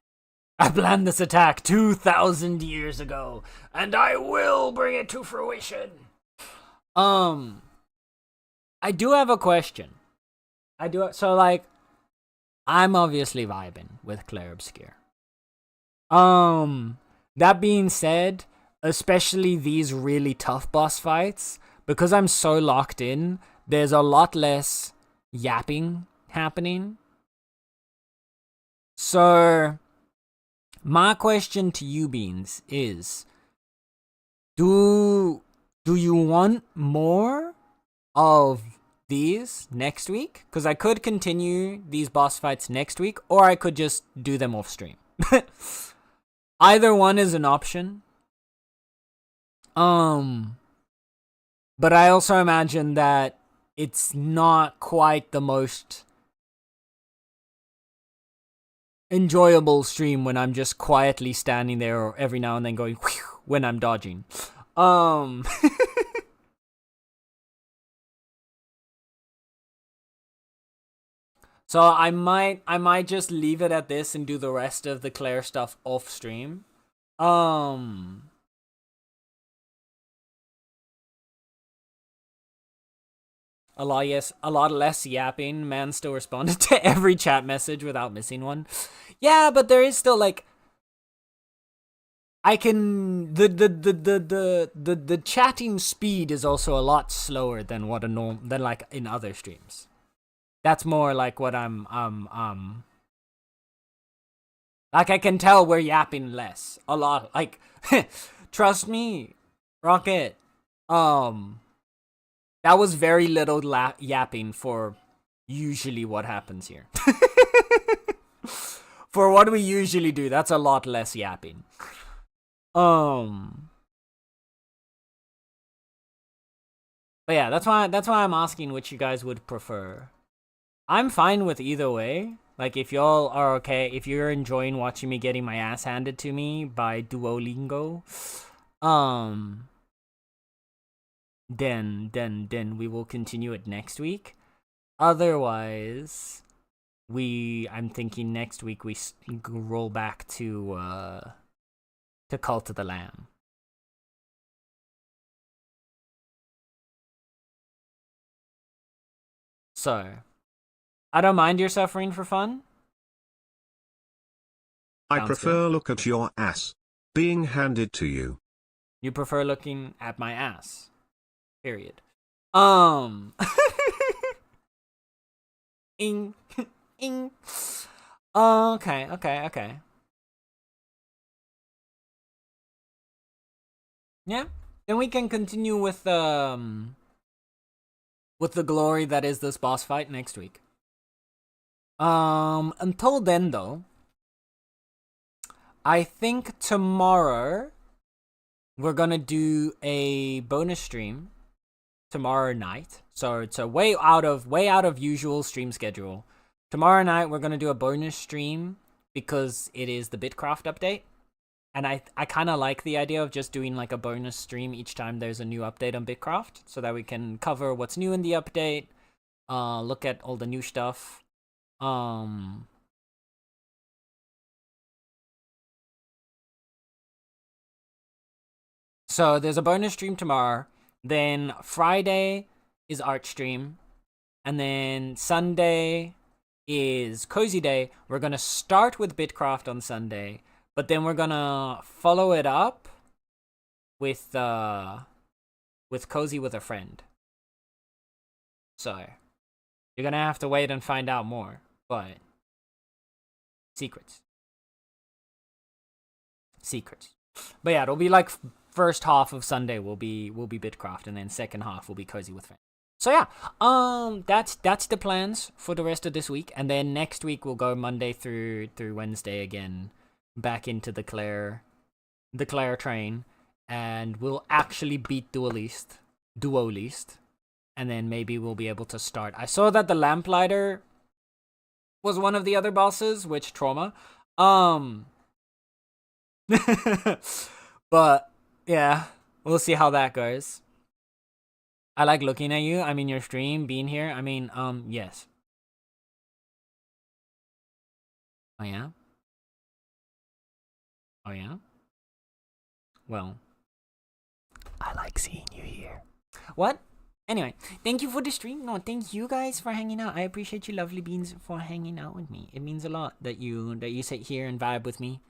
I planned this attack 2,000 years ago, and I will bring it to fruition. I do have a question. So like, I'm obviously vibing with Claire Obscure. That being said, especially these really tough boss fights, because I'm so locked in, there's a lot less yapping happening. So, my question to you, Beans, is, do you want more of these next week? Because I could continue these boss fights next week, or I could just do them off stream. Either one is an option. But I also imagine that it's not quite the most enjoyable stream when I'm just quietly standing there or every now and then going whew when I'm dodging. So I might just leave it at this and do the rest of the Claire stuff off stream. A lot less yapping. Man still responded to every chat message without missing one. Yeah, but there is still like I can the chatting speed is also a lot slower than what a than like in other streams. That's more like what I'm like I can tell we're yapping less. A lot like trust me, Rocket. That was very little yapping for usually what happens here. For what we usually do, that's a lot less yapping. But yeah, that's why I'm asking which you guys would prefer. I'm fine with either way. Like if y'all are okay, if you're enjoying watching me getting my ass handed to me by Duolingo, then we will continue it next week. Otherwise, I'm thinking next week we roll back to Cult of the Lamb. So, I don't mind your suffering for fun. I Sounds prefer look at your ass being handed to you. You prefer looking at my ass. Period. Ing. Ing. Okay. Yeah. Then we can continue with the glory that is this boss fight next week. Until then though, I think tomorrow we're gonna do a bonus stream tomorrow night. So it's a way out of usual stream schedule. Tomorrow night we're gonna do a bonus stream because it is the Bitcraft update. And I kind of like the idea of just doing like a bonus stream each time there's a new update on Bitcraft, so that we can cover what's new in the update, look at all the new stuff. So there's a bonus stream tomorrow. Then Friday is art stream, and then Sunday is cozy day. We're gonna start with Bitcraft on Sunday. But then we're gonna follow it up with Cozy with a Friend. So you're gonna have to wait and find out more. But secrets. But yeah, it'll be like first half of Sunday will be Bitcraft, and then second half will be Cozy with Friend. So yeah, that's the plans for the rest of this week, and then next week we'll go Monday through Wednesday again. Back into the Claire train, and we'll actually beat Duolist, and then maybe we'll be able to start. I saw that the Lamplighter was one of the other bosses, which trauma. But yeah, we'll see how that goes. I like looking at you. I mean, your stream, being here. I mean, yes. Oh yeah. Oh yeah? Well, I like seeing you here. What? Anyway, thank you for the stream. No, thank you guys for hanging out. I appreciate you lovely beans for hanging out with me. It means a lot that you sit here and vibe with me.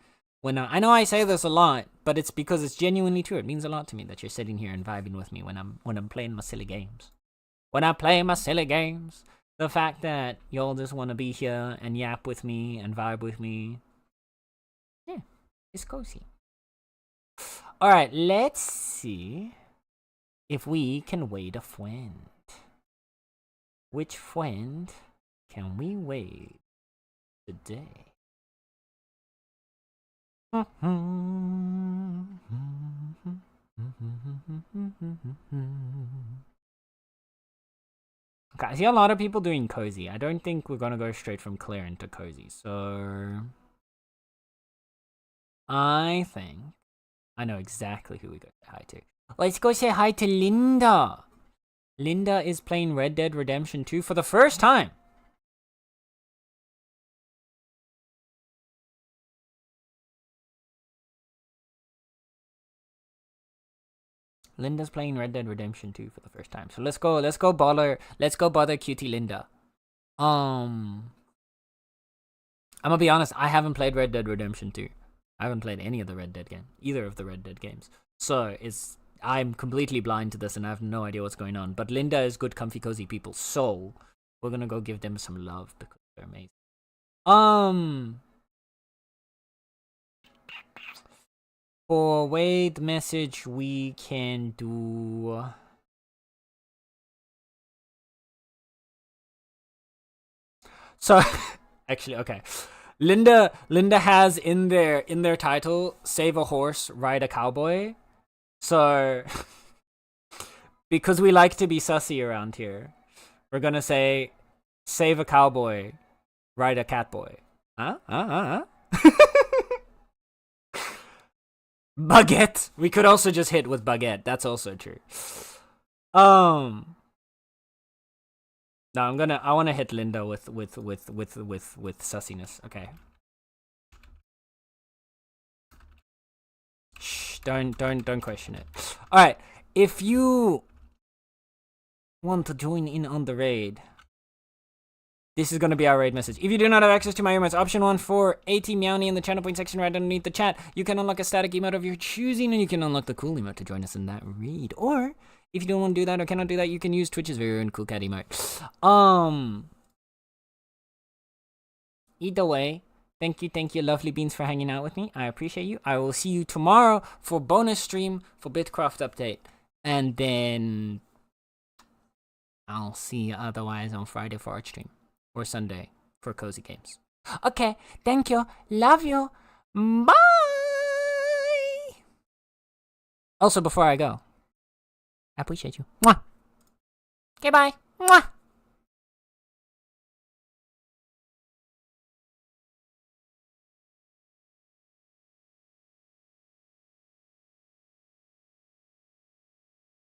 When I know I say this a lot, but it's because it's genuinely true. It means a lot to me that you're sitting here and vibing with me when I'm playing my silly games. When I play my silly games, the fact that y'all just want to be here and yap with me and vibe with me, yeah, it's cozy. Alright, let's see if we can wait a friend. Which friend can we wait today? Okay, I see a lot of people doing cozy. I don't think we're gonna go straight from Claire into cozy, so I think I know exactly who we go say hi to. Let's go say hi to Linda. Linda is playing Red Dead Redemption 2 for the first time. Linda's playing Red Dead Redemption 2 for the first time. So let's go bother cutie Linda. I'm gonna be honest, I haven't played Red Dead Redemption 2. I haven't played any of the Red Dead game, either of the Red Dead games. So I'm completely blind to this and I have no idea what's going on. But Linda is good, comfy, cozy people. So we're gonna go give them some love because they're amazing. For Wade message, we can do. So, actually, okay. Linda has in their title, save a horse, ride a cowboy. So, because we like to be sussy around here, we're gonna say, save a cowboy, ride a catboy. Baguette. We could also just hit with baguette. That's also true. No, I wanna hit Linda with sussiness. Okay. Shh, don't question it. Alright, if you want to join in on the raid, this is going to be our raid message. If you do not have access to my emotes, option 1 for AT Meowny in the channel point section right underneath the chat. You can unlock a static emote of your choosing, and you can unlock the cool emote to join us in that raid. Or, if you don't want to do that or cannot do that, you can use Twitch's very own cool cat emote. Either way, thank you, lovely beans, for hanging out with me. I appreciate you. I will see you tomorrow for bonus stream for Bitcraft update. And then I'll see you otherwise on Friday for Art stream. Or Sunday for Cozy Games. Okay, thank you. Love you. Bye! Also, before I go, I appreciate you. Mwah! Okay, bye. Mwah!